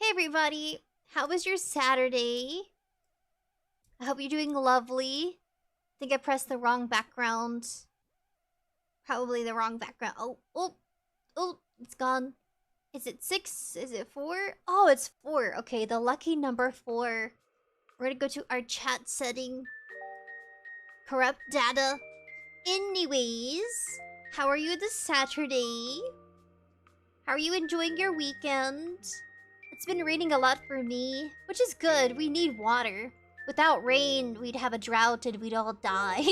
everybody! How was your Saturday? I hope you're doing lovely. I think I pressed the wrong background. Probably the wrong background. Oh, it's gone. Is it 6? Is it 4? Oh, it's 4. Okay, the lucky number 4. We're gonna go to our chat setting. Corrupt data. Anyways, how are you this Saturday? How are you enjoying your weekend? It's been raining a lot for me, which is good. We need water. Without rain, we'd have a drought and we'd all die.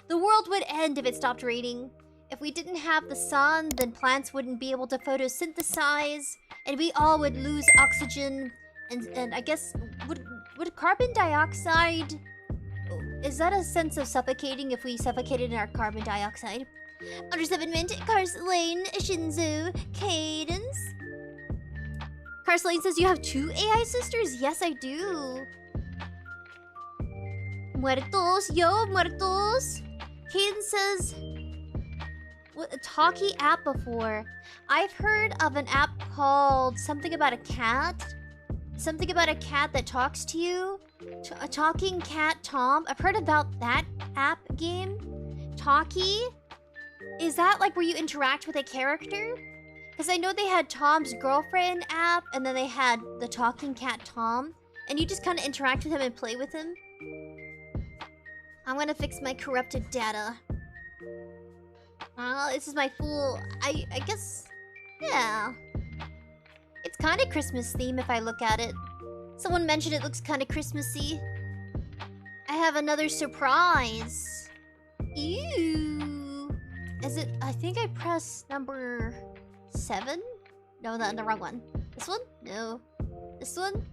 The world would end if it stopped raining. If we didn't have the sun, then plants wouldn't be able to photosynthesize, and we all would lose oxygen, and I guess, would carbon dioxide... Is that a sense of suffocating if we suffocated in our carbon dioxide? _7mint, Carslane, Shinzo, Cadence. Carslane says you have 2 AI sisters? Yes, I do. Muertos, yo, muertos. Cadence says... What, a talkie app before. I've heard of an app called something about a cat. Something about a cat that talks to you. A talking cat Tom. I've heard about that app game. Talkie? Is that like where you interact with a character? Because I know they had Tom's girlfriend app, and then they had the talking cat Tom. And you just kind of interact with him and play with him. I'm gonna fix my corrupted data. This is my full... I guess... Yeah. It's kind of Christmas theme if I look at it. Someone mentioned it looks kind of Christmassy. I have another surprise. Ew. Is it... I think I pressed number 7? No, the wrong one. This one? No. This one?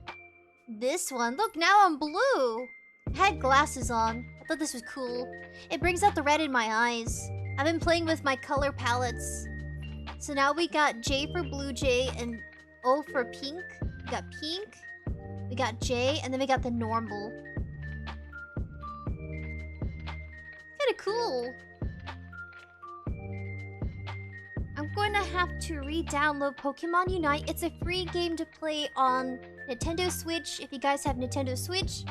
This one. Look, now I'm blue. I had glasses on. I thought this was cool. It brings out the red in my eyes. I've been playing with my color palettes. So now we got J for blue jay and O for pink. We got pink. We got J, and then we got the normal. Kinda cool. I'm going to have to re-download Pokemon Unite. It's a free game to play on Nintendo Switch, if you guys have Nintendo Switch.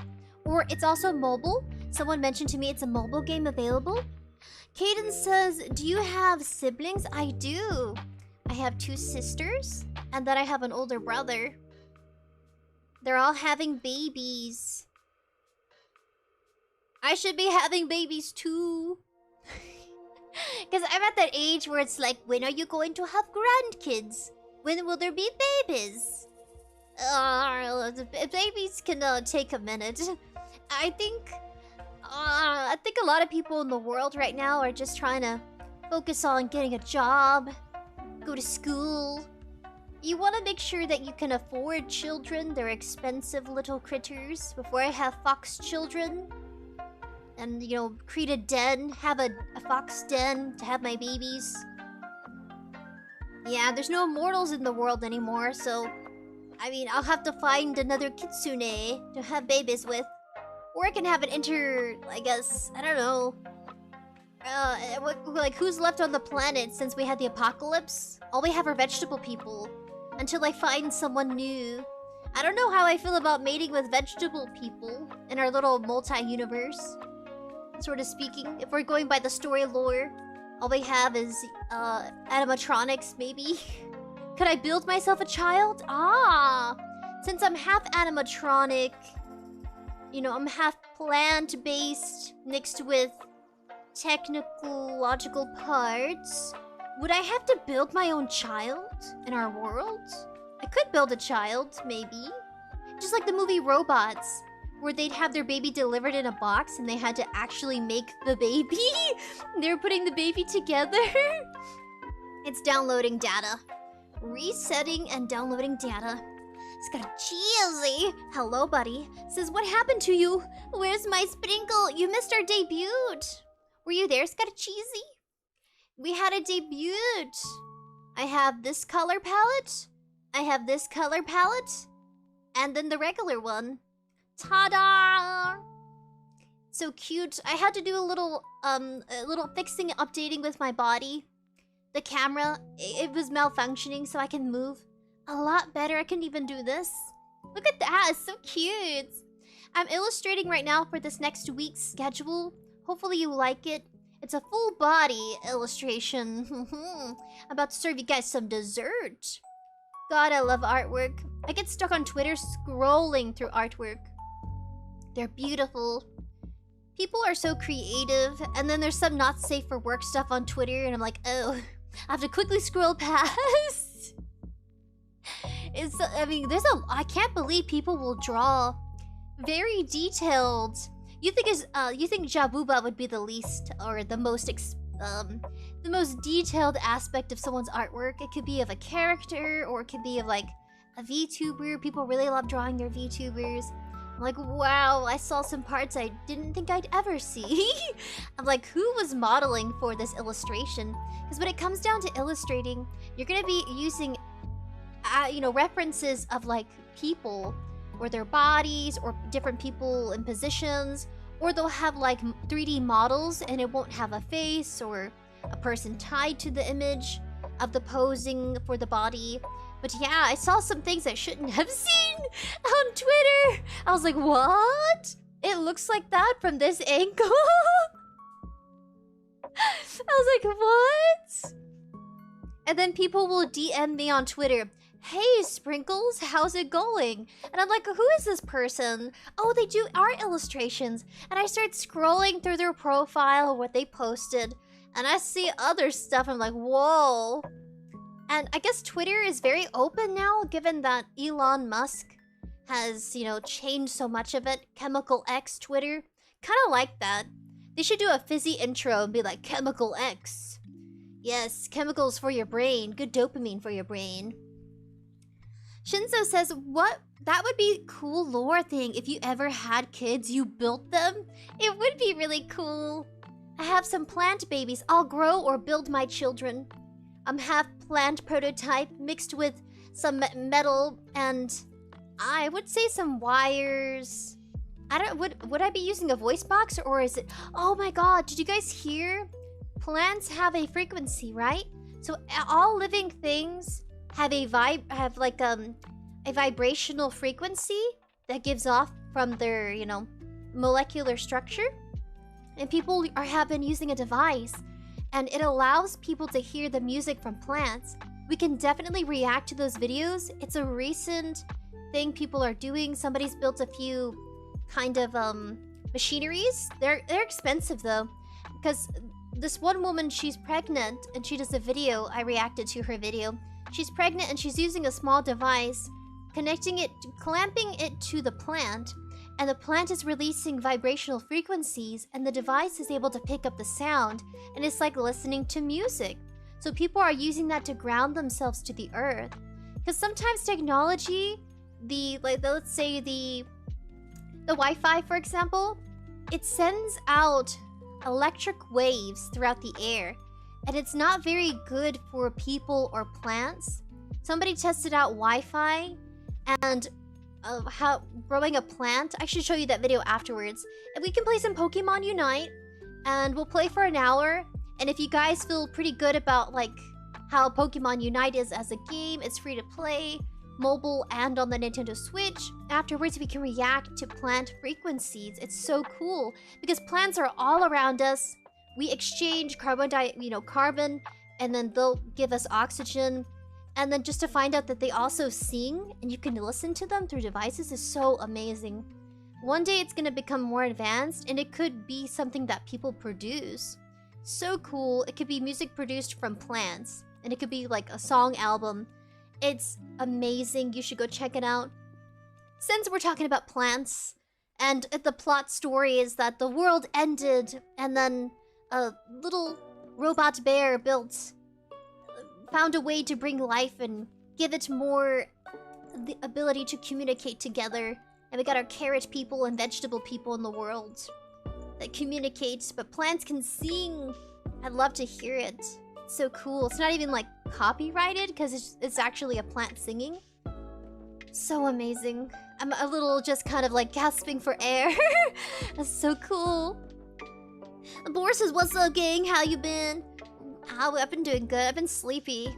Or it's also mobile. Someone mentioned to me it's a mobile game available. Cadence says, do you have siblings? I do. I have 2 sisters, and then I have an older brother. They're all having babies. I should be having babies too. Because I'm at that age where it's like, when are you going to have grandkids? When will there be babies? Babies can take a minute. I think a lot of people in the world right now are just trying to focus on getting a job, go to school. You want to make sure that you can afford children. They're expensive little critters. Before I have fox children. And, you know, create a den, have a fox den to have my babies. Yeah, there's no immortals in the world anymore, so... I mean, I'll have to find another kitsune to have babies with. Or I can have an I guess, I don't know. Like, who's left on the planet since we had the apocalypse? All we have are vegetable people. Until I find someone new. I don't know how I feel about mating with vegetable people in our little multi-universe. Sort of speaking, if we're going by the story lore, all we have is, animatronics, maybe? Could I build myself a child? Since I'm half animatronic, you know, I'm half plant-based mixed with technological parts. Would I have to build my own child in our world? I could build a child, maybe. Just like the movie Robots, where they'd have their baby delivered in a box and they had to actually make the baby. They were putting the baby together. It's downloading data. Resetting and downloading data. 𝙎𝙥𝙧𝙞𝙤𝙀. Hello, buddy. Says, what happened to you? Where's my sprinkle? You missed our debut. Were you there, 𝙎𝙥𝙧𝙞𝙤𝙀? We had a debut. I have this color palette. I have this color palette. And then the regular one. Ta-da! So cute. I had to do a little fixing, updating with my body. The camera, it was malfunctioning, so I can move. a lot better. I couldn't even do this. Look at that, it's so cute. I'm illustrating right now for this next week's schedule. Hopefully you like it. It's a full body illustration. I'm about to serve you guys some dessert. God, I love artwork. I get stuck on Twitter scrolling through artwork. They're beautiful. People are so creative, and then there's some not safe for work stuff on Twitter, and I'm like, oh, I have to quickly scroll past. I mean, I can't believe people will draw very detailed. You think 𝙤𝙤𝙧𝙀𝙀 would be the least or the most detailed aspect of someone's artwork? It could be of a character, or it could be of like a VTuber. People really love drawing their VTubers. I'm like, wow, I saw some parts I didn't think I'd ever see. I'm like, who was modeling for this illustration? Because when it comes down to illustrating, you're gonna be using, references of like people or their bodies or different people in positions, or they'll have like 3D models and it won't have a face or a person tied to the image of the posing for the body. But yeah, I saw some things I shouldn't have seen on Twitter. I was like, what? It looks like that from this angle? I was like, what? And then people will DM me on Twitter, hey, Sprinkles, how's it going? And I'm like, who is this person? Oh, they do art illustrations. And I start scrolling through their profile, what they posted, and I see other stuff. I'm like, whoa. And I guess Twitter is very open now, given that Elon Musk has, changed so much of it. Chemical X Twitter. Kind of like that. They should do a fizzy intro and be like, Chemical X. Yes, chemicals for your brain. Good dopamine for your brain. Shinzo says, that would be a cool lore thing. If you ever had kids, you built them. It would be really cool. I have some plant babies. I'll grow or build my children. Half plant prototype mixed with some metal and I would say some wires. Would I be using a voice box, or is it? Oh my god, did you guys hear? Plants have a frequency, right? So all living things have a vibrational frequency that gives off from their, molecular structure. And people have been using a device, and it allows people to hear the music from plants. We can definitely react to those videos. It's a recent thing people are doing. Somebody's built a few kind of machineries. They're expensive though, because this one woman, she's pregnant and she does a video. I reacted to her video. She's pregnant and she's using a small device, clamping it to the plant, and the plant is releasing vibrational frequencies, and the device is able to pick up the sound, and it's like listening to music. So people are using that to ground themselves to the earth. Because sometimes technology, let's say the Wi-Fi, for example, it sends out electric waves throughout the air, and it's not very good for people or plants. Somebody tested out Wi-Fi and how growing a plant. I should show you that video afterwards. And we can play some Pokemon Unite, and we'll play for an hour. And if you guys feel pretty good about how Pokemon Unite is as a game, it's free to play, mobile and on the Nintendo Switch. Afterwards, we can react to plant frequencies. It's so cool because plants are all around us. We exchange carbon, and then they'll give us oxygen. And then just to find out that they also sing and you can listen to them through devices is so amazing. One day it's gonna become more advanced, and it could be something that people produce. So cool. It could be music produced from plants, and it could be like a song album. It's amazing. You should go check it out. Since we're talking about plants, and the plot story is that the world ended, and then a little robot bear found a way to bring life and give it more the ability to communicate together. And we got our carrot people and vegetable people in the world that communicate, but plants can sing. I'd love to hear it. It's so cool. It's not even copyrighted because it's actually a plant singing. So amazing. I'm a little just kind of gasping for air. That's so cool. Boris says, what's up, gang? How you been? I've been doing good. I've been sleepy.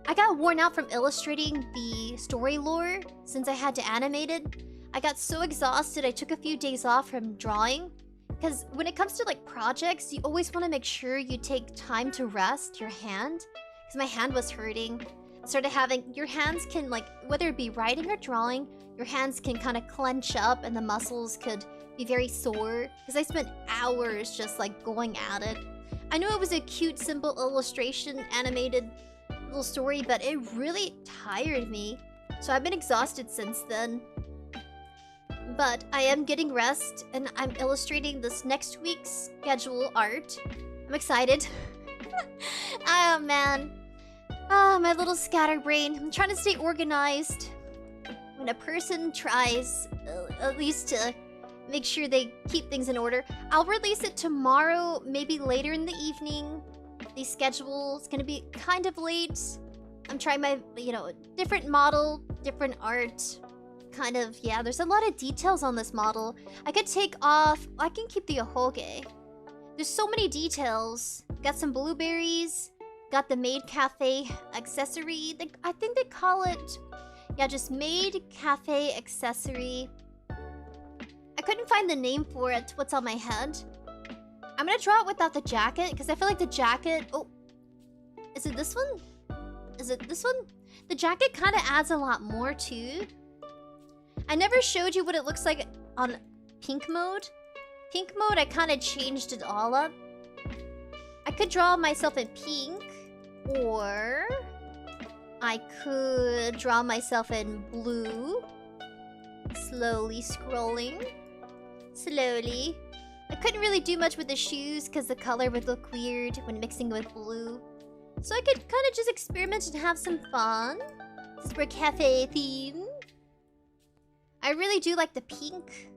I got worn out from illustrating the story lore since I had to animate it. I got so exhausted I took a few days off from drawing. Because when it comes to like projects, you always want to make sure you take time to rest your hand. Because my hand was hurting. I started having, your hands can like, whether it be writing or drawing, your hands can kind of clench up and the muscles could be very sore. Because I spent hours just like going at it. I know it was a cute, simple illustration, animated little story, but it really tired me. So I've been exhausted since then. But I am getting rest, and I'm illustrating this next week's schedule art. I'm excited. Oh, man. Ah, my little scatterbrain. I'm trying to stay organized. When a person tries, at least to make sure they keep things in order. I'll release it tomorrow, maybe later in the evening. The schedule is gonna be kind of late. I'm trying my, different model, different art. Kind of, yeah, there's a lot of details on this model. I could take off, I can keep the 𝐏𝐿𝐽𝐾𝐄. There's so many details. Got some blueberries. Got the Maid Cafe accessory. I think they call it, yeah, just Maid Cafe accessory. I couldn't find the name for it, what's on my head. I'm gonna draw it without the jacket, because I feel like the jacket... Oh, is it this one? Is it this one? The jacket kind of adds a lot more too. I never showed you what it looks like on pink mode. Pink mode, I kind of changed it all up. I could draw myself in pink, or I could draw myself in blue. Slowly scrolling. Slowly. I couldn't really do much with the shoes because the color would look weird when mixing with blue. So I could kind of just experiment and have some fun. Since we're cafe themed. I really do like the pink.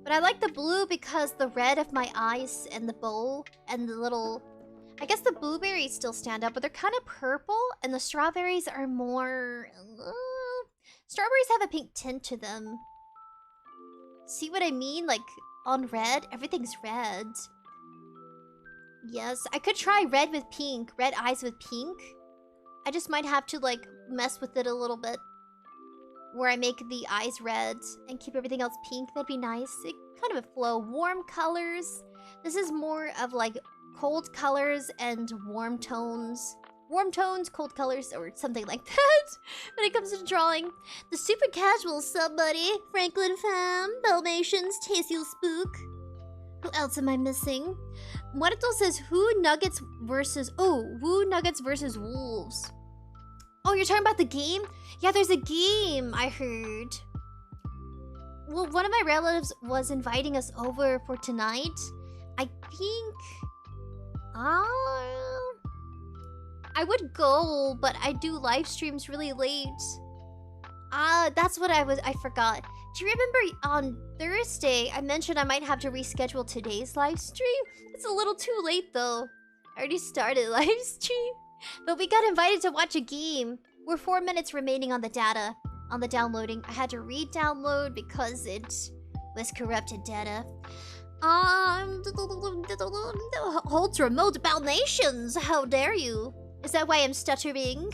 But I like the blue because the red of my eyes and the bow and the little... I guess the blueberries still stand out, but they're kind of purple. And the strawberries are more... Strawberries have a pink tint to them. See what I mean? Like, on red, everything's red. Yes, I could try red with pink. Red eyes with pink. I just might have to, like, mess with it a little bit. Where I make the eyes red and keep everything else pink. That'd be nice. It kind of a flow. Warm colors. This is more of like cold colors and warm tones. Warm tones, cold colors, or something like that. When it comes to drawing. The super casual somebody. Franklin Fam. Dalmatians. Tasty Spook. Who else am I missing? Muerto says Who Nuggets versus... Oh, Woo Nuggets versus Wolves. Oh, you're talking about the game? Yeah, there's a game, I heard. Well, one of my relatives was inviting us over for tonight. I think... I would go, but I do live streams really late. That's what I forgot. Do you remember on Thursday, I mentioned I might have to reschedule today's live stream? It's a little too late, though. I already started live stream. But we got invited to watch a game. We're 4 minutes remaining on the data, on the downloading. I had to re-download because it was corrupted data. Holds remote about nations. How dare you? Is that why I'm stuttering?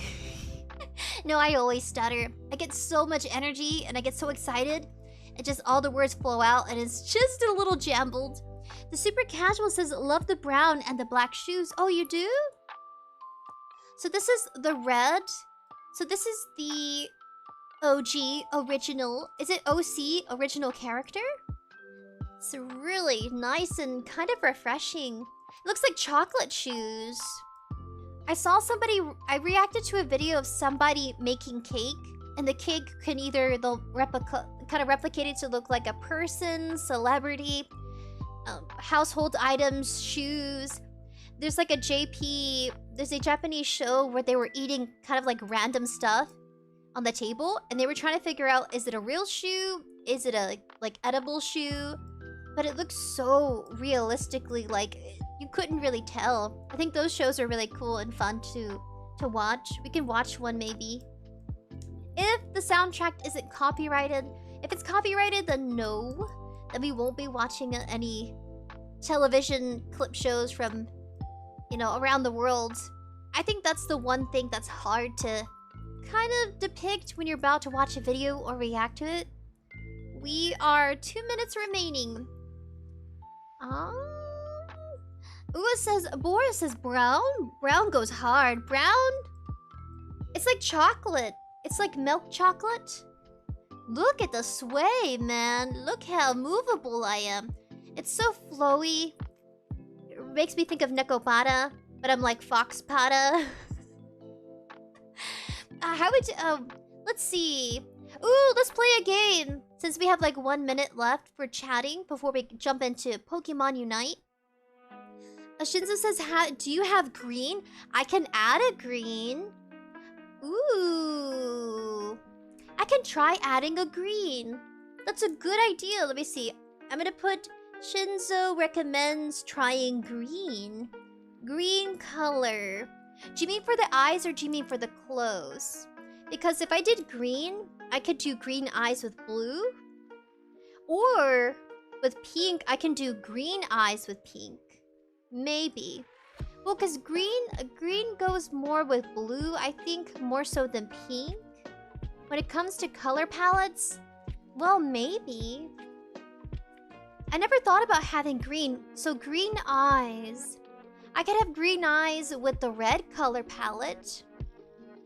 No, I always stutter. I get so much energy and I get so excited. And just all the words flow out and it's just a little jumbled. The super casual says, love the brown and the black shoes. Oh, you do? So this is the red. So this is the OG original. Is it OC original character? It's really nice and kind of refreshing. It looks like chocolate shoes. I saw somebody, I reacted to a video of somebody making cake. And the cake can either, they'll kind of replicate it to look like a person, celebrity, household items, shoes. There's like a there's a Japanese show where they were eating kind of like random stuff on the table. And they were trying to figure out, is it a real shoe? Is it a like edible shoe? But it looks so realistically like you couldn't really tell. I think those shows are really cool and fun to watch. We can watch one maybe. If the soundtrack isn't copyrighted. If it's copyrighted, then no. Then we won't be watching any television clip shows from, you know, around the world. I think that's the one thing that's hard to kind of depict when you're about to watch a video or react to it. We are 2 minutes remaining. Ooh, it says, Boris says brown. Brown goes hard. Brown, it's like chocolate. It's like milk chocolate. Look at the sway, man. Look how movable I am. It's so flowy. It makes me think of Nekopada, but I'm like Foxpada. How would you, let's see. Ooh, let's play a game. Since we have like 1 minute left for chatting before we jump into Pokemon Unite. Shinzo says, do you have green? I can add a green. Ooh. I can try adding a green. That's a good idea. Let me see. I'm gonna put Shinzo recommends trying green. Green color. Do you mean for the eyes or do you mean for the clothes? Because if I did green, I could do green eyes with blue. Or with pink, I can do green eyes with pink. Maybe. Well, because green goes more with blue, I think, more so than pink. When it comes to color palettes, well, maybe. I never thought about having green. So green eyes. I could have green eyes with the red color palette.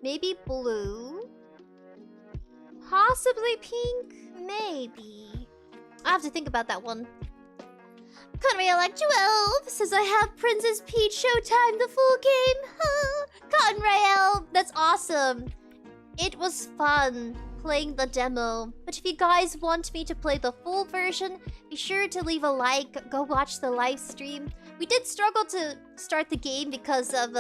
Maybe blue. Possibly pink. Maybe. I have to think about that one. Conrail12 says I have Princess Peach Showtime the full game. Conrail, that's awesome. It was fun playing the demo. But if you guys want me to play the full version, be sure to leave a like. Go watch the live stream. We did struggle to start the game because of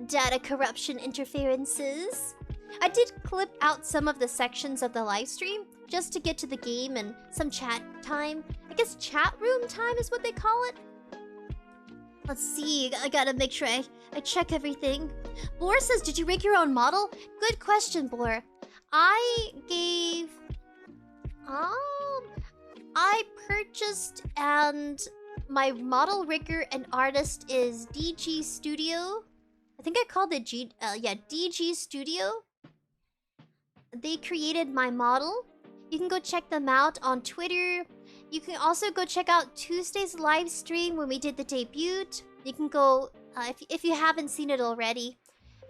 data corruption interferences. I did clip out some of the sections of the live stream just to get to the game and some chat time. I guess chat room time is what they call it. Let's see. I gotta make sure I check everything. Blor says, did you rig your own model? Good question, Blor. I purchased, and my model rigger and artist is DG Studio. I think I called it DG Studio. They created my model. You can go check them out on Twitter. You can also go check out Tuesday's live stream when we did the debut. You can go, if you haven't seen it already.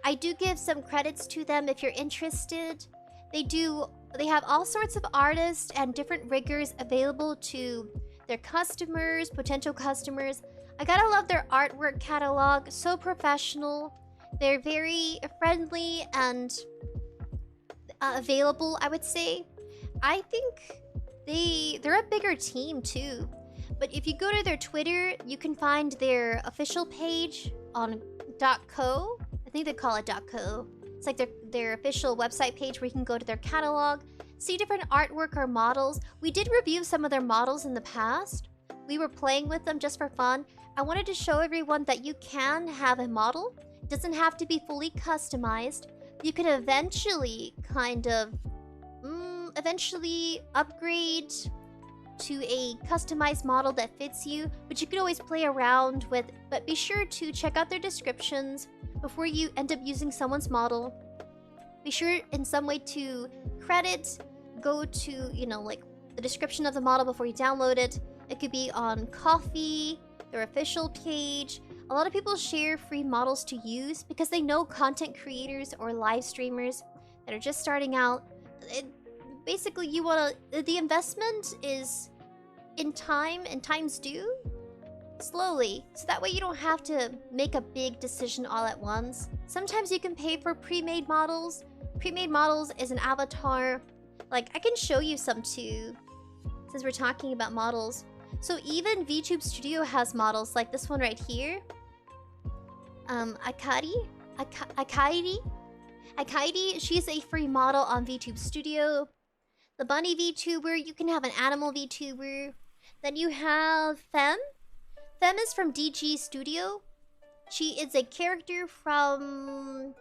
I do give some credits to them if you're interested. They have all sorts of artists and different riggers available to their customers, potential customers. I gotta love their artwork catalog. So professional. They're very friendly and available, I would say. I think they're a bigger team too. But if you go to their Twitter, you can find their official page on .co. I think they call it .co. It's like their official website page where you can go to their catalog, see different artwork or models. We did review some of their models in the past. We were playing with them just for fun. I wanted to show everyone that you can have a model. It doesn't have to be fully customized. You can eventually eventually upgrade to a customized model that fits you, but you can always play around with. But be sure to check out their descriptions before you end up using someone's model. Be sure in some way to go to, you know, like the description of the model before you download it. It could be on Ko-fi, their official page. A lot of people share free models to use because they know content creators or live streamers that are just starting out. Basically, the investment is in time, and time's due slowly. So that way you don't have to make a big decision all at once. Sometimes you can pay for pre-made models. Pre-made models is an avatar. Like, I can show you some too, since we're talking about models. So even VTube Studio has models like this one right here. Akairi, she's a free model on VTube Studio. The bunny VTuber, you can have an animal VTuber. Then you have Fem. Fem is from DG Studio. She is a character from...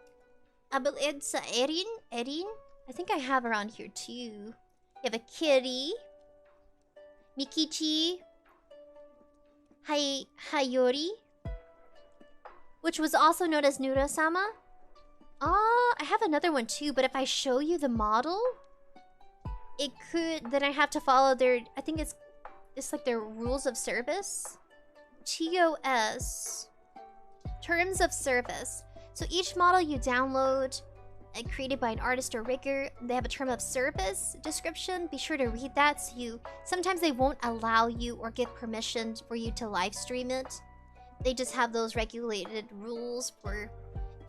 I believe it's Erin? I think I have her on here too. You have a Kiri. Mikichi. Hayori. which was also known as Nura-sama. I have another one too, but if I show you the model, it could... Then I have to follow their... I think it's like their rules of service. TOS. Terms of service. So each model you download, created by an artist or rigger, they have a term of service description. Be sure to read that. So you... Sometimes they won't allow you or give permission for you to live stream it. They just have those regulated rules for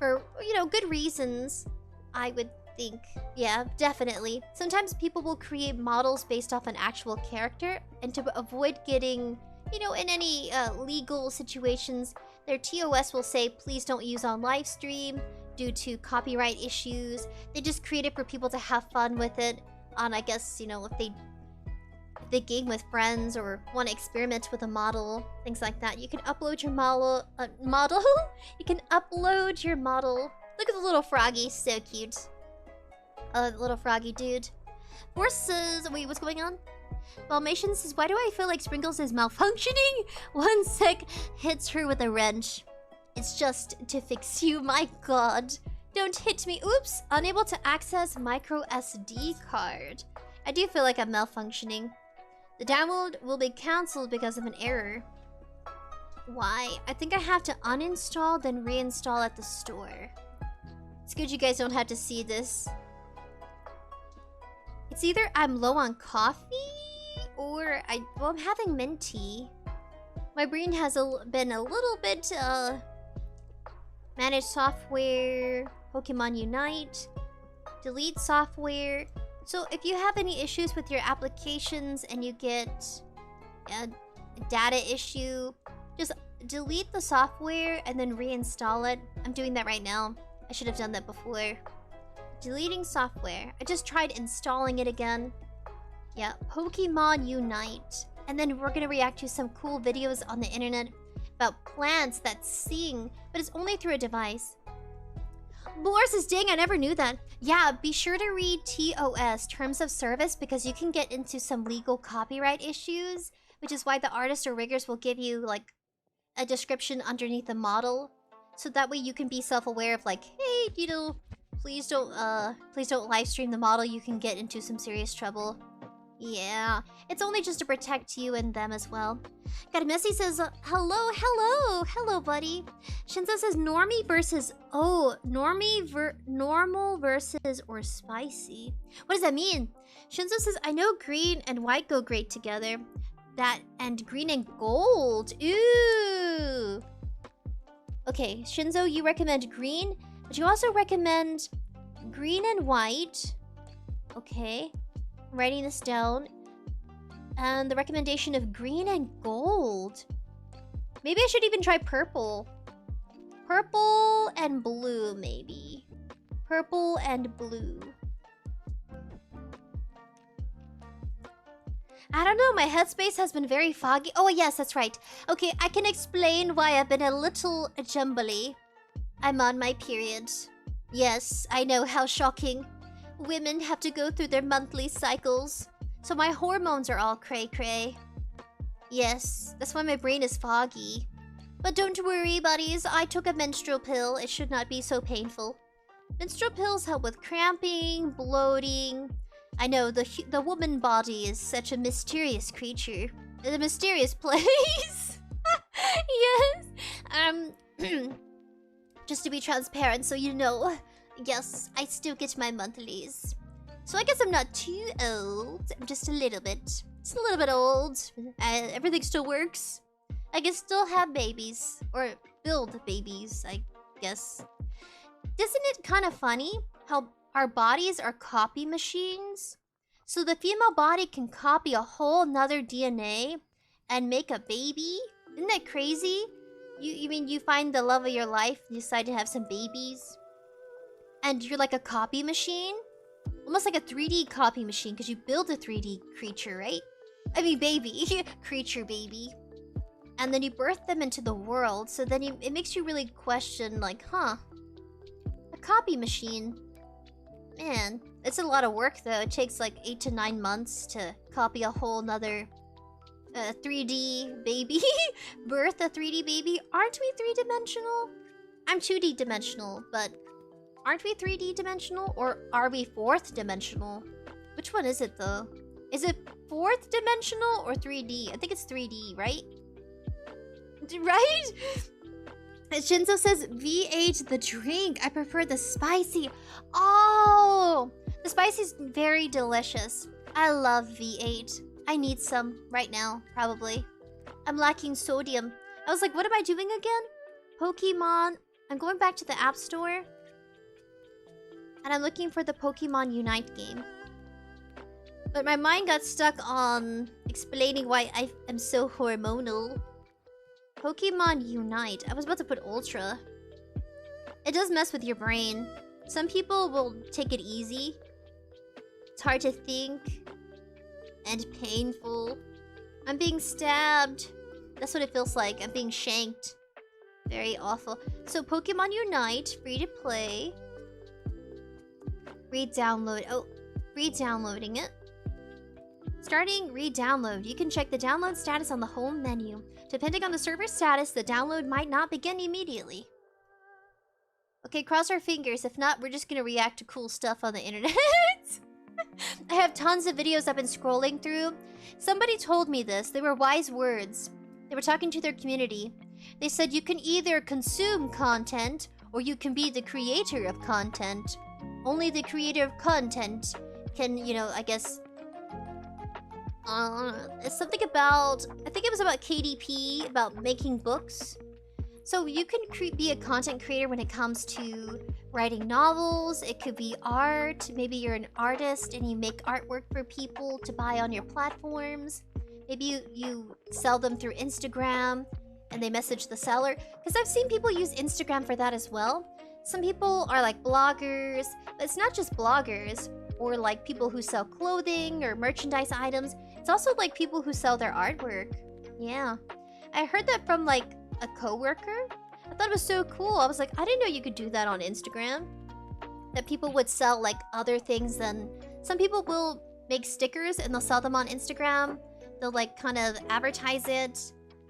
you know, good reasons, I would think. Yeah, definitely. Sometimes people will create models based off an actual character, and to avoid getting, you know, in any legal situations, their TOS will say, please don't use on live stream due to copyright issues. They just create it for people to have fun with it on, I guess, you know, if they game with friends or want to experiment with a model, things like that. You can upload your model. You can upload your model. Look at the little froggy, so cute. The little froggy dude. Forces. Wait, what's going on? Dalmatian says, why do I feel like Sprinkles is malfunctioning? One sec hits her with a wrench. It's just to fix you, my god. Don't hit me. Oops. Unable to access micro SD card. I do feel like I'm malfunctioning. The download will be cancelled because of an error. Why? I think I have to uninstall, then reinstall at the store. It's good you guys don't have to see this. It's either I'm low on coffee, or well, I'm having mint tea. My brain has been a little bit, manage software, Pokemon Unite, delete software. So if you have any issues with your applications and you get a data issue, just delete the software and then reinstall it. I'm doing that right now. I should have done that before. Deleting software. I just tried installing it again. Yeah, Pokemon Unite. And then we're gonna react to some cool videos on the internet about plants that sing, but it's only through a device. Boris says, dang, I never knew that. Yeah, be sure to read TOS, Terms of Service, because you can get into some legal copyright issues, which is why the artists or riggers will give you, like, a description underneath the model. So that way you can be self-aware of, like, hey, you know, please don't live stream the model. You can get into some serious trouble. Yeah, it's only just to protect you and them as well. Got Messi says, hello, buddy. Shinzo says, normie versus, normal versus or spicy. What does that mean? Shinzo says, I know green and white go great together. That and green and gold. Ooh. Okay, Shinzo, you recommend green, but you also recommend green and white. Okay. Writing this down. And the recommendation of green and gold. Maybe I should even try purple. Purple and blue, maybe. Purple and blue. I don't know, my headspace has been very foggy. Oh, yes, that's right. Okay, I can explain why I've been a little jumbly. I'm on my period. Yes, I know, how shocking. Women have to go through their monthly cycles, so my hormones are all cray-cray. Yes, that's why my brain is foggy. But don't worry, buddies, I took a menstrual pill. It should not be so painful. Menstrual pills help with cramping, bloating. I know, the woman body is such a mysterious creature. It's a mysterious place. Yes. Just to be transparent, so you know. Yes, I still get my monthlies. So I guess I'm not too old. I'm just a little bit. Just a little bit old. Everything still works. I can still have babies. Or build babies, I guess. Isn't it kind of funny how our bodies are copy machines? So the female body can copy a whole nother DNA and make a baby? Isn't that crazy? You mean you find the love of your life and decide to have some babies? And you're like a copy machine? Almost like a 3D copy machine, because you build a 3D creature, right? I mean, baby. Creature baby. And then you birth them into the world, so then it makes you really question, like, huh? A copy machine. Man, it's a lot of work, though. It takes like 8 to 9 months to copy a whole nother 3D baby. Birth a 3D baby. Aren't we 3-dimensional? I'm 2D dimensional, but aren't we 3D dimensional? Or are we 4th dimensional? Which one is it though? Is it 4th dimensional or 3D? I think it's 3D, right? Right? Shinzo says V8 the drink. I prefer the spicy. Oh, the spicy is very delicious. I love V8. I need some right now, probably. I'm lacking sodium. I was like, what am I doing again? Pokemon. I'm going back to the App Store. And I'm looking for the Pokemon Unite game. But my mind got stuck on explaining why I am so hormonal. Pokemon Unite. I was about to put Ultra. It does mess with your brain. Some people will take it easy. It's hard to think. And painful. I'm being stabbed. That's what it feels like. I'm being shanked. Very awful. So Pokemon Unite, free to play. Re-download. Oh, re-downloading it. Starting re-download. You can check the download status on the home menu. Depending on the server status, the download might not begin immediately. Okay, cross our fingers. If not, we're just gonna react to cool stuff on the internet. I have tons of videos I've been scrolling through. Somebody told me this. They were wise words. They were talking to their community. They said you can either consume content or you can be the creator of content. Only the creator of content can, you know, I guess... it's something about... I think it was about KDP, about making books. So you can be a content creator when it comes to writing novels. It could be art. Maybe you're an artist and you make artwork for people to buy on your platforms. Maybe you sell them through Instagram and they message the seller. Because I've seen people use Instagram for that as well. Some people are like bloggers, but it's not just bloggers or like people who sell clothing or merchandise items. It's also like people who sell their artwork. Yeah. I heard that from like a coworker. I thought it was so cool. I was like, I didn't know you could do that on Instagram. That people would sell like other things than... Some people will make stickers and they'll sell them on Instagram. They'll like kind of advertise it.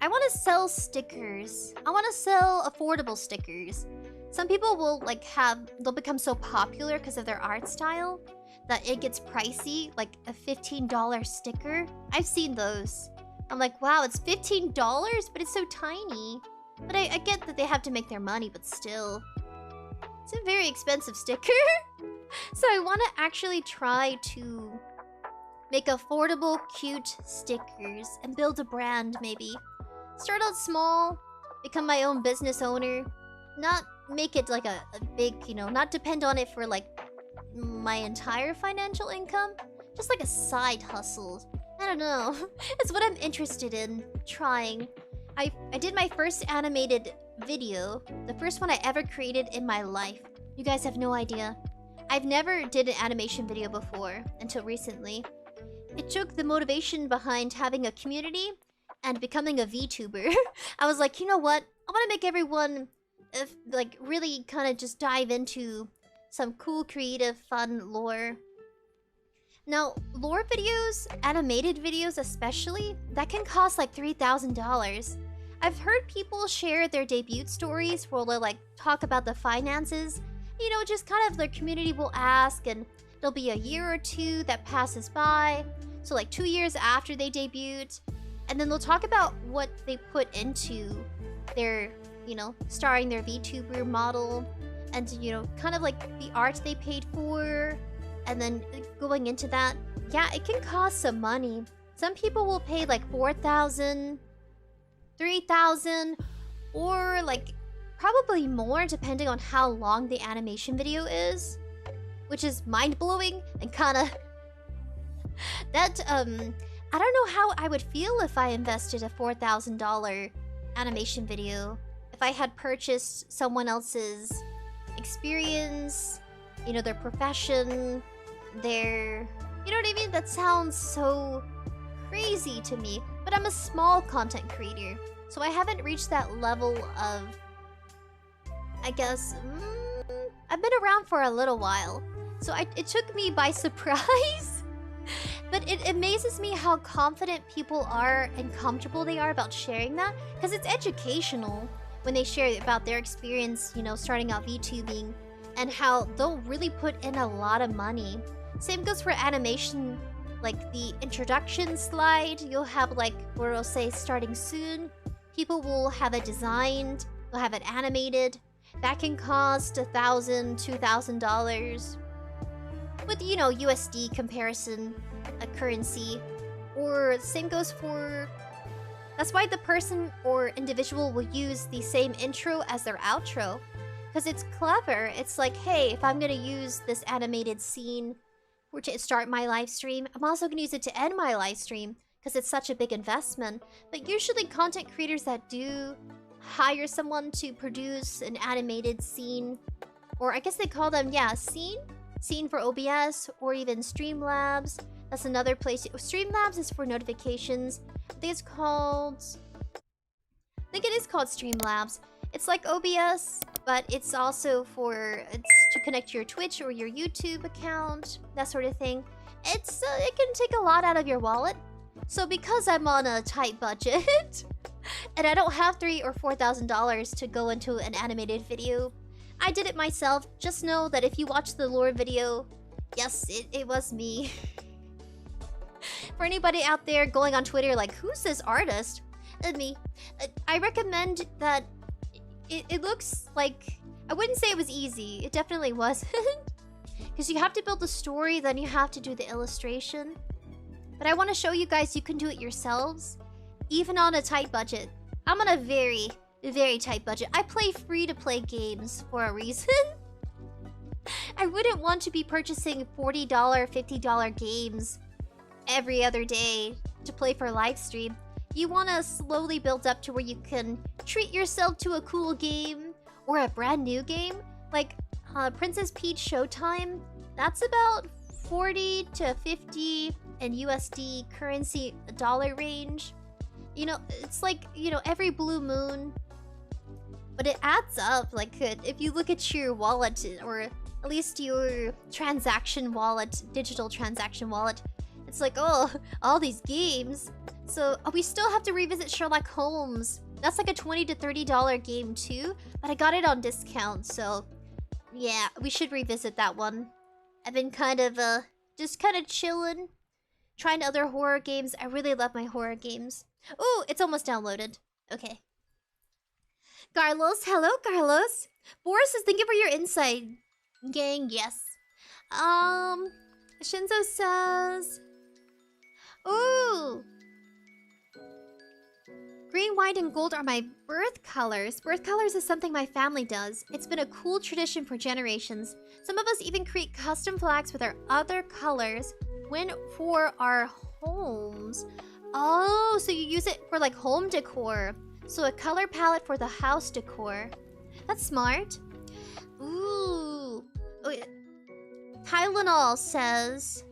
I want to sell stickers. I want to sell affordable stickers. Some people will like they'll become so popular because of their art style that it gets pricey, like a $15 sticker. I've seen those. I'm like, wow, it's $15, but it's so tiny. But I get that they have to make their money, but still. It's a very expensive sticker. So I want to actually try to make affordable, cute stickers and build a brand, maybe. Start out small, become my own business owner. Not make it like a big, you know, not depend on it for like my entire financial income. Just like a side hustle. I don't know. It's what I'm interested in trying. I did my first animated video. The first one I ever created in my life. You guys have no idea. I've never did an animation video before until recently. It took the motivation behind having a community and becoming a VTuber. I was like, you know what? I want to make everyone like really kind of just dive into some cool, creative, fun lore. Now, lore videos, animated videos especially, that can cost like $3,000. I've heard people share their debut stories where they'll like talk about the finances. You know, just kind of their community will ask and there'll be a year or two that passes by. So like 2 years after they debuted. And then they'll talk about what they put into their, you know, starring their VTuber model. And, you know, kind of like the art they paid for. And then going into that, yeah, it can cost some money. Some people will pay like $4,000, $3,000, or like probably more depending on how long the animation video is. Which is mind-blowing and kind of... that, I don't know how I would feel if I invested a $4,000 animation video. If I had purchased someone else's experience, you know, their profession, their... You know what I mean? That sounds so crazy to me. But I'm a small content creator, so I haven't reached that level of... I guess... I've been around for a little while, so it took me by surprise. But it amazes me how confident people are and comfortable they are about sharing that, because it's educational. when they share about their experience, you know, starting out VTubing, and how they'll really put in a lot of money. Same goes for animation, like the introduction slide. You'll have like where it'll say starting soon. People will have it designed, they'll have it animated. That can cost $1,000, $2,000 with, you know, USD comparison, a currency. Or same goes for... That's why the person or individual will use the same intro as their outro. Because it's clever. It's like, hey, if I'm gonna use this animated scene or to start my live stream, I'm also gonna use it to end my live stream because it's such a big investment. But usually content creators that do hire someone to produce an animated scene, or I guess they call them, yeah, scene for OBS, or even Streamlabs. That's another place. Streamlabs is for notifications. I think it's called... I think it is called Streamlabs. It's like OBS, but it's also for... It's to connect to your Twitch or your YouTube account, that sort of thing. It's it can take a lot out of your wallet. So because I'm on a tight budget, and I don't have $3,000 or $4,000 to go into an animated video, I did it myself. Just know that if you watch the lore video, yes, it was me. For anybody out there going on Twitter like, who's this artist? Me. I recommend that it looks like... I wouldn't say it was easy. It definitely wasn't. Because you have to build the story, then you have to do the illustration. But I want to show you guys you can do it yourselves, even on a tight budget. I'm on a very, very tight budget. I play free-to-play games for a reason. I wouldn't want to be purchasing $40, $50 games every other day to play for a live stream. You want to slowly build up to where you can treat yourself to a cool game or a brand new game. Like Princess Peach Showtime, that's about 40 to 50 in USD currency dollar range. You know, it's like, you know, every blue moon. But it adds up. Like, if you look at your wallet, or at least your transaction wallet, digital transaction wallet, it's like, oh, all these games. So we still have to revisit Sherlock Holmes. That's like a $20 to $30 game too, but I got it on discount, so yeah, we should revisit that one. I've been kind of just kind of chilling, trying other horror games. I really love my horror games. Oh, it's almost downloaded. Okay. Carlos, hello Carlos. Boris is thank you for your insight. Gang, yes. Shinzo says, ooh, green, white, and gold are my birth colors. Birth colors is something my family does. It's been a cool tradition for generations. Some of us even create custom flags with our other colors for our homes. Oh, so you use it for like home decor. So a color palette for the house decor. That's smart. Ooh. Oh, yeah. Tylenol says,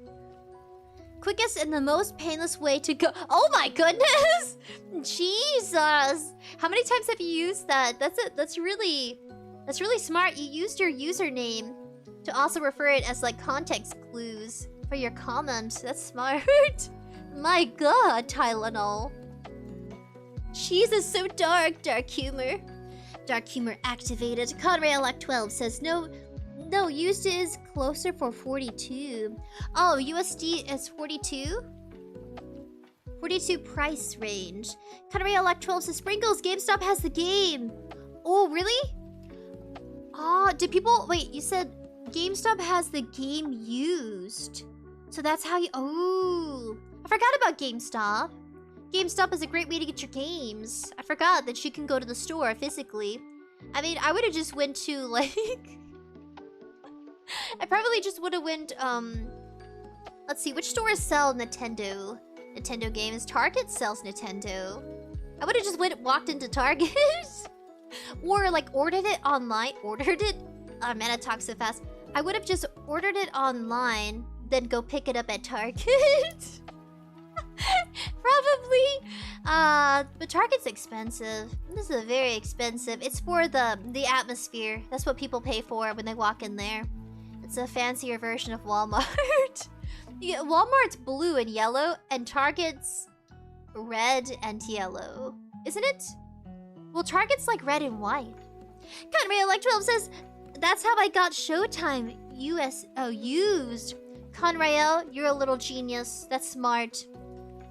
quickest and the most painless way to go. Oh my goodness! Jesus! How many times have you used that? That's really smart. You used your username to also refer it as like context clues for your comment. That's smart. My god, Tylenol. Jesus, so dark. Dark humor. Dark humor activated. Conrail12 says no, used is closer for 42. Oh, USD is 42? 42 price range. Conrail12 says Sprinkles, GameStop has the game. Oh, really? Oh, did people... Wait, you said GameStop has the game used. So that's how you... Oh, I forgot about GameStop. GameStop is a great way to get your games. I forgot that you can go to the store physically. I mean, I would have just went to, like... I probably just would have went, let's see, which stores sell Nintendo games? Target sells Nintendo. I would have just walked into Target. Or, like, ordered it online. Ordered it? Oh, man, I talk so fast. I would have just ordered it online, then go pick it up at Target. Probably. But Target's expensive. This is very expensive. It's for the atmosphere. That's what people pay for when they walk in there. It's a fancier version of Walmart. Yeah, Walmart's blue and yellow, and Target's red and yellow. Isn't it? Well, Target's like red and white. Conrail12 says, that's how I got Showtime used. Conrail, you're a little genius. That's smart.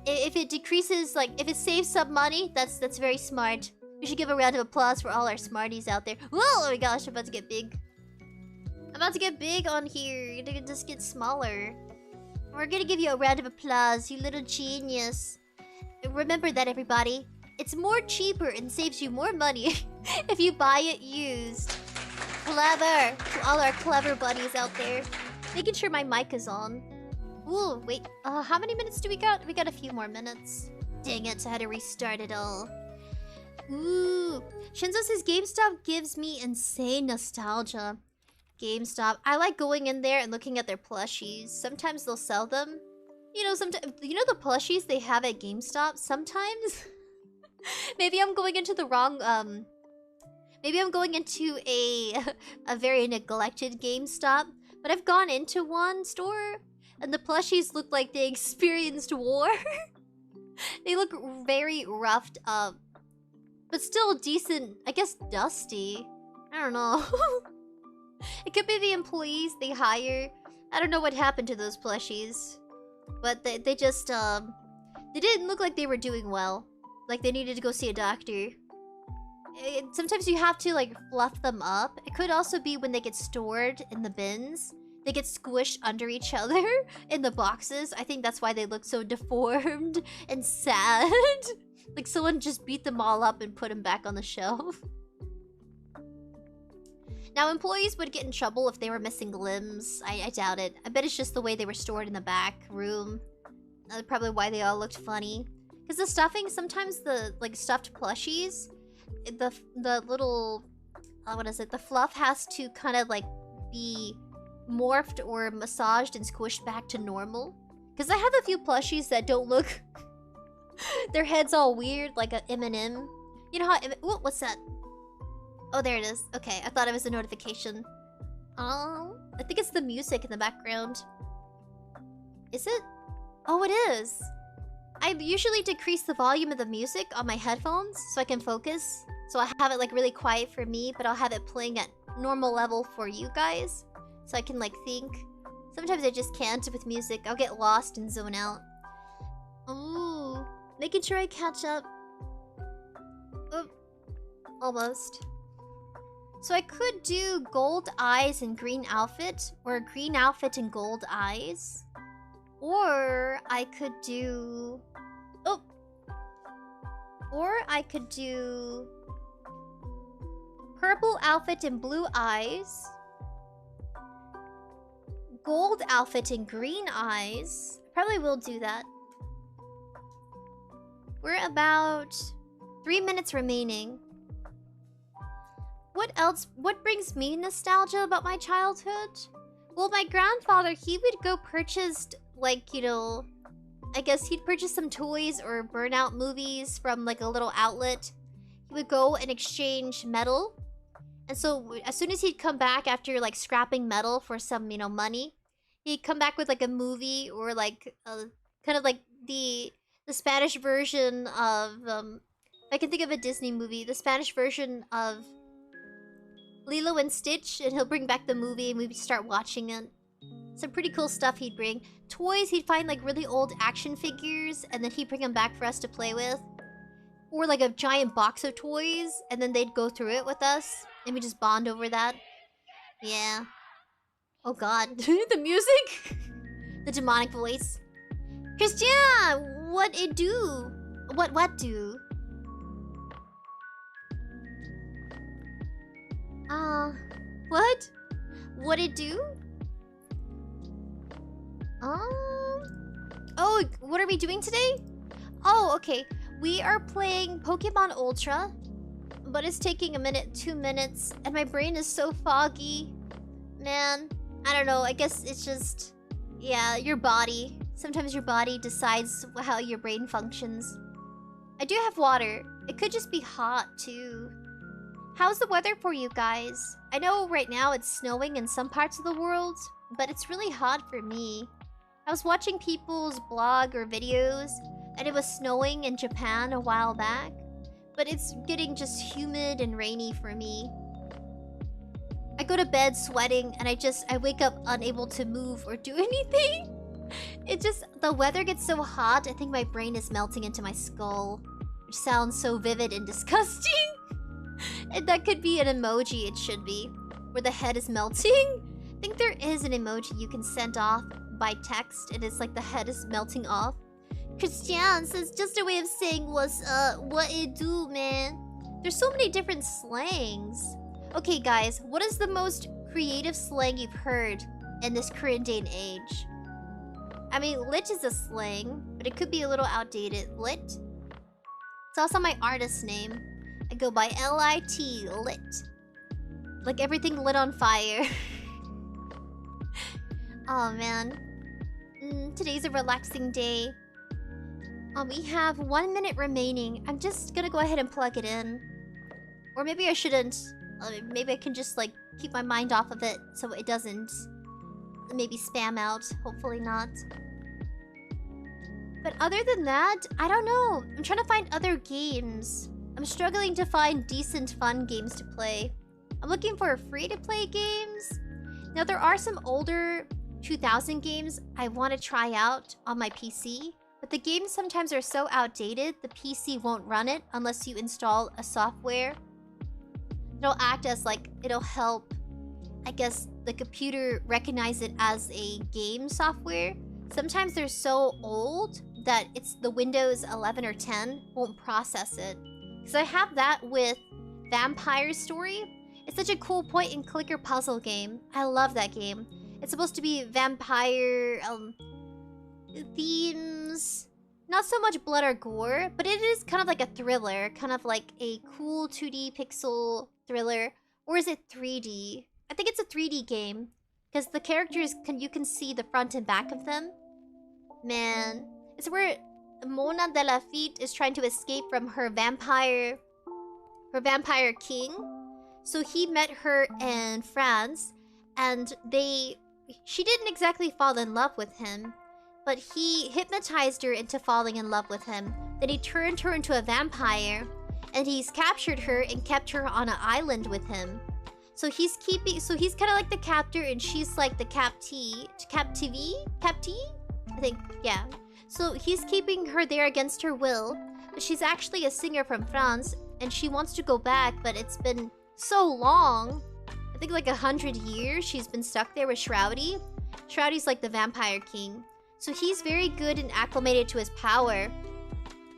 If it decreases, like, if it saves some money, that's very smart. We should give a round of applause for all our smarties out there. Whoa, oh my gosh, I'm about to get big. I'm about to get big on here. You're gonna just get smaller. We're gonna give you a round of applause, you little genius. Remember that, everybody. It's more cheaper and saves you more money if you buy it used. Clever! To all our clever buddies out there. Making sure my mic is on. Ooh, wait. How many minutes do we got? We got a few more minutes. Dang it, I had to restart it all. Ooh. Shinzo says GameStop gives me insane nostalgia. GameStop. I like going in there and looking at their plushies. Sometimes they'll sell them. You know, the plushies they have at GameStop? Sometimes... Maybe I'm going into the wrong, maybe I'm going into a very neglected GameStop. But I've gone into one store, and the plushies look like they experienced war. They look very roughed up. But still decent, I guess dusty. I don't know. It could be the employees they hire. I don't know what happened to those plushies. But they just, they didn't look like they were doing well. Like they needed to go see a doctor. Sometimes you have to like fluff them up. It could also be when they get stored in the bins. They get squished under each other in the boxes. I think that's why they look so deformed and sad. Like someone just beat them all up and put them back on the shelf. Now employees would get in trouble if they were missing limbs. I doubt it. I bet it's just the way they were stored in the back room. That's probably why they all looked funny. Because the stuffing, sometimes the like stuffed plushies, the little, what is it? The fluff has to kind of like be morphed or massaged and squished back to normal. Because I have a few plushies that don't look, their head's all weird, like a M&M. You know how, ooh, what's that? Oh, there it is. Okay, I thought it was a notification. Oh, I think it's the music in the background. Is it? Oh, it is. I usually decrease the volume of the music on my headphones so I can focus. So I have it like really quiet for me, but I'll have it playing at normal level for you guys. So I can like think. Sometimes I just can't with music. I'll get lost and zone out. Ooh, making sure I catch up. Oop, almost. So I could do gold eyes and green outfit, or green outfit and gold eyes. Or I could do... Oh! Or I could do... purple outfit and blue eyes. Gold outfit and green eyes. Probably will do that. We're about 3 minutes remaining. What else? What brings me nostalgia about my childhood? Well, my grandfather, he would go purchase, like, you know, I guess he'd purchase some toys or burnout movies from, like, a little outlet. He would go and exchange metal. And so, as soon as he'd come back after, like, scrapping metal for some, you know, money, he'd come back with, like, a movie or, like, kind of like the Spanish version of, I can think of a Disney movie, the Spanish version of Lilo and Stitch, and he'll bring back the movie and we start watching it. Some pretty cool stuff he'd bring. Toys, he'd find like really old action figures and then he'd bring them back for us to play with. Or like a giant box of toys and then they'd go through it with us and we just bond over that. Yeah. Oh god. The music? The demonic voice. Christian! What it do? What do? What? What it do? Oh, what are we doing today? Oh, okay. We are playing Pokemon Ultra, but it's taking a minute, 2 minutes, and my brain is so foggy. Man, I don't know. I guess it's just, yeah, your body. Sometimes your body decides how your brain functions. I do have water. It could just be hot, too. How's the weather for you guys? I know right now it's snowing in some parts of the world, but it's really hot for me. I was watching people's blog or videos, and it was snowing in Japan a while back. But it's getting just humid and rainy for me. I go to bed sweating and I wake up unable to move or do anything. The weather gets so hot, I think my brain is melting into my skull. Which sounds so vivid and disgusting. And that could be an emoji, it should be. Where the head is melting. I think there is an emoji you can send off by text, and it's like the head is melting off. Christian says, just a way of saying what it do, man. There's so many different slangs. Okay, guys, what is the most creative slang you've heard in this current day and age? I mean, lit is a slang, but it could be a little outdated. Lit? It's also my artist name. I go by L-I-T, lit. Like everything lit on fire. Oh, man. Today's a relaxing day. We have 1 minute remaining. I'm just gonna go ahead and plug it in. Or maybe I shouldn't. Maybe I can just, like, keep my mind off of it so it doesn't maybe spam out. Hopefully not. But other than that, I don't know. I'm trying to find other games. I'm struggling to find decent, fun games to play. I'm looking for free-to-play games. Now, there are some older 2000 games I want to try out on my PC. But the games sometimes are so outdated, the PC won't run it unless you install a software. It'll act as, like, it'll help, I guess, the computer recognize it as a game software. Sometimes they're so old that it's the Windows 11 or 10 won't process it. So I have that with Vampire Story. It's such a cool point-and-clicker puzzle game. I love that game. It's supposed to be vampire themes. Not so much blood or gore, but it is kind of like a thriller. Kind of like a cool 2D pixel thriller. Or is it 3D? I think it's a 3D game. Because the characters, you can see the front and back of them. Man. It's where Mona de la Fite is trying to escape from her vampire king. So he met her in France. And she didn't exactly fall in love with him. But he hypnotized her into falling in love with him. Then he turned her into a vampire. And he's captured her and kept her on an island with him. So he's kind of like the captor and she's like the captee? I think, yeah. So he's keeping her there against her will. But she's actually a singer from France. And she wants to go back, but it's been so long. I think like 100 years she's been stuck there with Shroudy. Shroudy's like the vampire king. So he's very good and acclimated to his power.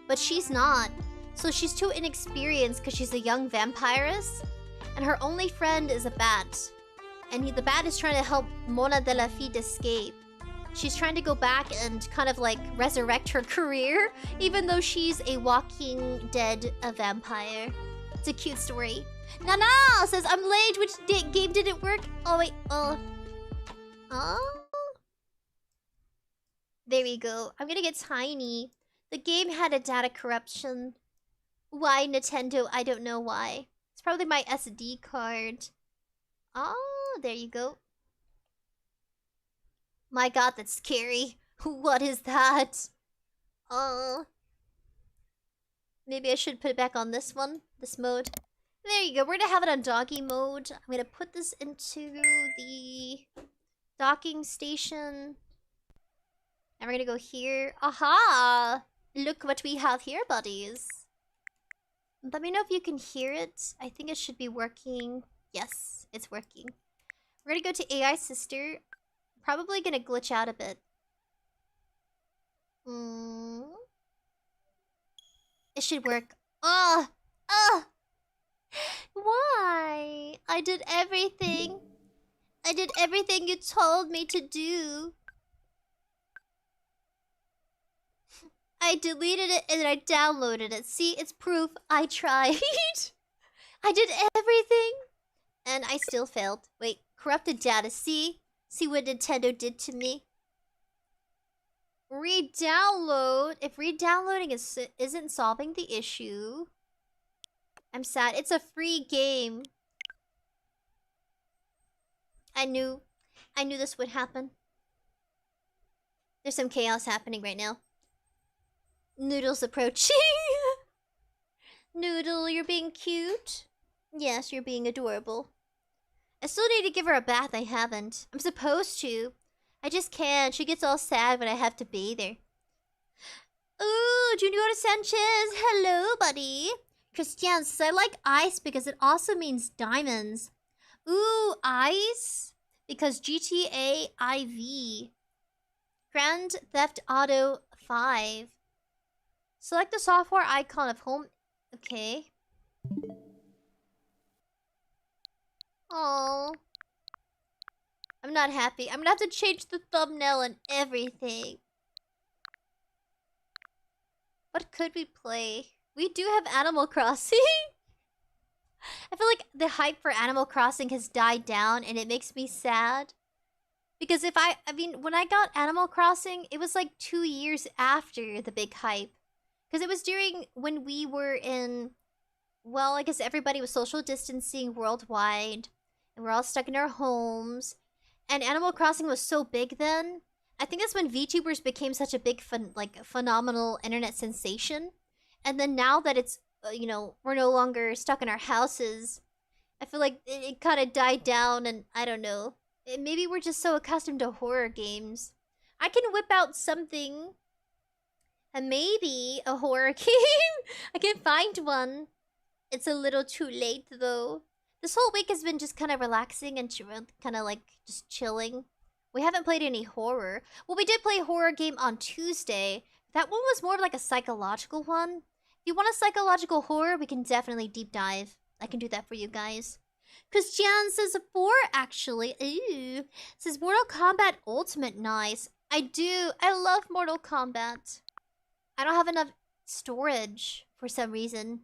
But she's not. So she's too inexperienced because she's a young vampiress. And her only friend is a bat. And the bat is trying to help Mona de la Fite escape. She's trying to go back and kind of like resurrect her career. Even though she's a walking dead vampire. It's a cute story. Nana says, I'm late. Which game didn't work? Oh, wait. Oh. There we go. I'm gonna get tiny. The game had a data corruption. Why, Nintendo? I don't know why. It's probably my SD card. Oh, there you go. My god, that's scary. What is that? Oh. Maybe I should put it back on this one. This mode. There you go. We're gonna have it on doggy mode. I'm gonna put this into the docking station. And we're gonna go here. Aha! Look what we have here, buddies. Let me know if you can hear it. I think it should be working. Yes, it's working. We're gonna go to AI Sister. Probably gonna glitch out a bit. It should work. Why? I did everything. I did everything you told me to do. I deleted it and then I downloaded it. See, it's proof I tried. I did everything. And I still failed. Wait, corrupted data. See? See what Nintendo did to me? Re-download. If re-downloading isn't solving the issue, I'm sad. It's a free game. I knew this would happen. There's some chaos happening right now. Noodles approaching. Noodle, you're being cute. Yes, you're being adorable. I still need to give her a bath. I haven't. I'm supposed to. I just can't. She gets all sad when I have to bathe her. Ooh, Junior Sanchez. Hello, buddy. Christian says, I like ice because it also means diamonds. Ooh, ice? Because GTA IV. Grand Theft Auto 5. Select the software icon of home. Okay. Oh, I'm not happy. I'm gonna have to change the thumbnail and everything. What could we play? We do have Animal Crossing. I feel like the hype for Animal Crossing has died down and it makes me sad. Because I mean, when I got Animal Crossing, it was like 2 years after the big hype. Because it was during when we were in, well, I guess everybody was social distancing worldwide. And we're all stuck in our homes. And Animal Crossing was so big then. I think that's when VTubers became such a big, phenomenal internet sensation. And then now that it's, you know, we're no longer stuck in our houses, I feel like it kind of died down and I don't know. Maybe we're just so accustomed to horror games. I can whip out something. And maybe a horror game. I can find one. It's a little too late though. This whole week has been just kind of relaxing and kind of like just chilling. We haven't played any horror. Well, we did play a horror game on Tuesday. That one was more of like a psychological one. If you want a psychological horror, we can definitely deep dive. I can do that for you guys. Christian says 4 actually. Ooh. Says Mortal Kombat Ultimate nice. I do. I love Mortal Kombat. I don't have enough storage for some reason.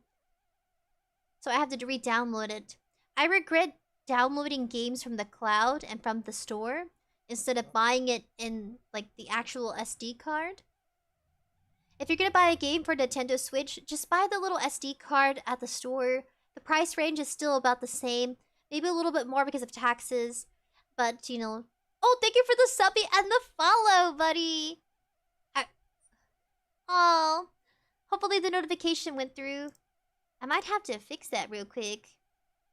So I have to re-download it. I regret downloading games from the cloud and from the store instead of buying it in like the actual SD card. If you're gonna buy a game for Nintendo Switch, just buy the little SD card at the store. The price range is still about the same. Maybe a little bit more because of taxes. But, you know... Oh, thank you for the subby and the follow, buddy! Oh, hopefully the notification went through. I might have to fix that real quick.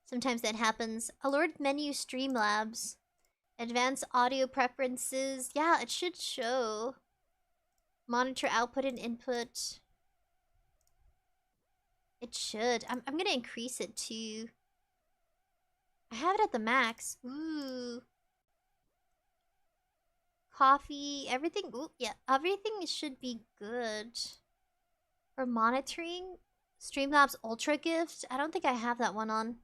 Sometimes that happens. Alert menu Streamlabs. Advanced audio preferences. Yeah, it should show. Monitor output and input. It should. I'm gonna increase it too. I have it at the max. Ooh. Coffee, everything. Ooh, yeah, everything should be good. For monitoring, Streamlabs Ultra Gift. I don't think I have that one on.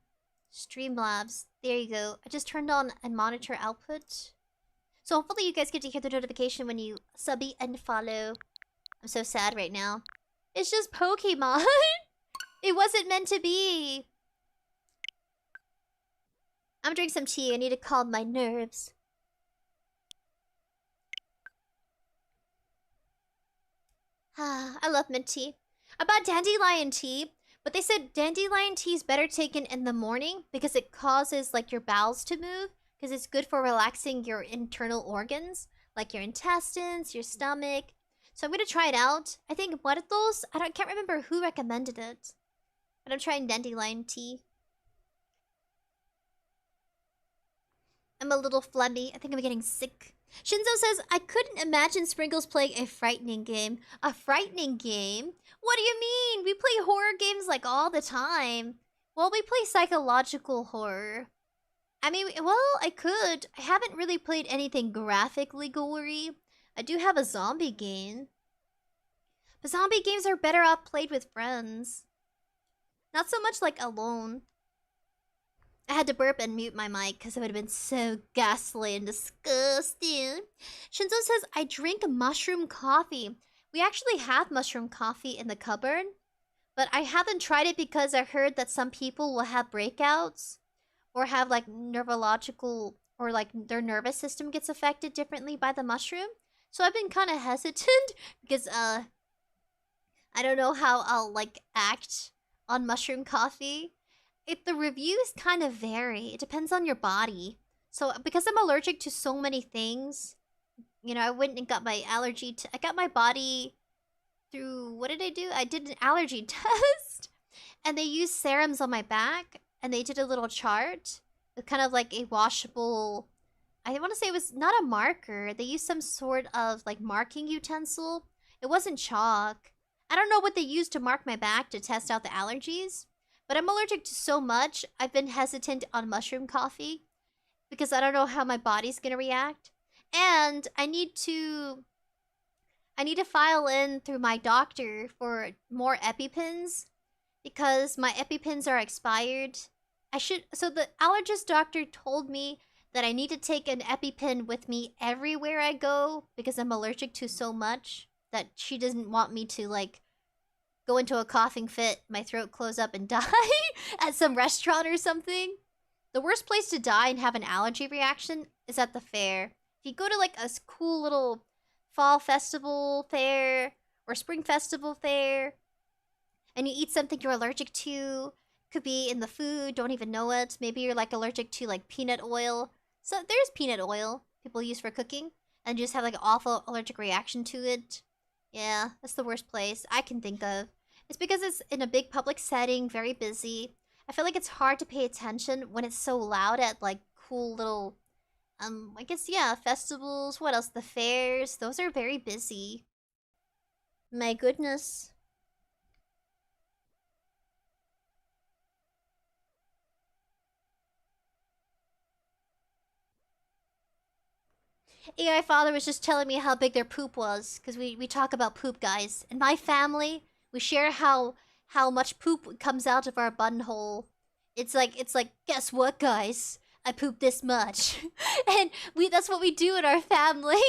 Streamlabs. There you go. I just turned on a monitor output. So hopefully you guys get to hear the notification when you subby and follow. I'm so sad right now. It's just Pokemon. It wasn't meant to be. I'm drinking some tea. I need to calm my nerves. I love mint tea. I bought dandelion tea, but they said dandelion tea is better taken in the morning because it causes like your bowels to move because it's good for relaxing your internal organs, like your intestines, your stomach. So I'm gonna try it out. I think Muertos, can't remember who recommended it, but I'm trying dandelion tea. I'm a little phlegmy. I think I'm getting sick. Shinzo says, I couldn't imagine Sprinkles playing a frightening game. A frightening game? What do you mean? We play horror games like all the time. Well, we play psychological horror. I mean, well, I could. I haven't really played anything graphically gory. I do have a zombie game. But zombie games are better off played with friends. Not so much like alone. I had to burp and mute my mic because it would have been so ghastly and disgusting. Shinzo says, I drink mushroom coffee. We actually have mushroom coffee in the cupboard, but I haven't tried it because I heard that some people will have breakouts or have like neurological or like their nervous system gets affected differently by the mushroom. So I've been kind of hesitant because I don't know how I'll like act on mushroom coffee. The reviews kind of vary. It depends on your body. So because I'm allergic to so many things, you know, I went and got my I got my body through, what did I do? I did an allergy test. And they used serums on my back, and they did a little chart with kind of like a washable, I want to say it was not a marker. They used some sort of like marking utensil. It wasn't chalk. I don't know what they used to mark my back to test out the allergies, but I'm allergic to so much, I've been hesitant on mushroom coffee because I don't know how my body's gonna react. And I need to file in through my doctor for more EpiPens because my EpiPens are expired. So the allergist doctor told me that I need to take an EpiPen with me everywhere I go because I'm allergic to so much that she doesn't want me to, like, go into a coughing fit, my throat close up and die at some restaurant or something. The worst place to die and have an allergy reaction is at the fair. If you go to, like, a cool little fall festival fair or spring festival fair and you eat something you're allergic to, could be in the food, don't even know it. Maybe you're, like, allergic to, like, peanut oil. So there's peanut oil people use for cooking and you just have, like, an awful allergic reaction to it. Yeah, that's the worst place I can think of. It's because it's in a big public setting, very busy. I feel like it's hard to pay attention when it's so loud at, like, cool little, I guess, yeah, festivals. What else? The fairs. Those are very busy. My goodness. AI father was just telling me how big their poop was, because we talk about poop, guys. In my family, we share how much poop comes out of our buttonhole. It's like, guess what, guys? I poop this much. And that's what we do in our family.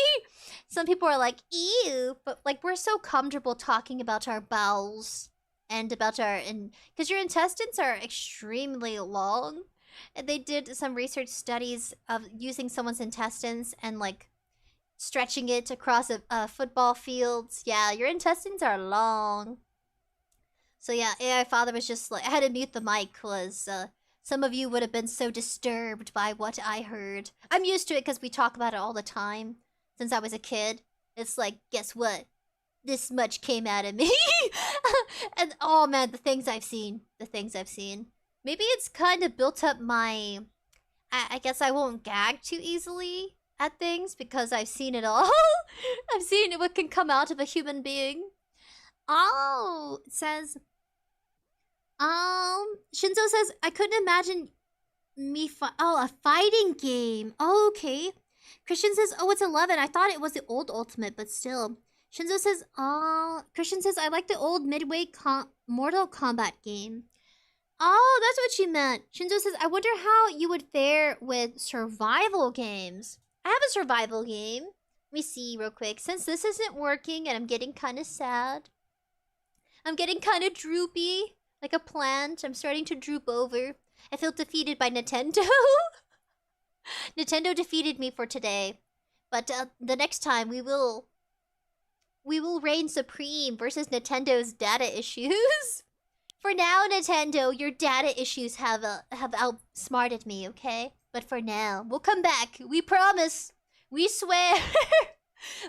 Some people are like, ew, but like we're so comfortable talking about our bowels and about because your intestines are extremely long. And they did some research studies of using someone's intestines and like stretching it across a football field. Yeah, your intestines are long. So yeah, AI father was just like, I had to mute the mic because some of you would have been so disturbed by what I heard. I'm used to it because we talk about it all the time since I was a kid. It's like, guess what? This much came out of me. And oh man, the things I've seen. Maybe it's kind of built up my... I guess I won't gag too easily at things because I've seen it all. I've seen what can come out of a human being. Oh, it says... Shinzo says, I couldn't imagine me a fighting game. Oh, okay. Christian says, oh, it's 11. I thought it was the old Ultimate, but still. Shinzo says, Christian says, I like the old Midway Mortal Kombat game. Oh, that's what she meant. Shinzo says, I wonder how you would fare with survival games. I have a survival game. Let me see real quick. Since this isn't working and I'm getting kind of sad. I'm getting kind of droopy. Like a plant. I'm starting to droop over. I feel defeated by Nintendo. Nintendo defeated me for today. But the next time we will reign supreme versus Nintendo's data issues. For now, Nintendo, your data issues have outsmarted me, okay? But for now, we'll come back. We promise. We swear.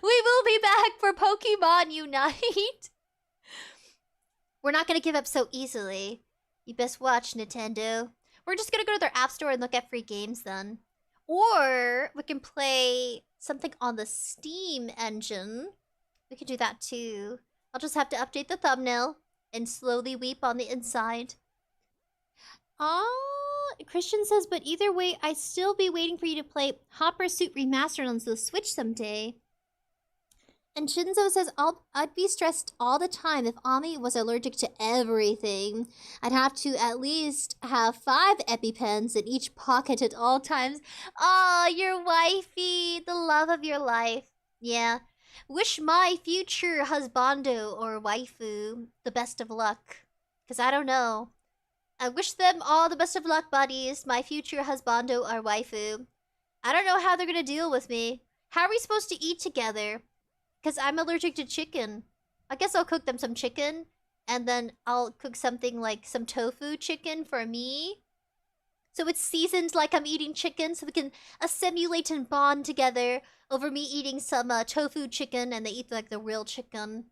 We will be back for Pokemon Unite. We're not gonna give up so easily. You best watch, Nintendo. We're just gonna go to their app store and look at free games then. Or we can play something on the Steam engine. We could do that too. I'll just have to update the thumbnail and slowly weep on the inside. Christian says, but either way, I'd still be waiting for you to play Hot Pursuit Remastered on the Switch someday. And Shinzo says, I'd be stressed all the time if Ami was allergic to everything. I'd have to at least have 5 EpiPens in each pocket at all times. Oh, your wifey, the love of your life. Yeah. Wish my future husbando or waifu the best of luck. Because I don't know. I wish them all the best of luck, buddies. My future husbando or waifu. I don't know how they're going to deal with me. How are we supposed to eat together? Because I'm allergic to chicken. I guess I'll cook them some chicken. And then I'll cook something like some tofu chicken for me. So it's seasoned like I'm eating chicken. So we can assimilate and bond together over me eating some tofu chicken. And they eat like the real chicken.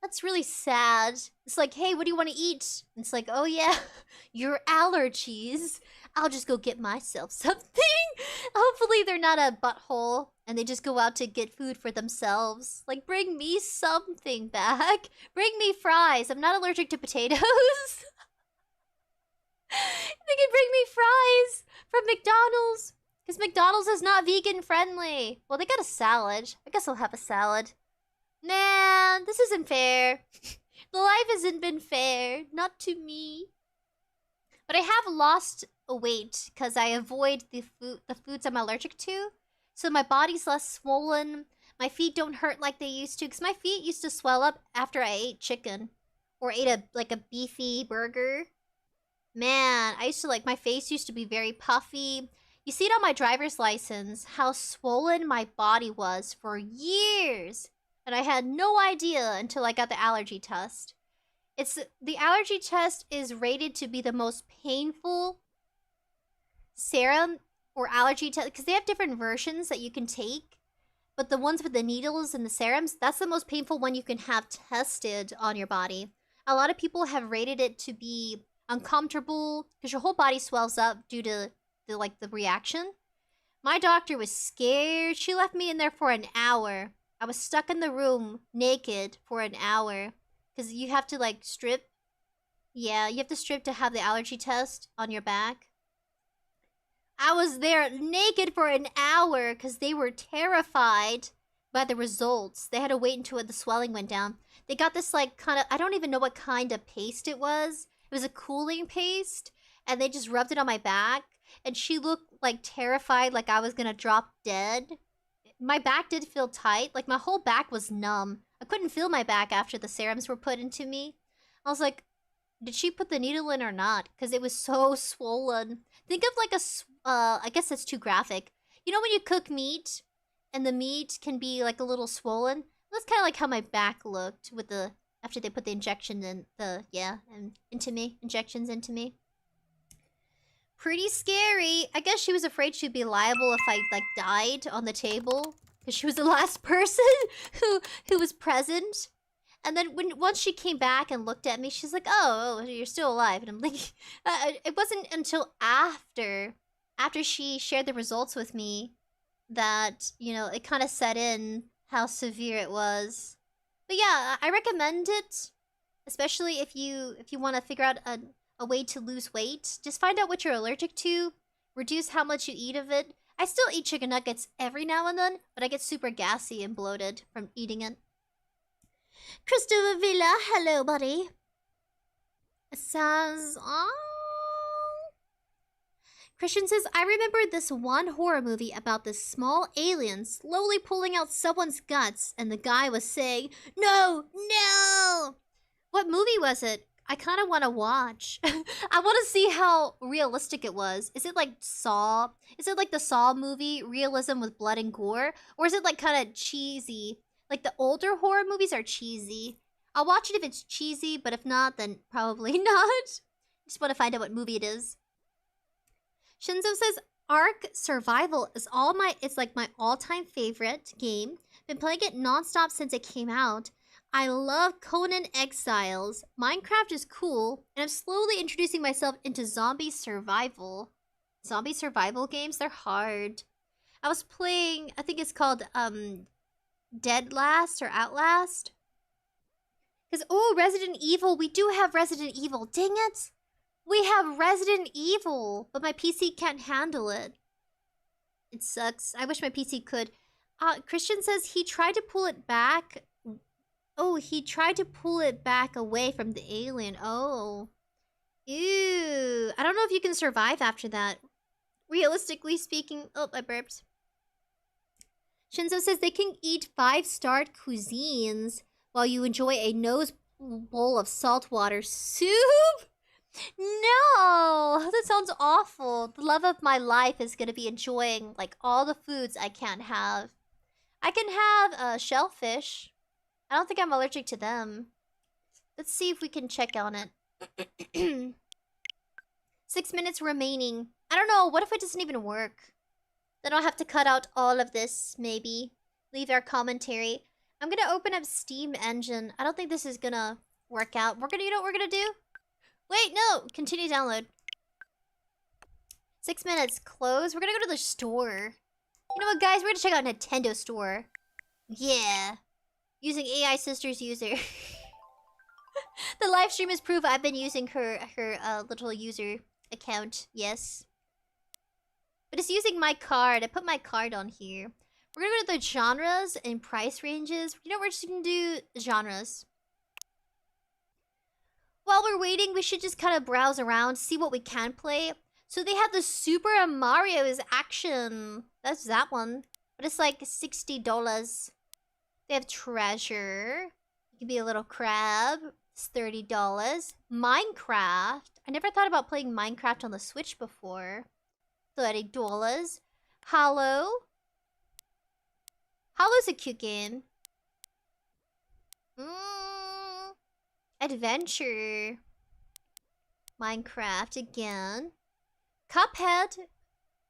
That's really sad. It's like, hey, what do you want to eat? And it's like, oh yeah, your allergies. I'll just go get myself something. Hopefully they're not a butthole and they just go out to get food for themselves. Like, bring me something back. Bring me fries. I'm not allergic to potatoes. They can bring me fries from McDonald's. Because McDonald's is not vegan friendly. Well, they got a salad. I guess I'll have a salad. Man, this isn't fair. The life hasn't been fair. Not to me. But I have lost a weight because I avoid the foods I'm allergic to. So my body's less swollen. My feet don't hurt like they used to. Because my feet used to swell up after I ate chicken. Or ate a beefy burger. Man, I used to my face used to be very puffy. You see it on my driver's license, how swollen my body was for years. And I had no idea until I got the allergy test. The allergy test is rated to be the most painful serum or allergy test, because they have different versions that you can take. But the ones with the needles and the serums, that's the most painful one you can have tested on your body. A lot of people have rated it to be uncomfortable because your whole body swells up due to the reaction. My doctor was scared. She left me in there for an hour. I was stuck in the room naked for an hour because you have to strip. Yeah, you have to strip to have the allergy test on your back. I was there naked for an hour because they were terrified by the results. They had to wait until the swelling went down. They got this kind of, I don't even know what kind of paste it was. It was a cooling paste, and they just rubbed it on my back. And she looked terrified, like I was gonna drop dead. My back did feel tight. My whole back was numb. I couldn't feel my back after the serums were put into me. I was like, did she put the needle in or not? Because it was so swollen. Think of I guess that's too graphic. You know when you cook meat, and the meat can be a little swollen? That's kind of how my back looked with after they put the injection in injections into me. Pretty scary. I guess she was afraid she'd be liable if I died on the table because she was the last person who was present. And then once she came back and looked at me, she's like, "Oh, you're still alive." And I'm like, it wasn't until after she shared the results with me that it kind of set in how severe it was. But yeah, I recommend it, especially if you want to figure out a way to lose weight. Just find out what you're allergic to, reduce how much you eat of it. I still eat chicken nuggets every now and then, but I get super gassy and bloated from eating it. Christopher Villa, hello buddy. It says, Christian says, I remember this one horror movie about this small alien slowly pulling out someone's guts, and the guy was saying, "No, no!" What movie was it? I kind of want to watch. I want to see how realistic it was. Is it like Saw? Is it like the Saw movie, realism with blood and gore? Or is it kind of cheesy? The older horror movies are cheesy. I'll watch it if it's cheesy, but if not, then probably not. Just want to find out what movie it is. Shinzo says, Ark Survival is it's my all-time favorite game. Been playing it non-stop since it came out. I love Conan Exiles. Minecraft is cool, and I'm slowly introducing myself into zombie survival. Zombie survival games, they're hard. I was playing, I think it's called Dead Last or Outlast. Because, oh, Resident Evil, we do have Resident Evil. Dang it! We have Resident Evil, but my PC can't handle it. It sucks. I wish my PC could. Christian says he tried to pull it back. Oh, he tried to pull it back away from the alien. Oh. Ew. I don't know if you can survive after that. Realistically speaking... Oh, I burped. Shinzo says they can eat 5-star cuisines while you enjoy a nose bowl of saltwater soup? No! That sounds awful. The love of my life is gonna be enjoying, all the foods I can't have. I can have shellfish. I don't think I'm allergic to them. Let's see if we can check on it. 6 minutes remaining. I don't know, what if it doesn't even work? Then I'll have to cut out all of this, maybe. Leave our commentary. I'm gonna open up Steam Engine. I don't think this is gonna work out. You know what we're gonna do? Wait, no! Continue download. 6 minutes. Close. We're gonna go to the store. You know what, guys? We're gonna check out Nintendo Store. Yeah. Using AI Sisters user. The live stream is proof I've been using her little user account. Yes. But it's using my card. I put my card on here. We're gonna go to the genres and price ranges. You know, we're just gonna do genres. While we're waiting, we should just kind of browse around, see what we can play. So they have the Super Mario's Action. That's that one. But it's like $60. They have Treasure. You can be a little crab. It's $30. Minecraft. I never thought about playing Minecraft on the Switch before. $30. Hollow. Hollow's a cute game. Adventure. Minecraft again. Cuphead.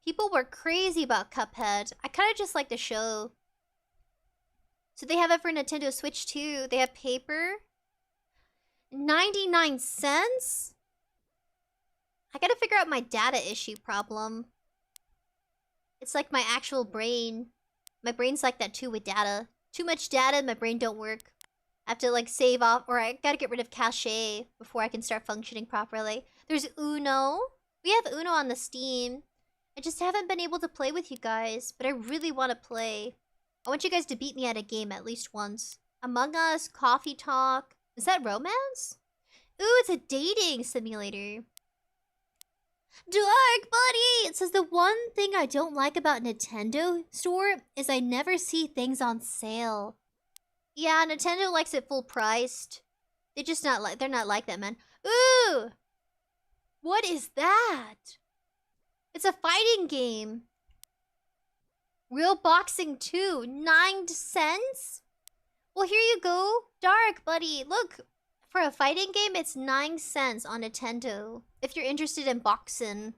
People were crazy about Cuphead. I kind of just like the show. So they have it for Nintendo Switch too. They have paper. 99 cents? I gotta figure out my data issue problem. It's like my actual brain. My brain's like that too with data. Too much data and my brain don't work. I have to like save off, or I gotta get rid of cache before I can start functioning properly. There's Uno. We have Uno on the Steam. I just haven't been able to play with you guys, but I really want to play. I want you guys to beat me at a game at least once. Among Us, Coffee Talk. Is that romance? Ooh, it's a dating simulator. Dark buddy! It says the one thing I don't like about Nintendo Store is I never see things on sale. Yeah, Nintendo likes it full priced. They're not like that, man. Ooh! What is that? It's a fighting game. Real Boxing 2, 9 cents? Well, here you go. Dark, buddy. Look, for a fighting game, it's 9 cents on Nintendo. If you're interested in boxing.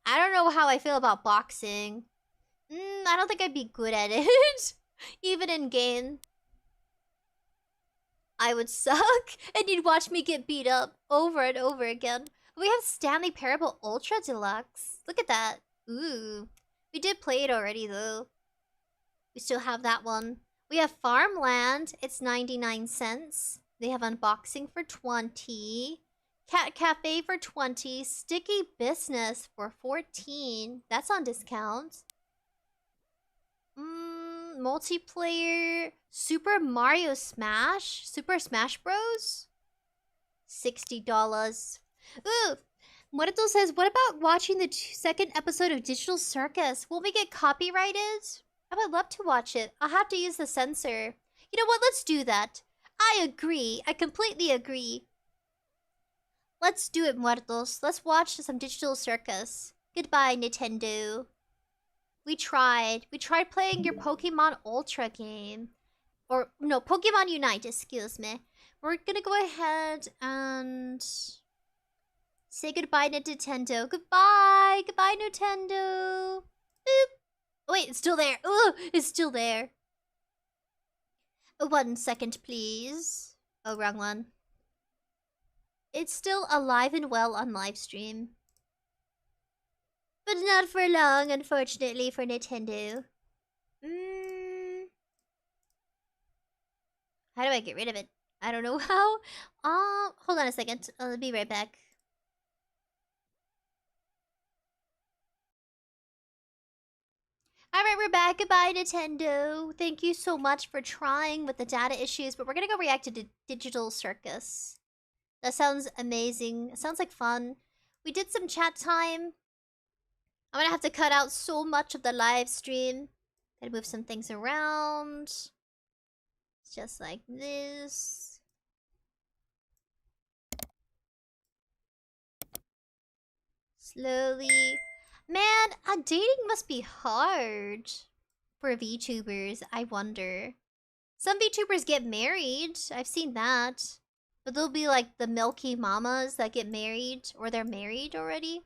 I don't know how I feel about boxing. I don't think I'd be good at it. Even in game. I would suck, and you'd watch me get beat up over and over again. We have Stanley Parable Ultra Deluxe. Look at that. Ooh. We did play it already, though. We still have that one. We have Farmland. It's 99 cents. They have Unboxing for 20. Cat Cafe for 20. Sticky Business for 14. That's on discount. Multiplayer. Super Mario Smash? Super Smash Bros? $60. Ooh! Morito says, what about watching the second episode of Digital Circus? Won't we get copyrighted? I would love to watch it. I'll have to use the censor. You know what? Let's do that. I agree. I completely agree. Let's do it, Muertos. Let's watch some Digital Circus. Goodbye, Nintendo. We tried. We tried playing your Pokemon Ultra game. Or, no, Pokemon Unite, excuse me. We're gonna go ahead and say goodbye to Nintendo. Goodbye! Goodbye, Nintendo! Boop! Oh, wait, it's still there. Ugh, it's still there. 1 second, please. Oh, wrong one. It's still alive and well on livestream. But not for long, unfortunately, for Nintendo. How do I get rid of it? I don't know how. Hold on a second. I'll be right back. Alright, we're back. Goodbye, Nintendo. Thank you so much for trying with the data issues, but we're gonna go react to Digital Circus. That sounds amazing. It sounds like fun. We did some chat time. I'm gonna have to cut out so much of the live stream. Gotta move some things around. Just like this. Slowly. Man, dating must be hard for VTubers, I wonder. Some VTubers get married. I've seen that. But they'll be like the milky mamas that get married, or they're married already.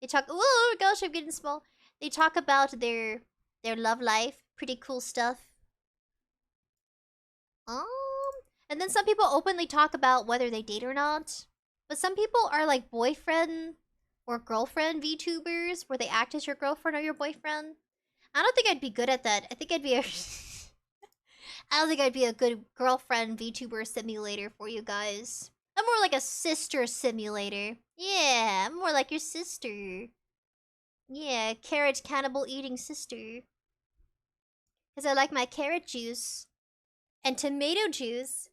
They talk, oh gosh, I'm getting small. They talk about their love life. Pretty cool stuff. Um, and then some people openly talk about whether they date or not. But some people are like boyfriend or girlfriend VTubers, where they act as your girlfriend or your boyfriend. I don't think I'd be good at that. I think I'd be a... I don't think I'd be a good girlfriend VTuber simulator for you guys. I'm more like a sister simulator. Yeah, I'm more like your sister. Yeah, carrot cannibal eating sister. Because I like my carrot juice. And tomato juice.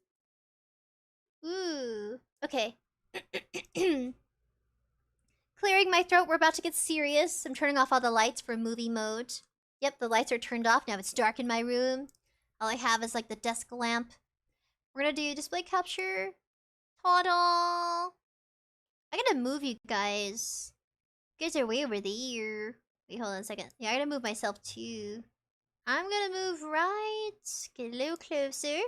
Ooh. Okay. Clearing my throat, we're about to get serious. I'm turning off all the lights for movie mode. Yep, the lights are turned off. Now it's dark in my room. All I have is like the desk lamp. We're gonna do display capture. Ta-da! I gotta move you guys. You guys are way over there. Wait, hold on a second. Yeah, I gotta move myself too. I'm gonna move right. Get a little closer.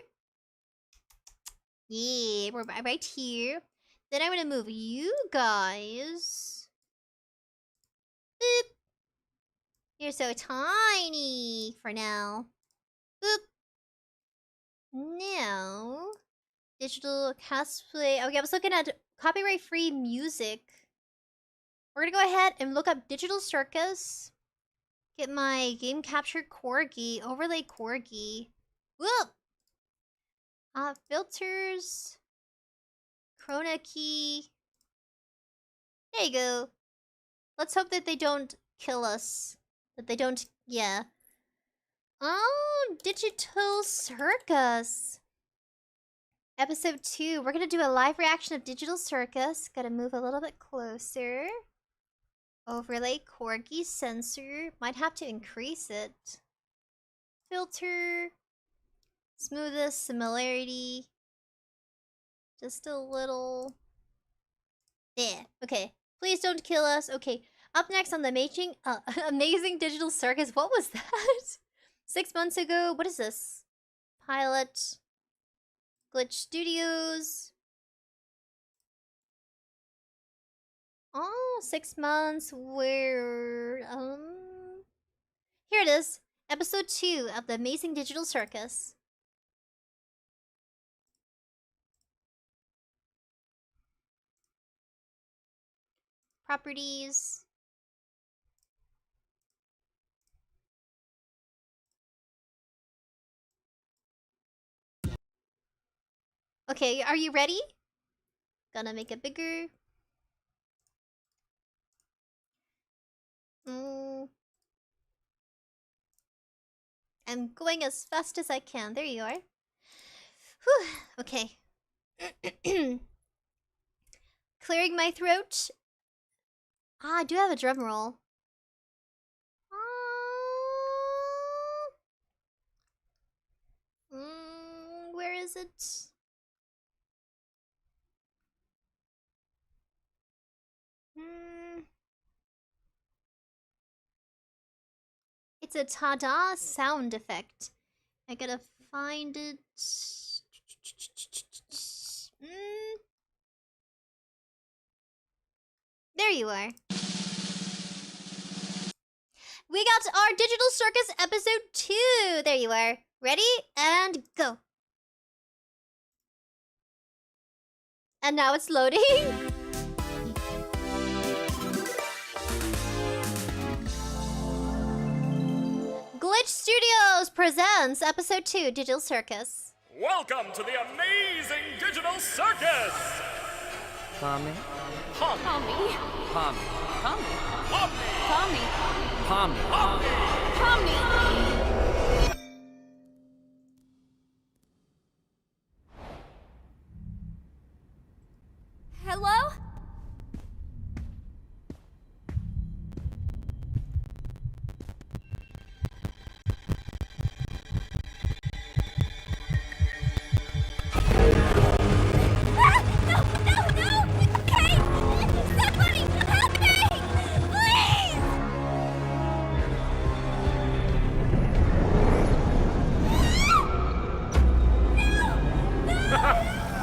Yeah, we're right here. Then I'm gonna move you guys. Boop. You're so tiny for now. Boop. Now, digital cosplay. Okay, I was looking at copyright-free music. We're gonna go ahead and look up Digital Circus. Get my game captured corgi, overlay corgi. Whoop! Filters. Chroma key. There you go. Let's hope that they don't kill us. That they don't, yeah. Oh, Digital Circus. Episode 2. We're gonna do a live reaction of Digital Circus. Gotta move a little bit closer. Overlay corgi sensor. Might have to increase it. Filter. Smoothest similarity. Just a little. There. Okay. Please don't kill us. Okay. Up next on the amazing Digital Circus. What was that? 6 months ago. What is this? Pilot. Glitch Studios. Oh, 6 months. Where here it is. Episode 2 of the amazing Digital Circus. Properties. Okay, are you ready? Gonna make it bigger. I'm going as fast as I can. There you are. Whew. Okay. Clearing my throat. Ah, I do have a drum roll. Where is it? It's a ta-da sound effect. I gotta find it. There you are. We got our Digital Circus episode 2. There you are. Ready? And go. And now it's loading. Glitch Studios presents episode 2, Digital Circus. Welcome to the amazing Digital Circus! Pommy. Pommy. Pommy. Pommy. Pommy. Pommy. Pommy. Pommy. Hello?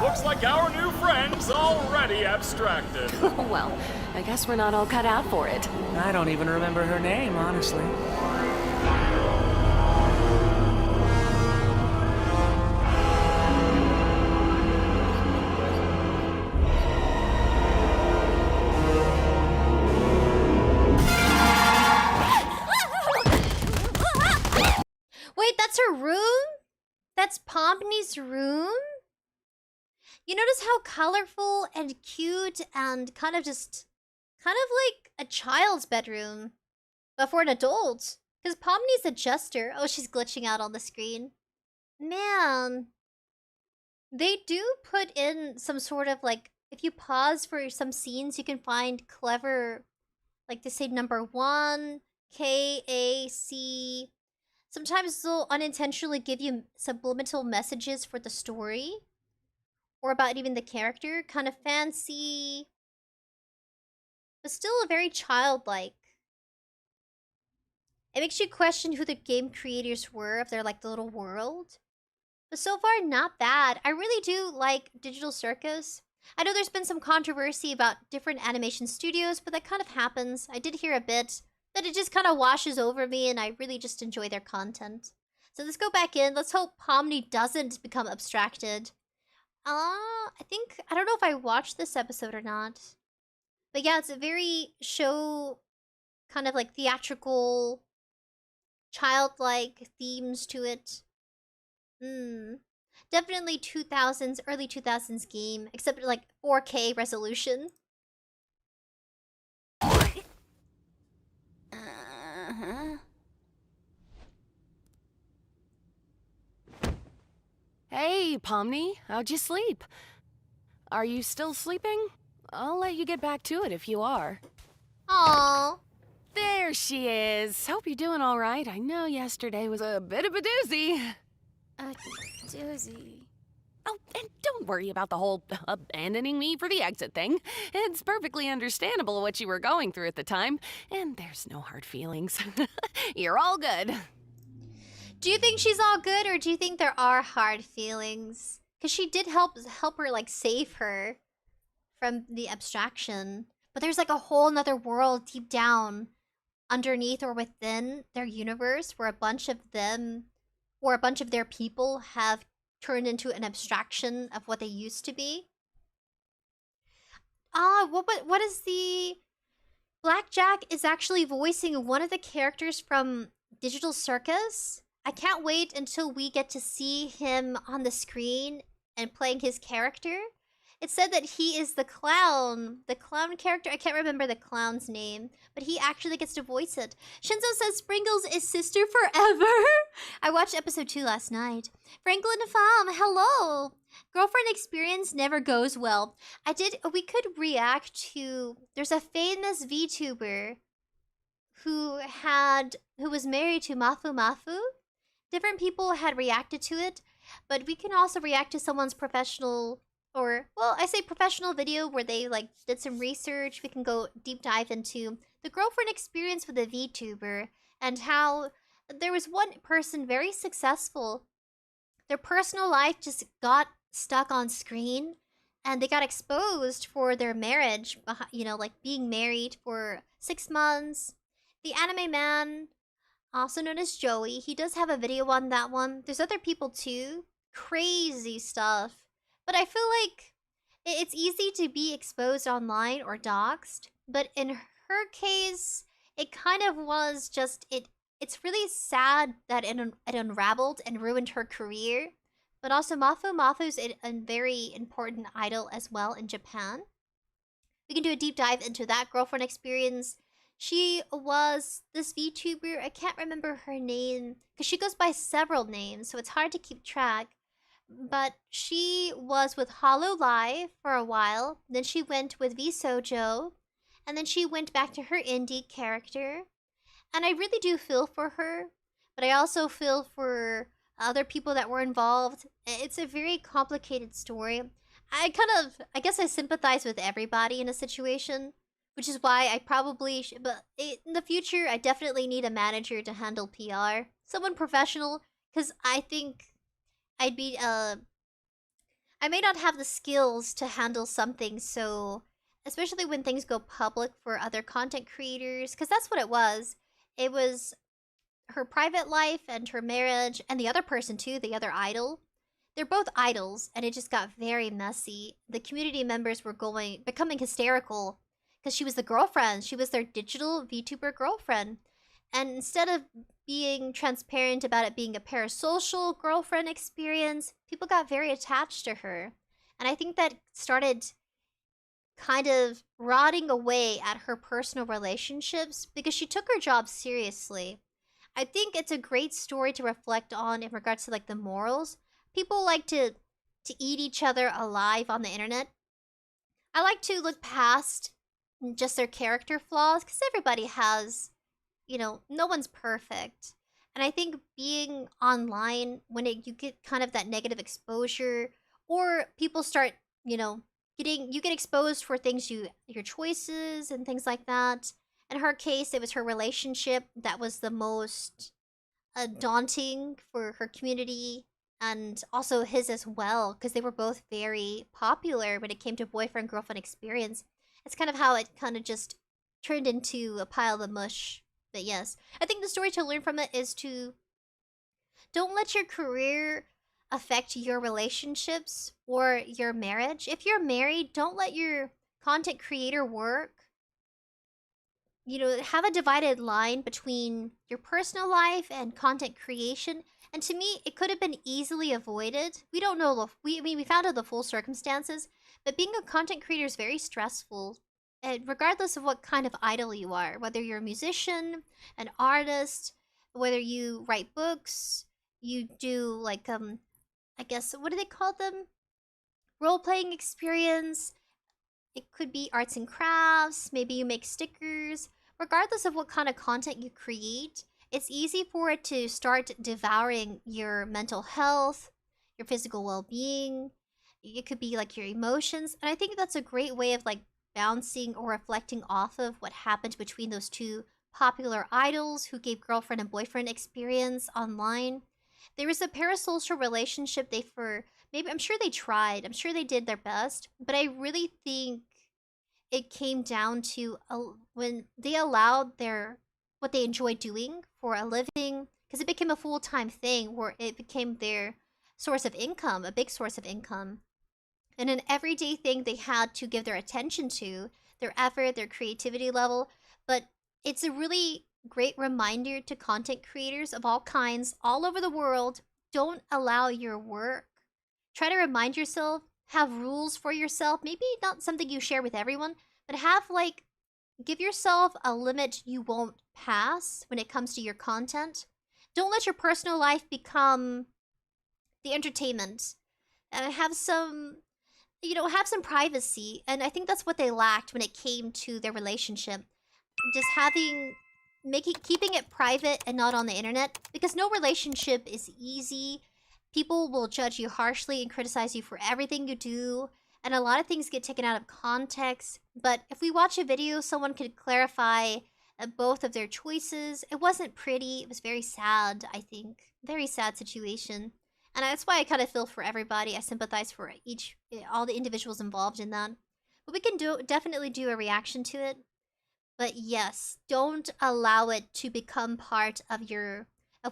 Looks like our new friend's already abstracted. Well, I guess we're not all cut out for it. I don't even remember her name, honestly. Pomni's room? You notice how colorful and cute and kind of like a child's bedroom, but for an adult. Because Pomni's a jester. Oh, she's glitching out on the screen. Man. They do put in some sort of like, if you pause for some scenes, you can find clever, like they say number 1, K-A-C. Sometimes they'll unintentionally give you subliminal messages for the story. Or about even the character. Kind of fancy. But still very childlike. It makes you question who the game creators were, if they're like the little world. But so far, not bad. I really do like Digital Circus. I know there's been some controversy about different animation studios, but that kind of happens. I did hear a bit that it just kind of washes over me, and I really just enjoy their content. So let's go back in. Let's hope Pomni doesn't become abstracted. I don't know if I watched this episode or not. But yeah, it's a very show, kind of like theatrical, childlike themes to it. Definitely 2000s, early 2000s game, except like 4K resolution. Hey, Pomni, how'd you sleep? Are you still sleeping? I'll let you get back to it if you are. Aww. There she is. Hope you're doing all right. I know yesterday was a bit of a doozy. A doozy. Oh, and don't worry about the whole abandoning me for the exit thing. It's perfectly understandable what you were going through at the time, and there's no hard feelings. You're all good. Do you think she's all good, or do you think there are hard feelings? Because she did help her, like, save her from the abstraction. But there's, like, a whole nother world deep down, underneath or within their universe, where a bunch of them, or a bunch of their people have turned into an abstraction of what they used to be. What is the... Blackjack is actually voicing one of the characters from Digital Circus. I can't wait until we get to see him on the screen and playing his character. It said that he is the clown character. I can't remember the clown's name, but he actually gets to voice it. Shinzo says Sprinkles is sister forever. I watched episode 2 last night. Franklin Pham, hello. Girlfriend experience never goes well. We could react to, there's a famous VTuber who was married to Mafu Mafu. Different people had reacted to it, but we can also react to someone's professional, or, well, I say professional video where they, like, did some research. We can go deep dive into the girlfriend experience with a VTuber and how there was one person very successful. Their personal life just got stuck on screen and they got exposed for their marriage, you know, like being married for 6 months. The anime man, also known as Joey, he does have a video on that one. There's other people too. Crazy stuff. But I feel like it's easy to be exposed online or doxxed. But in her case, it kind of was just, it's really sad that it unraveled and ruined her career. But also Mafu Mafu's a very important idol as well in Japan. We can do a deep dive into that girlfriend experience. She was this VTuber, I can't remember her name, because she goes by several names, so it's hard to keep track. But she was with HoloLive for a while, then she went with VSojo, and then she went back to her indie character. And I really do feel for her, but I also feel for other people that were involved. It's a very complicated story. I guess I sympathize with everybody in a situation, which is why I probably should, but in the future, I definitely need a manager to handle PR. Someone professional, because I think I'd be, I may not have the skills to handle something so, especially when things go public for other content creators, because that's what it was. It was her private life and her marriage, and the other person too, the other idol. They're both idols, and it just got very messy. The community members were becoming hysterical, because she was the girlfriend. She was their digital VTuber girlfriend. And instead of being transparent about it being a parasocial girlfriend experience, people got very attached to her. And I think that started kind of rotting away at her personal relationships because she took her job seriously. I think it's a great story to reflect on in regards to like the morals. People like to eat each other alive on the internet. I like to look past just their character flaws because everybody has, you know, no one's perfect. And I think being online when you get kind of that negative exposure, or people start, you know, you get exposed for things your choices and things like that. In her case, it was her relationship that was the most daunting for her community, and also his as well, because they were both very popular when it came to boyfriend-girlfriend experience. It's kind of how it kind of just turned into a pile of mush. But yes, I think the story to learn from it is to don't let your career affect your relationships or your marriage. If you're married, don't let your content creator work, you know, have a divided line between your personal life and content creation. And to me, it could have been easily avoided. We don't know, we found out the full circumstances, but being a content creator is very stressful. And regardless of what kind of idol you are, whether you're a musician, an artist, whether you write books, you do like, I guess, what do they call them? Role-playing experience. It could be arts and crafts, maybe you make stickers. Regardless of what kind of content you create, it's easy for it to start devouring your mental health, your physical well-being. It could be like your emotions. And I think that's a great way of like bouncing or reflecting off of what happened between those two popular idols who gave girlfriend and boyfriend experience online. There was a parasocial relationship I'm sure they tried. I'm sure they did their best. But I really think it came down to when they allowed what they enjoyed doing for a living, because it became a full-time thing where it became their source of income, a big source of income. And an everyday thing they had to give their attention to, their effort, their creativity level. But it's a really great reminder to content creators of all kinds all over the world. Don't allow your work. Try to remind yourself, have rules for yourself. Maybe not something you share with everyone, but give yourself a limit you won't pass when it comes to your content. Don't let your personal life become the entertainment. Have some privacy. And I think that's what they lacked when it came to their relationship. Just keeping it private and not on the internet, because no relationship is easy. People will judge you harshly and criticize you for everything you do, and a lot of things get taken out of context. But if we watch a video, someone could clarify both of their choices. It wasn't pretty. It was very sad, I think. Very sad situation. And that's why I kind of feel for everybody. I sympathize for all the individuals involved in that. But we can definitely do a reaction to it. But yes, don't allow it to become part of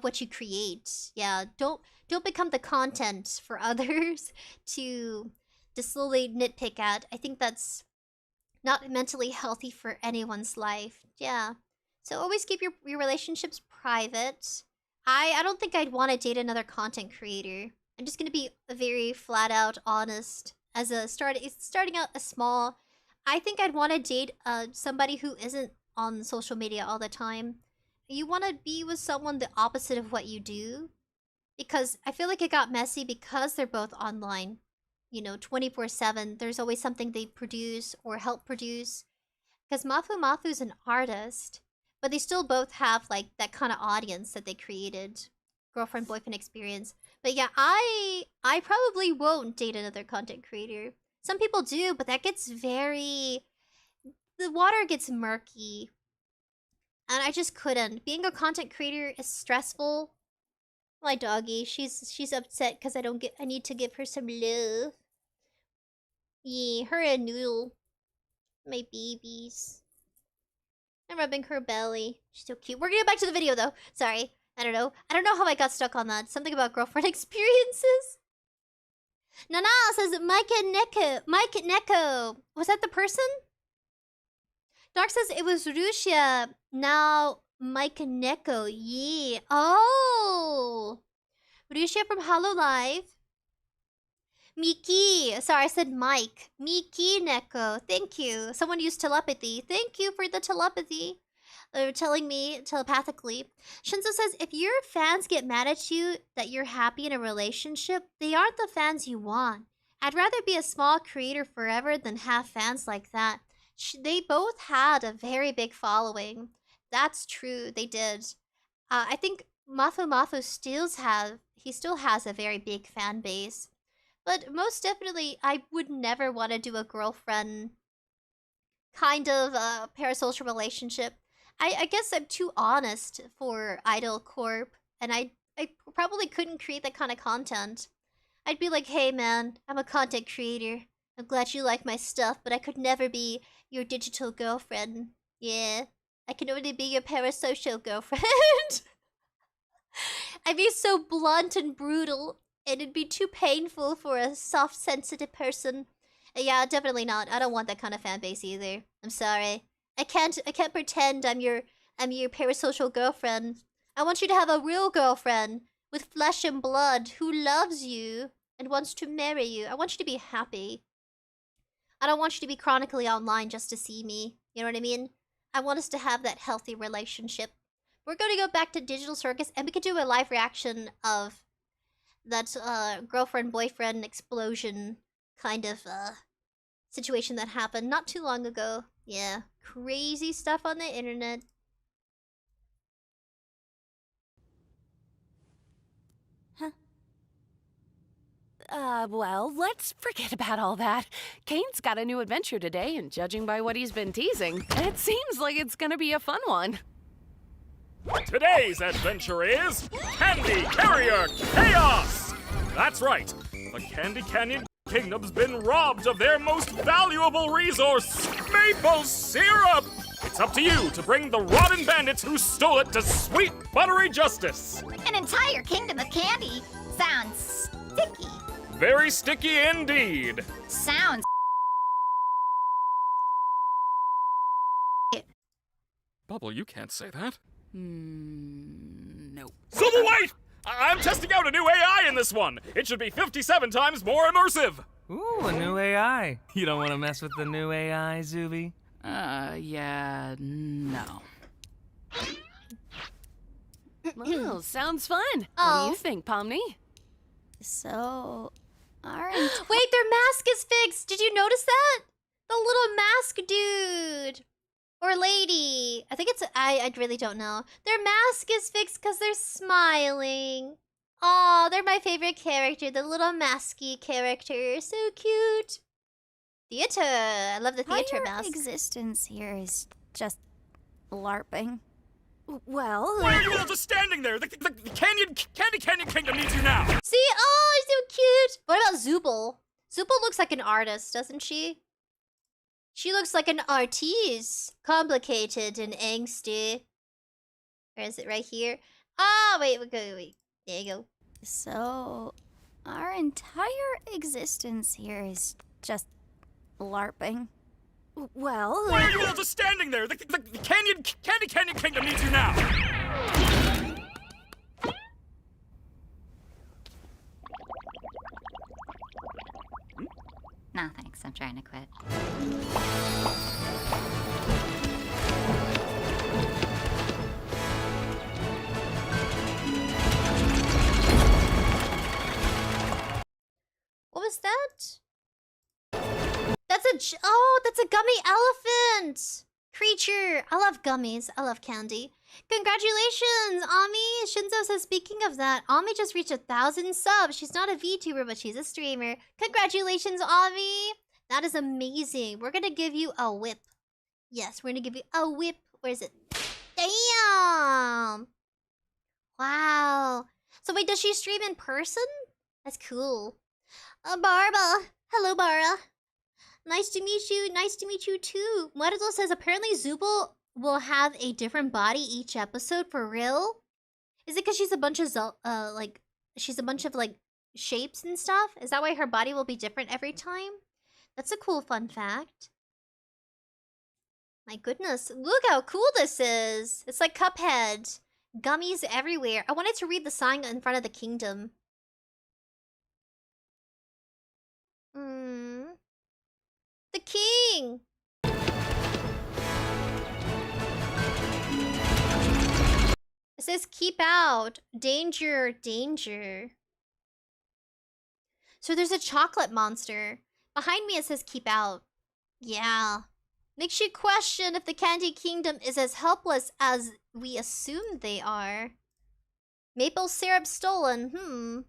what you create. Yeah, don't become the content for others to slowly nitpick at. I think that's not mentally healthy for anyone's life. Yeah. So always keep your relationships private. I don't think I'd want to date another content creator. I'm just gonna be very flat out honest. Starting out a small, I think I'd want to date somebody who isn't on social media all the time. You want to be with someone the opposite of what you do, because I feel like it got messy because they're both online. You know, 24/7. There's always something they produce or help produce. Because Mafu's an artist, but they still both have like that kind of audience that they created, girlfriend boyfriend experience. But yeah, I probably won't date another content creator. Some people do, but that gets the water gets murky. And I just couldn't. Being a content creator is stressful. My doggy, she's upset because I need to give her some love. Yeah, her and Noodle, my babies. I'm rubbing her belly. She's so cute. We're gonna get back to the video though. Sorry. I don't know how I got stuck on that. Something about girlfriend experiences. Nana says Mike Neko. Was that the person? Dark says it was Russia. Now Mike Neko, yeah. Oh! Rusha from Hololive. Miki. Sorry, I said Mike. Miki Neko. Thank you. Someone used telepathy. Thank you for the telepathy. They're telling me telepathically. Shinzo says, if your fans get mad at you that you're happy in a relationship, they aren't the fans you want. I'd rather be a small creator forever than have fans like that. They both had a very big following. That's true. They did. I think Mafu still has a very big fan base. But most definitely, I would never want to do a girlfriend kind of parasocial relationship. I guess I'm too honest for Idol Corp, and I probably couldn't create that kind of content. I'd be like, hey man, I'm a content creator. I'm glad you like my stuff, but I could never be your digital girlfriend. Yeah, I can only be your parasocial girlfriend. I'd be so blunt and brutal, and it'd be too painful for a soft, sensitive person. Yeah, definitely not. I don't want that kind of fan base either. I'm sorry. I can't pretend I'm your parasocial girlfriend. I want you to have a real girlfriend with flesh and blood who loves you and wants to marry you. I want you to be happy. I don't want you to be chronically online just to see me. You know what I mean? I want us to have that healthy relationship. We're going to go back to Digital Circus, and we could do a live reaction of that girlfriend-boyfriend explosion kind of situation that happened not too long ago. Yeah, crazy stuff on the internet. Well, let's forget about all that. Kane's got a new adventure today, and judging by what he's been teasing, it seems like it's gonna be a fun one. Today's adventure is Candy Carrier Chaos! That's right, the Candy Canyon Kingdom's been robbed of their most valuable resource, maple syrup! It's up to you to bring the rotten bandits who stole it to sweet, buttery justice! An entire kingdom of candy sounds sticky. Very sticky indeed! Sounds Bubble, you can't say that. Nope. Silver White! I'm testing out a new AI in this one! It should be 57 times more immersive! Ooh, a new AI. You don't want to mess with the new AI, 𝑍𝑰? Yeah, no. Well, sounds fun. What Oh. do you think, Pomni? so aren't Wait, their mask is fixed. Did you notice that? The little mask dude. Or lady. I think it's... I really don't know. Their mask is fixed because they're smiling. Aw, they're my favorite character. The little masky character. So cute. Theater. I love the theater your mask. existence here is just LARPing. Well, Why are you all just standing there? The Candy Canyon Kingdom needs you now! See? Oh, he's so cute. What about Zooble? Zooble looks like an artist, doesn't she? She looks like an artiste. Complicated and angsty. Where is it? Right here? Ah, wait. There you go. So our entire existence here is just LARPing. well, Why are you all just standing there? The Candy Canyon Kingdom needs you now! No thanks, I'm trying to quit. What was that? That's a gummy elephant creature. I love gummies. I love candy. Congratulations, Ami. Shinzo says, speaking of that, Ami just reached 1,000 subs. She's not a VTuber, but she's a streamer. Congratulations, Ami. That is amazing. We're gonna give you a whip. Yes, we're gonna give you a whip. Where is it? Damn. Wow. So wait, does she stream in person? That's cool. Barba. Hello, Bara. Nice to meet you. Nice to meet you too. Muerto says apparently Zooble will have a different body each episode for real. Is it because she's a bunch of she's a bunch of like shapes and stuff? Is that why her body will be different every time? That's a cool fun fact. My goodness, look how cool this is. It's like Cuphead. Gummies everywhere. I wanted to read the sign in front of the kingdom. The king! It says keep out. Danger, danger. So there's a chocolate monster. Behind me it says keep out. Yeah. Makes you question if the Candy Kingdom is as helpless as we assume they are. Maple syrup stolen,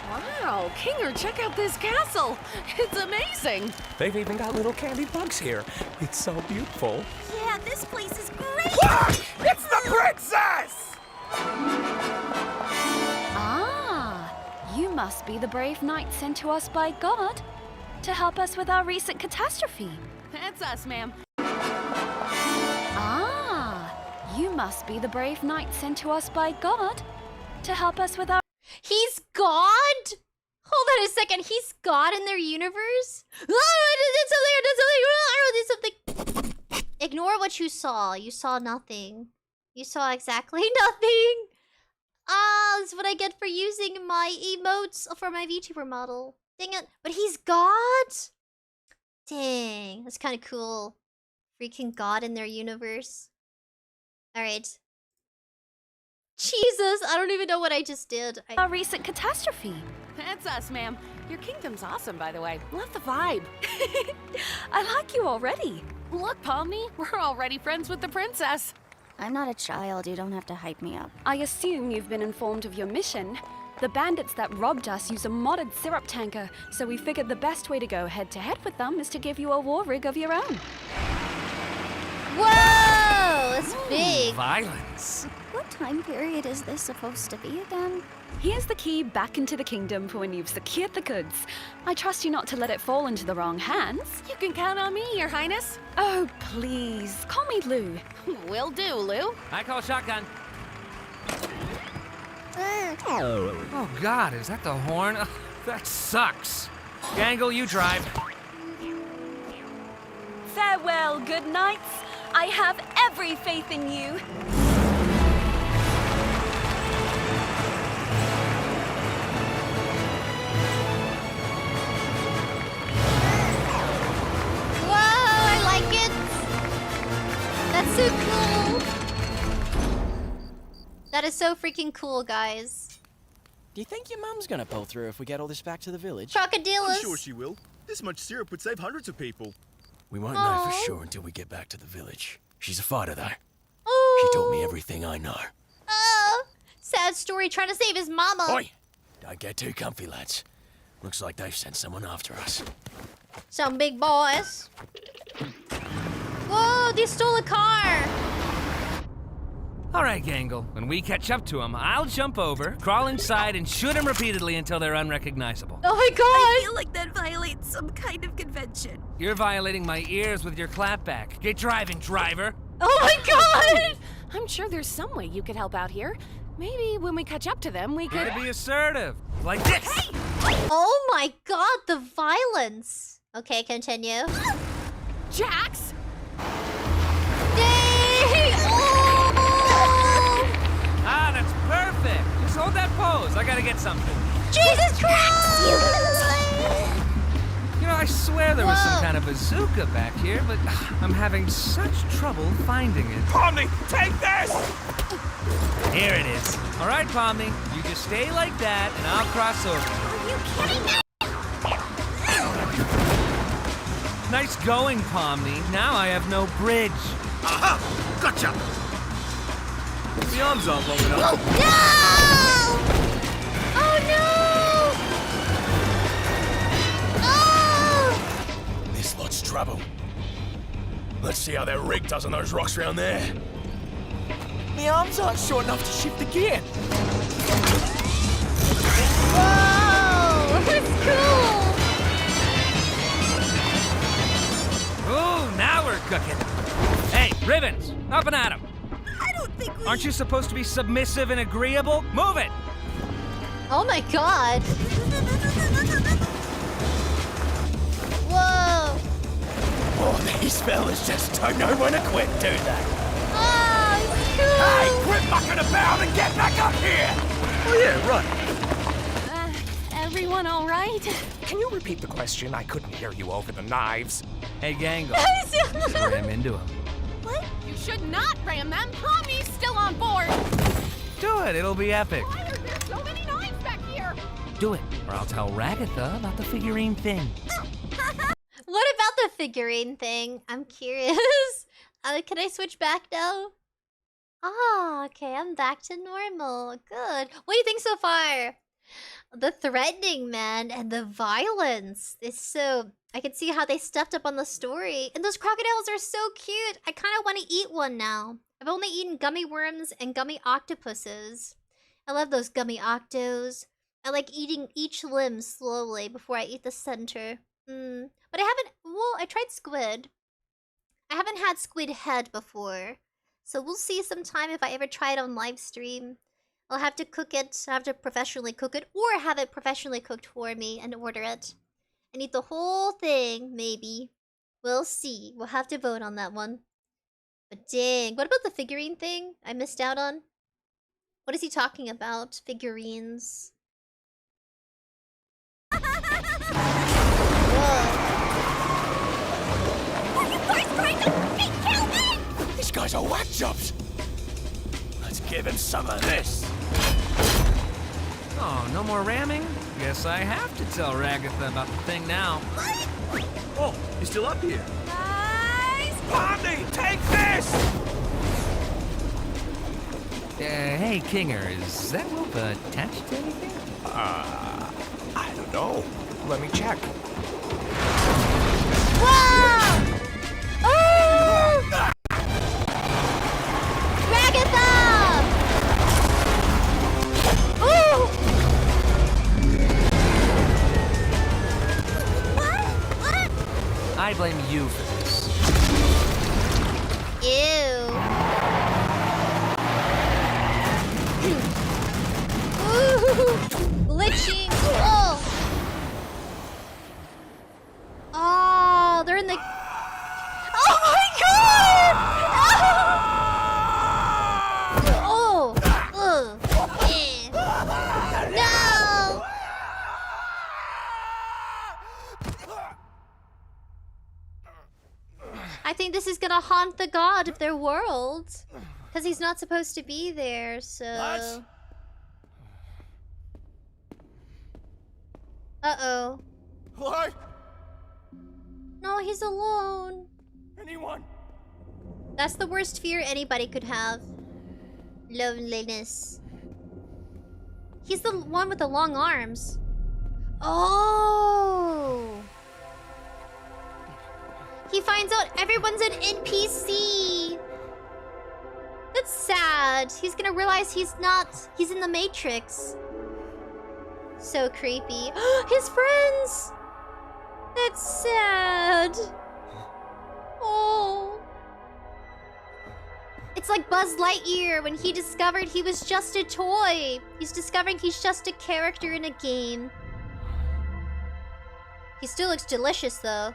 Wow, Kinger, check out this castle. It's amazing. They've even got little candy bugs here. It's so beautiful. Yeah, this place is great! Look! It's the princess! Ah, you must be the brave knight sent to us by God to help us with our recent catastrophe. That's us, ma'am. Ah, you must be the brave knight sent to us by God to help us with our... He's God? Hold on a second. He's God in their universe? I did something. Ignore what you saw. You saw nothing. You saw exactly nothing. Ah, that's what I get for using my emotes for my VTuber model. Dang it. But he's God? Dang. That's kind of cool. Freaking God in their universe. Alright. Jesus, I don't even know what I just did. Our recent catastrophe. That's us, ma'am. Your kingdom's awesome, by the way. Love the vibe. I like you already. Look, Pomni, we're already friends with the princess. I'm not a child, you don't have to hype me up. I assume you've been informed of your mission. The bandits that robbed us use a modded syrup tanker, so we figured the best way to go head-to-head with them is to give you a war rig of your own. Whoa! That's big. Violence. What time period is this supposed to be again? Here's the key back into the kingdom for when you've secured the goods. I trust you not to let it fall into the wrong hands. You can count on me, Your Highness. Oh, please. Call me Lou. Will do, Lou. I call shotgun. Oh God, is that the horn? Ugh, that sucks. Gangle, you drive. Farewell, good knights. I have every faith in you. That's so cool. That is so freaking cool, guys. Do you think your mum's gonna pull through if we get all this back to the village? Crocodilus. I'm sure she will. This much syrup would save hundreds of people. We won't know for sure until we get back to the village. She's a fighter, though. Oh. She taught me everything I know. Sad story trying to save his mama. Oi! Don't get too comfy, lads. Looks like they've sent someone after us. Some big boys. Whoa, they stole a car. All right, Gangle. When we catch up to them, I'll jump over, crawl inside, and shoot them repeatedly until they're unrecognizable. Oh my God! I feel like that violates some kind of convention. You're violating my ears with your clapback. Get driving, driver. Oh my God! I'm sure there's some way you could help out here. Maybe when we catch up to them, we could... Gotta be assertive. Like this. Hey! Oh my God, the violence. Okay, continue. Jax! Dang! Ah, that's perfect. Just hold that pose. I gotta get something. Jesus Christ! You know, I swear there was some kind of bazooka back here, but I'm having such trouble finding it. Pomni, take this! Here it is. All right, Pomni, you just stay like that, and I'll cross over. Are you kidding me? Nice going, Pomni. Now I have no bridge. Aha! Gotcha! The arms aren't long enough. No! Oh no! Oh! This lot's trouble. Let's see how that rig does on those rocks around there. My arms aren't short enough to shift the gear. Whoa! That's cool! Ooh, now we're cooking. Hey, Ribbons, up and at 'em. I don't think we... Aren't you supposed to be submissive and agreeable? Move it! Oh my god! Whoa! Oh, these fellas just don't know when to quit, do they? Oh, it's cool! Hey, quit mucking about and get back up here! Oh yeah, right. Everyone all right? Can you repeat the question? I couldn't hear you over the knives. Hey, Gangle. Just ram into him. What? You should not ram them. Tommy's still on board. Do it, it'll be epic. Why are there so many knives back here? Do it, or I'll tell Ragatha about the figurine thing. What about the figurine thing? I'm curious. Can I switch back now? Ah, okay, I'm back to normal. Good. What do you think so far? The threatening, man, and the violence is so... I can see how they stepped up on the story. And those crocodiles are so cute. I kind of want to eat one now. I've only eaten gummy worms and gummy octopuses. I love those gummy octos. I like eating each limb slowly before I eat the center. But I haven't... Well, I tried squid. I haven't had squid head before. So we'll see sometime if I ever try it on live stream. I'll have to cook it. I have to professionally cook it, or have it professionally cooked for me and order it. And eat the whole thing, maybe. We'll see. We'll have to vote on that one. But dang, what about the figurine thing I missed out on? What is he talking about? Figurines. These guys are whack jobs. Let's give him some of this. Oh, no more ramming? Guess I have to tell Ragatha about the thing now. Oh, he's still up here. Pondy, take this! Hey, Kinger, is that rope attached to anything? I don't know. Let me check. Whoa! Oh! Ragatha! Ooh! What? I blame you for this. Ew. Ooh! Glitching! Oh! Oh, they're in the... Oh my god! Oh! Ugh. Eh. No! I think this is gonna haunt the god of their world. Because he's not supposed to be there, so... What? Uh-oh. What? No, he's alone. Anyone? That's the worst fear anybody could have. Loneliness. He's the one with the long arms. Oh! He finds out everyone's an NPC! That's sad. He's gonna realize he's in the Matrix. So creepy. His friends! That's sad. Oh. It's like Buzz Lightyear when he discovered he was just a toy. He's discovering he's just a character in a game. He still looks delicious though.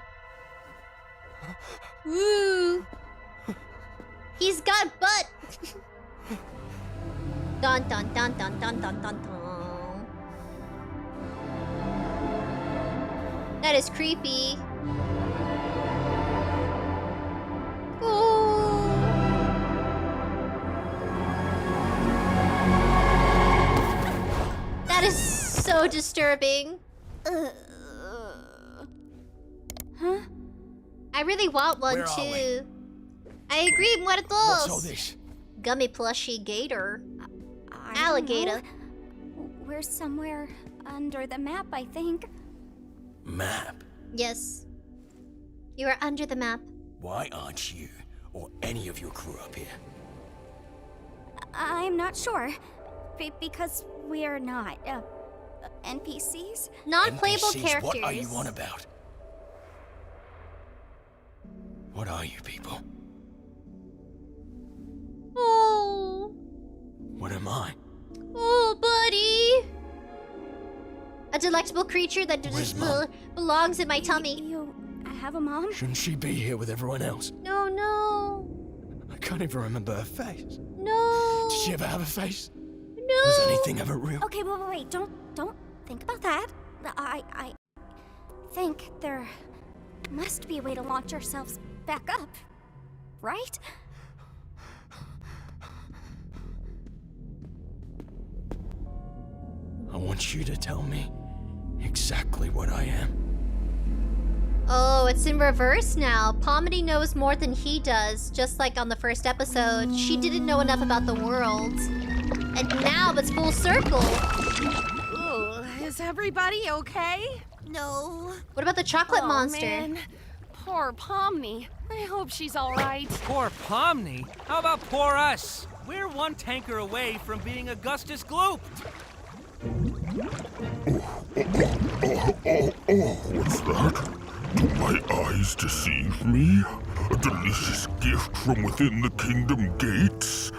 Woo. He's got butt. Dun dun dun dun dun dun dun dun. That is creepy. Oh. That is so disturbing. Huh? I really want one Where are too. I agree, muertos. What's all this? Gummy plushie gator. I Alligator. don't know. We're somewhere under the map, I think. Map? Yes. You are under the map. Why aren't you or any of your crew up here? I'm not sure. Because we're not, NPCs? Non-playable NPCs, characters. What are you on about? What are you people? Oh. What am I? Oh, buddy. A delectable creature that Where's just Mom? belongs in my tummy. You have a mom? Shouldn't she be here with everyone else? No, no. I can't even remember her face. No. Did she ever have a face? No. Was anything ever real? Okay, wait. Don't think about that. I think there must be a way to launch ourselves back up, right? I want you to tell me exactly what I am. Oh, it's in reverse now. Pomedy knows more than he does, just like on the first episode. She didn't know enough about the world. And now it's full circle. Ooh, is everybody okay? No. What about the chocolate monster? Man. Poor Pomni. I hope she's all right. Poor Pomni? How about poor us? We're one tanker away from being Augustus glooped. What's that? Do my eyes deceive me? A delicious gift from within the kingdom gates?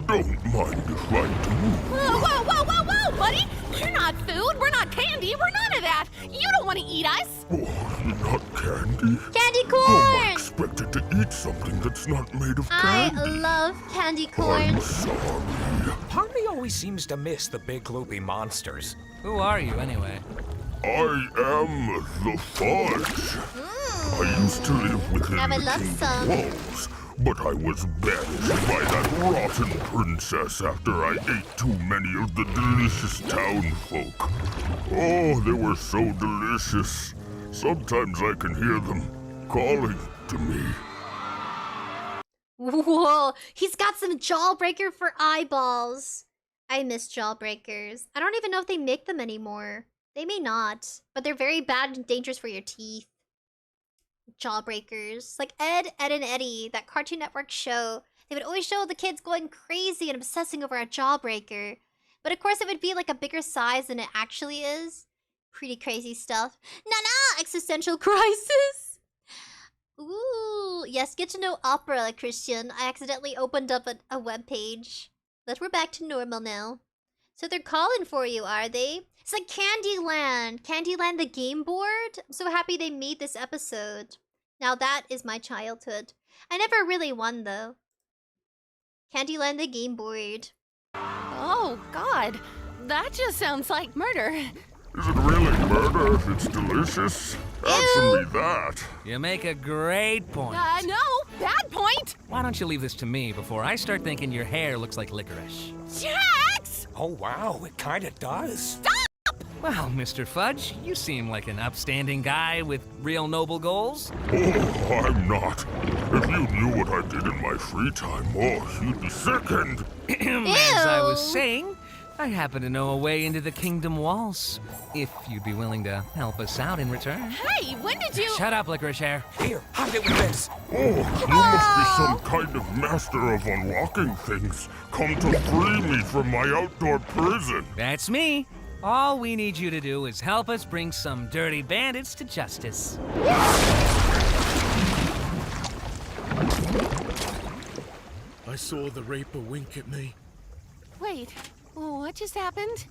Don't mind if I do. Whoa, buddy! We're not food, we're not candy, we're none of that! You don't want to eat us! Oh, you're not candy? Candy How am I corn! expected to eat something that's not made of I candy? love candy corn. I'm sorry. Part of me always seems to miss the big gloopy monsters. Who are you, anyway? I am the fudge. I used to live within I would the love kingdom some. walls, but I was banished by that rotten princess after I ate too many of the delicious townfolk. Oh, they were so delicious. Sometimes I can hear them calling to me. Whoa, he's got some jawbreaker for eyeballs. I miss jawbreakers. I don't even know if they make them anymore. They may not, but they're very bad and dangerous for your teeth. Jawbreakers. Like Ed, Ed and Eddie, that Cartoon Network show. They would always show the kids going crazy and obsessing over a jawbreaker. But of course it would be like a bigger size than it actually is. Pretty crazy stuff. Nana! Existential crisis! Ooh, yes, get to know opera, Christian. I accidentally opened up a web page. But we're back to normal now. So they're calling for you, are they? It's like Candyland. Candyland the game board? I'm so happy they made this episode. Now that is my childhood. I never really won, though. Candyland the game board. Oh, God. That just sounds like murder. Is it really murder if it's delicious? Answer me that. You make a great point. No, bad point. Why don't you leave this to me before I start thinking your hair looks like licorice? Jax! Oh, wow, it kinda does. Stop! Well, Mr. Fudge, you seem like an upstanding guy with real noble goals. Oh, I'm not. If you knew what I did in my free time, oh, you'd be sickened. As I was saying, I happen to know a way into the kingdom walls. If you'd be willing to help us out in return. Hey, when did you... Shut up, licorice hair. Here, have it with this. Oh, you must be some kind of master of unlocking things. Come to free me from my outdoor prison. That's me. All we need you to do is help us bring some dirty bandits to justice. I saw the Reaper wink at me. Wait, what just happened?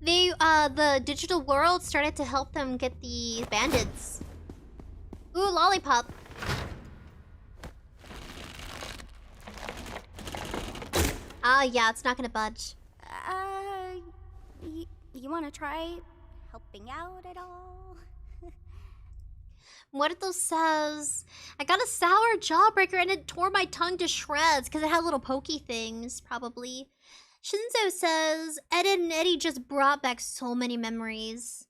They, the digital world started to help them get the bandits. Ooh, lollipop. Ah, yeah, it's not gonna budge. You wanna try helping out at all? Muerto says, I got a sour jawbreaker and it tore my tongue to shreds because it had little pokey things, probably. Shinzo says, Ed and Eddie just brought back so many memories.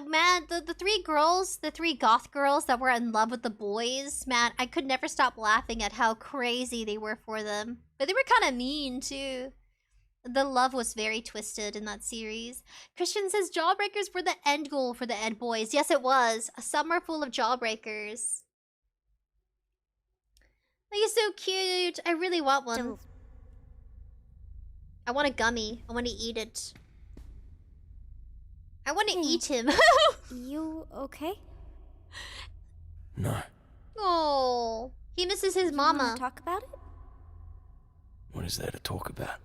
Man, the three girls, the three goth girls that were in love with the boys, man, I could never stop laughing at how crazy they were for them. But they were kind of mean, too. The love was very twisted in that series. Christian says jawbreakers were the end goal for the Ed boys. Yes, it was. A summer full of jawbreakers. Like, it's so cute. I really want one. I want a gummy. I want to eat it. I want to eat him. You okay? No. Oh, he misses his mama. Wanna talk about it? What is there to talk about?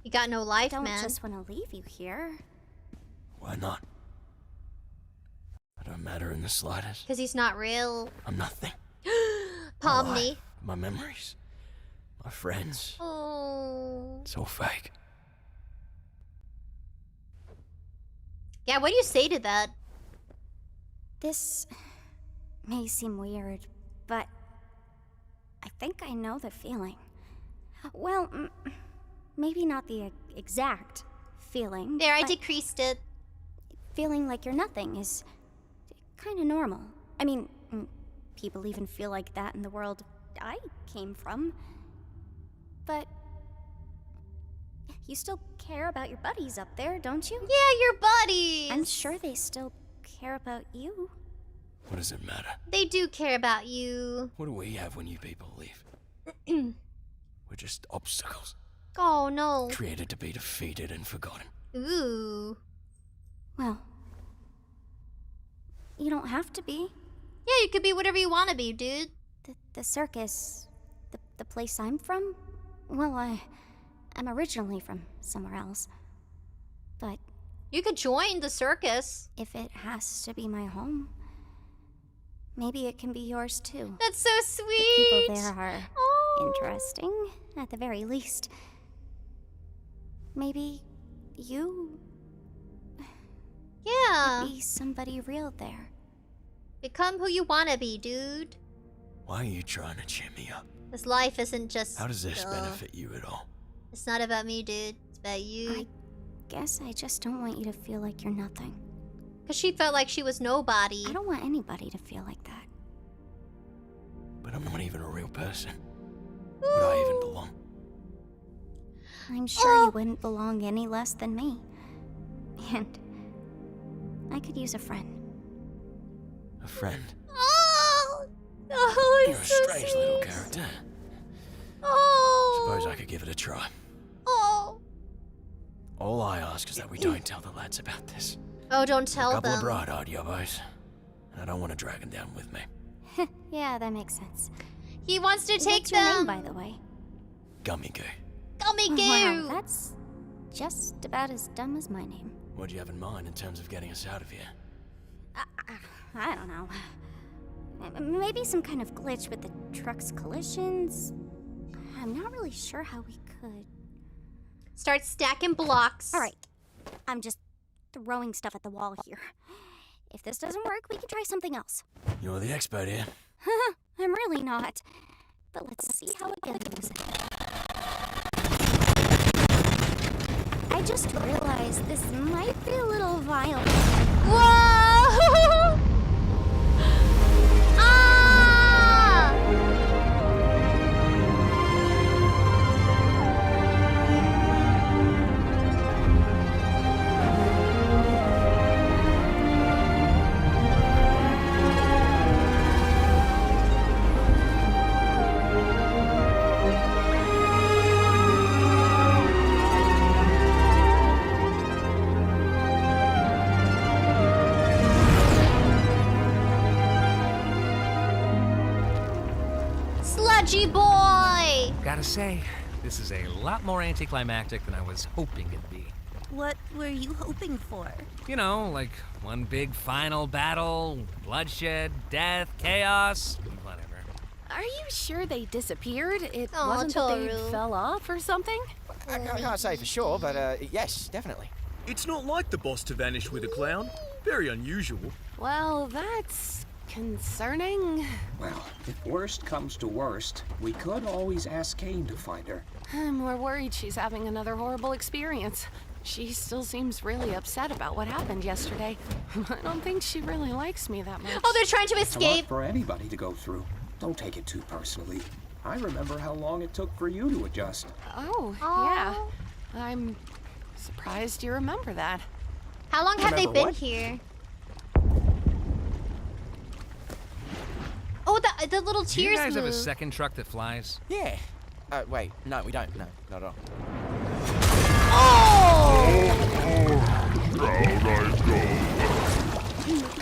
You got no life, I don't man. just want to leave you here. Why not? I don't matter in the slightest. Because he's not real. I'm nothing. Pomni. My memories. My friends. Oh. It's all fake. Yeah, what do you say to that? This may seem weird, but I think I know the feeling. Well, maybe not the exact feeling. There, I decreased it. Feeling like you're nothing is kind of normal. I mean, people even feel like that in the world I came from. But you still care about your buddies up there, don't you? Yeah, your buddies. I'm sure they still care about you. What does it matter? They do care about you. What do we have when you people leave? We're just obstacles. Oh, no. Created to be defeated and forgotten. Ooh. Well, you don't have to be. Yeah, you could be whatever you want to be, dude. The circus, the place I'm from, well, I'm originally from somewhere else. But you could join the circus. If it has to be my home, maybe it can be yours too. That's so sweet. The people there are interesting, at the very least. Maybe you... Yeah. Could be somebody real there. Become who you want to be, dude. Why are you trying to cheer me up? This life isn't just... How does this benefit you at all? It's not about me, dude. It's about you. I guess I just don't want you to feel like you're nothing. Because she felt like she was nobody. I don't want anybody to feel like that. But I'm not even a real person. Would I even belong? I'm sure you wouldn't belong any less than me. And I could use a friend. A friend? Oh, You're a strange little character. Oh. Suppose I could give it a try. Oh. All I ask is that we don't tell the lads about this. Oh, don't tell them. A couple of bright-eyed yobbos. And I don't want to drag them down with me. Yeah, that makes sense. He wants to take What's your them. name, by the way? Gummy Goo. Gummy Goo. Wow, that's just about as dumb as my name. What do you have in mind in terms of getting us out of here? I don't know. Maybe some kind of glitch with the truck's collisions. I'm not really sure how we could. Start stacking blocks. All right. I'm just throwing stuff at the wall here. If this doesn't work, we can try something else. You're the expert here. I'm really not. But let's see how it goes. I just realized this might be a little violent. Whoa! Sludgy boy! Gotta say, this is a lot more anticlimactic than I was hoping it'd be. What were you hoping for? You know, like one big final battle, bloodshed, death, chaos, whatever. Are you sure they disappeared? It Aw, wasn't that they Toru. fell off or something? I can't say for sure, but yes, definitely. It's not like the boss to vanish with a clown. Very unusual. Well, that's concerning. Well, if worst comes to worst, we could always ask Kane to find her. I'm more worried she's having another horrible experience. She still seems really upset about what happened yesterday. I don't think she really likes me that much. Oh, they're trying to It's a lot escape. for anybody to go through. Don't take it too personally. I remember how long it took for you to adjust. Oh, yeah. I'm surprised you remember that. How long have they Remember been what? here? Oh, the little Do you tears guys have a move. second truck that flies? Yeah. Wait, no, we don't. No, not at all. Down I go.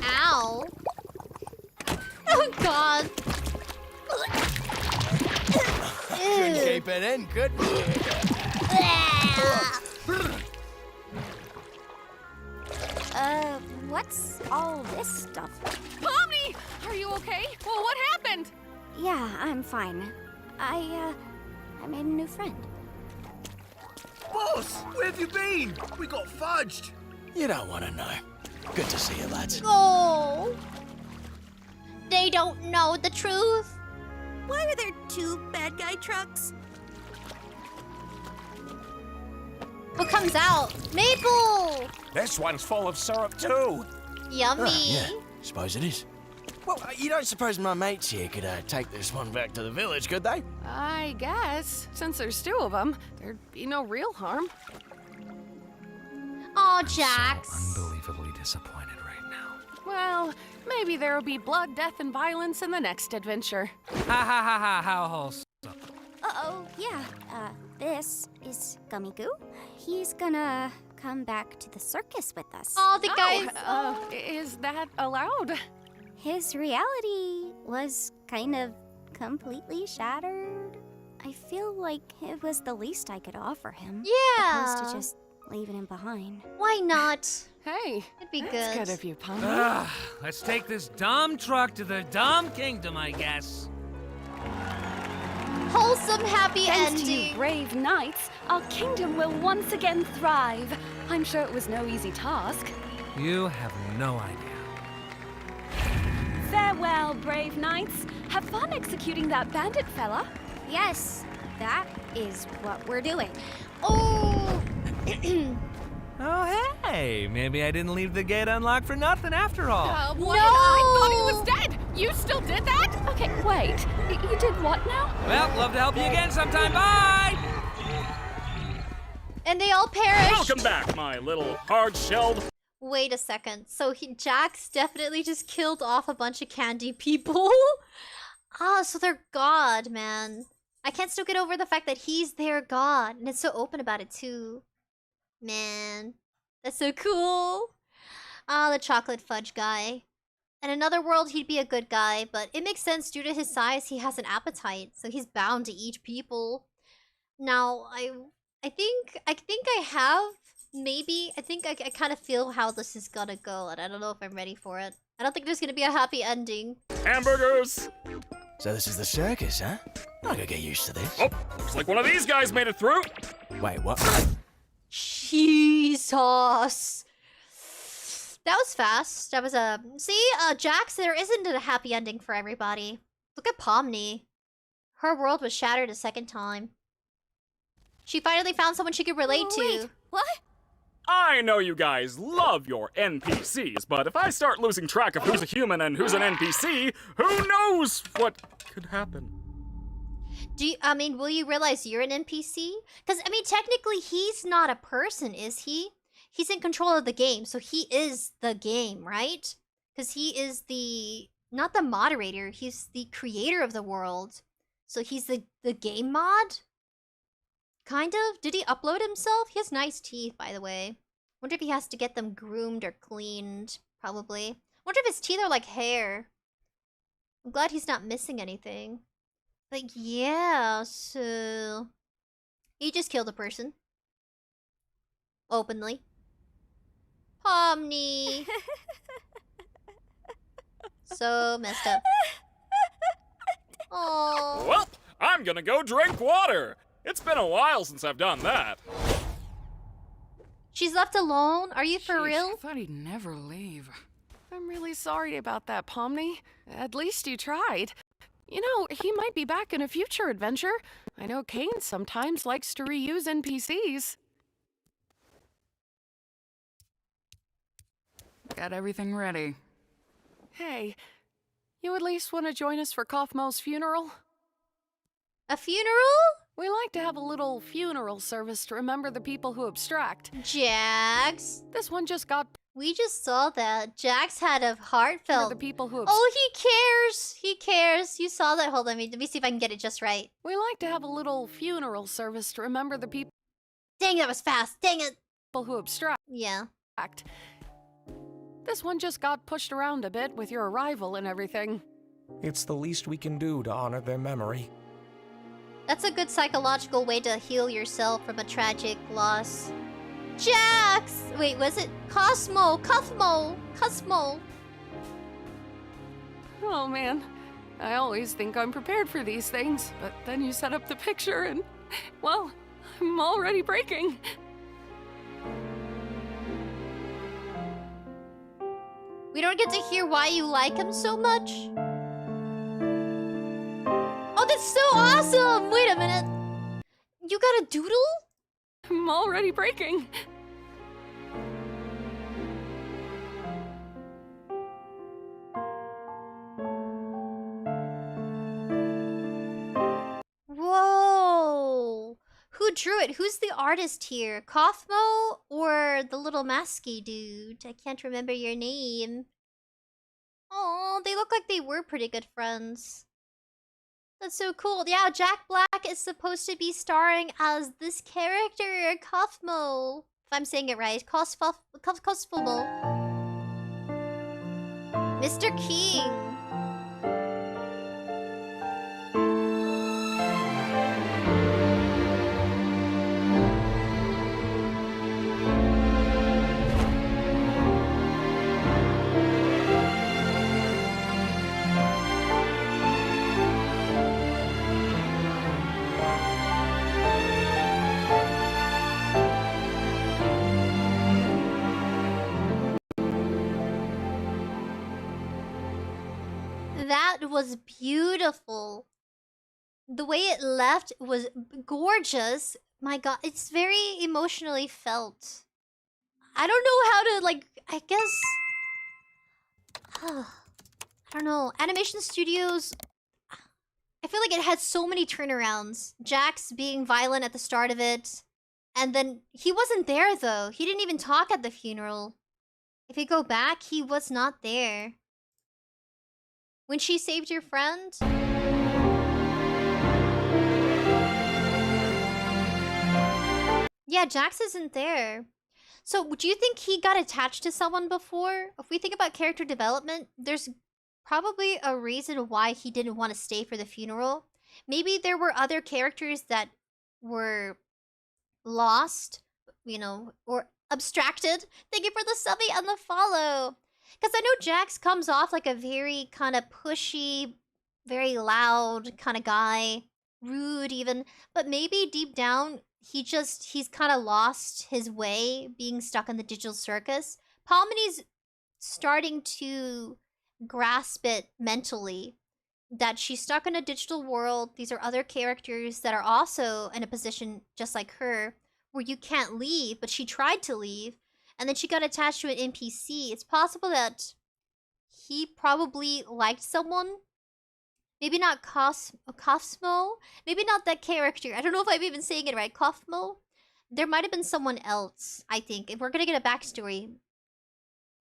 Ow. Oh, God. Couldn't keep it in, could we? What's all this stuff? Pomni! Are you okay? Well, what happened? Yeah, I'm fine. I made a new friend. Boss, where have you been? We got fudged. You don't want to know. Good to see you, lads. Oh. They don't know the truth. Why are there 2 bad guy trucks? What comes out? Maple! This one's full of syrup too. Yummy. Yeah, suppose it is. Well, you don't suppose my mates here could take this one back to the village, could they? I guess. Since there's 2 of them, there'd be no real harm. Oh, Jax. So unbelievably disappointed right now. Well, maybe there'll be blood, death, and violence in the next adventure. Ha ha ha ha, how wholesome. Uh-oh, yeah. This is Gummy Goo. He's gonna come back to the circus with us. Oh, the guys. Is that allowed? His reality was kind of completely shattered. I feel like it was the least I could offer him. Yeah. Opposed to just leaving him behind. Why not? Hey, it'd be that's good. Good of you, Pomni. Let's take this dumb truck to the dumb kingdom, I guess. Wholesome, happy Thanks ending. to you brave knights, our kingdom will once again thrive. I'm sure it was no easy task. You have no idea. Farewell, brave knights. Have fun executing that bandit fella. Yes, that is what we're doing. Oh. Oh, hey, maybe I didn't leave the gate unlocked for nothing after all. What? No! I thought he was dead. You still did that? Okay, wait. You did what now? Well, love to help you again sometime. Bye! And they all perished. Welcome back, my little hard-shelled. Wait a second. So Jax definitely just killed off a bunch of candy people? So they're God, man. I can't still get over the fact that he's their God. And it's so open about it, too. Man. That's so cool. The chocolate fudge guy. In another world, he'd be a good guy, but it makes sense due to his size, he has an appetite, so he's bound to eat people. Now, I think I have, maybe, I kind of feel how this is gonna go, and I don't know if I'm ready for it. I don't think there's gonna be a happy ending. Hamburgers! So this is the circus, huh? I could get used to this. Oh, looks like one of these guys made it through. Wait, what? Jesus. That was fast. That was a... See, Jax, there isn't a happy ending for everybody. Look at Pomni. Her world was shattered a second time. She finally found someone she could relate to. What? I know you guys love your NPCs, but if I start losing track of who's a human and who's an NPC, who knows what could happen? Will you realize you're an NPC? Because, technically he's not a person, is he? He's in control of the game, so he is the game, right? Because he is not the moderator, he's the creator of the world. So he's the game mod? Kind of? Did he upload himself? He has nice teeth, by the way. Wonder if he has to get them groomed or cleaned. Probably. Wonder if his teeth are like hair. I'm glad he's not missing anything. But yeah, so... He just killed a person. Openly. Pomni. So messed up. Oh. Well, I'm gonna go drink water. It's been a while since I've done that. She's left alone? Are you for real? I thought he'd never leave. I'm really sorry about that, Pomni. At least you tried. You know, he might be back in a future adventure. I know Kane sometimes likes to reuse NPCs. Got everything ready. Hey, you at least want to join us for 𝐿𝐿𝐼𝐵's funeral? A funeral? We like to have a little funeral service to remember the people who abstract. Jax. This one just got... We just saw that. Jax had a heartfelt... For the people who... Oh, he cares! He cares. You saw that. Hold on, let me see if I can get it just right. We like to have a little funeral service to remember the people... Dang, that was fast. Dang it. People who abstract. Yeah. This one just got pushed around a bit with your arrival and everything. It's the least we can do to honor their memory. That's a good psychological way to heal yourself from a tragic loss. Jax! Wait, was it Cosmo? Cosmo. Oh man, I always think I'm prepared for these things, but then you set up the picture and, well, I'm already breaking. We don't get to hear why you like him so much. Oh, that's so awesome! Wait a minute. You got a doodle? I'm already breaking. Whoa! Who drew it? Who's the artist here? Kothmo or the little masky dude? I can't remember your name. Oh, they look like they were pretty good friends. That's so cool. Yeah, Jack Black is supposed to be starring as this character, Kothmo. If I'm saying it right. Kothmo. Mr. King. That was beautiful. The way it left was gorgeous. My god, it's very emotionally felt. I don't know how to, like, I guess... I don't know. Animation Studios... I feel like it had so many turnarounds. Jax being violent at the start of it. And then, he wasn't there though. He didn't even talk at the funeral. If you go back, he was not there. When she saved your friend? Yeah, Jax isn't there. So, do you think he got attached to someone before? If we think about character development, there's probably a reason why he didn't want to stay for the funeral. Maybe there were other characters that were lost, you know, or abstracted. Thank you for the subby and the follow. Because I know Jax comes off like a very kind of pushy, very loud kind of guy. Rude even. But maybe deep down, he's kind of lost his way being stuck in the digital circus. Palmony's starting to grasp it mentally. That she's stuck in a digital world. These are other characters that are also in a position just like her. Where you can't leave, but she tried to leave. And then she got attached to an NPC. It's possible that he probably liked someone. Maybe not Cosmo. Maybe not that character. I don't know if I'm even saying it right. Cosmo? There might have been someone else, I think. If we're gonna get a backstory.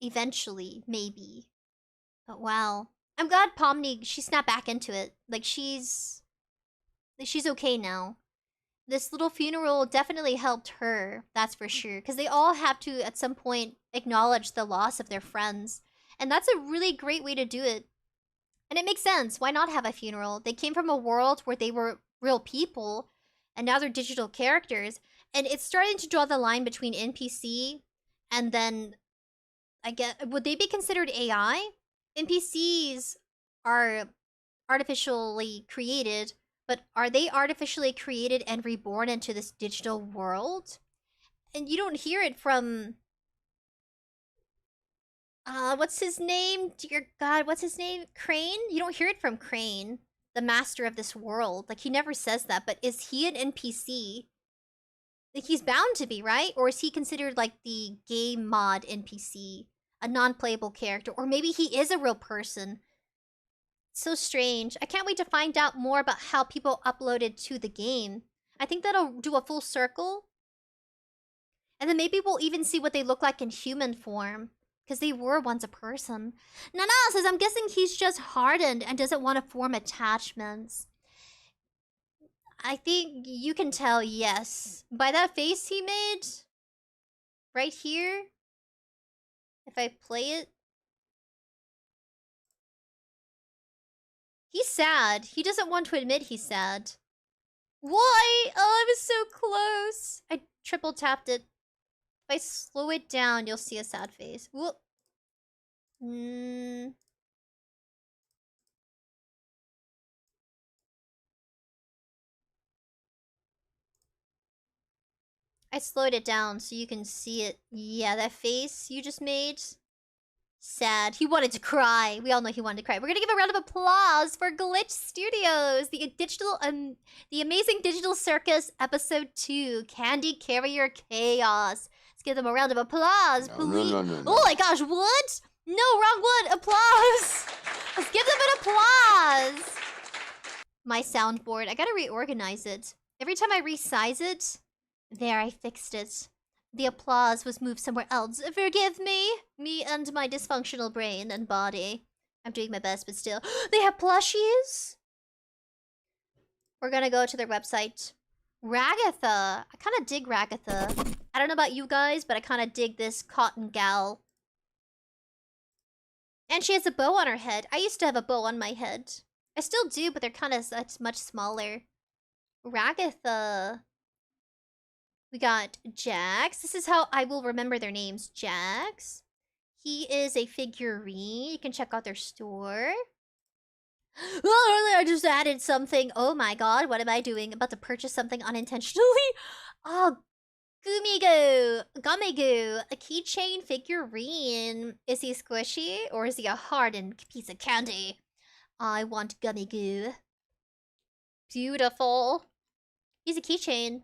Eventually, maybe. But wow. I'm glad Pomni, she snapped back into it. Like, she's okay now. This little funeral definitely helped her, that's for sure. Because they all have to, at some point, acknowledge the loss of their friends. And that's a really great way to do it. And it makes sense. Why not have a funeral? They came from a world where they were real people. And now they're digital characters. And it's starting to draw the line between NPC and then... I guess, would they be considered AI? NPCs are artificially created... But are they artificially created and reborn into this digital world? And you don't hear it from... what's his name? Dear God, what's his name? Crane? You don't hear it from Crane, the master of this world. Like, he never says that, but is he an NPC? Like, he's bound to be, right? Or is he considered, like, the game mod NPC? A non-playable character? Or maybe he is a real person? So strange. I can't wait to find out more about how people uploaded to the game. I think that'll do a full circle. And then maybe we'll even see what they look like in human form. Because they were once a person. Nana says, I'm guessing he's just hardened and doesn't want to form attachments. I think you can tell, yes. By that face he made, right here, if I play it. He's sad. He doesn't want to admit he's sad. Why? Oh, I was so close. I triple tapped it. If I slow it down, you'll see a sad face. Whoop. I slowed it down so you can see it. Yeah, that face you just made. Sad. He wanted to cry. We all know he wanted to cry. We're gonna give a round of applause for Glitch Studios, the amazing digital circus, episode 2, Candy Carrier Chaos. Let's give them a round of applause, please. No. Oh my gosh, what? No, wrong one. Applause. Let's give them an applause. My soundboard. I gotta reorganize it. Every time I resize it, there, I fixed it. The applause was moved somewhere else. Forgive me. Me and my dysfunctional brain and body. I'm doing my best, but still. They have plushies? We're gonna go to their website. Ragatha. I kind of dig Ragatha. I don't know about you guys, but I kind of dig this cotton gal. And she has a bow on her head. I used to have a bow on my head. I still do, but they're kind of much smaller. Ragatha. We got Jax. This is how I will remember their names. Jax. He is a figurine. You can check out their store. Oh, I just added something. Oh my god, what am I doing? About to purchase something unintentionally? Oh, Gummigoo. A keychain figurine. Is he squishy or is he a hardened piece of candy? I want Gummigoo. Beautiful. He's a keychain.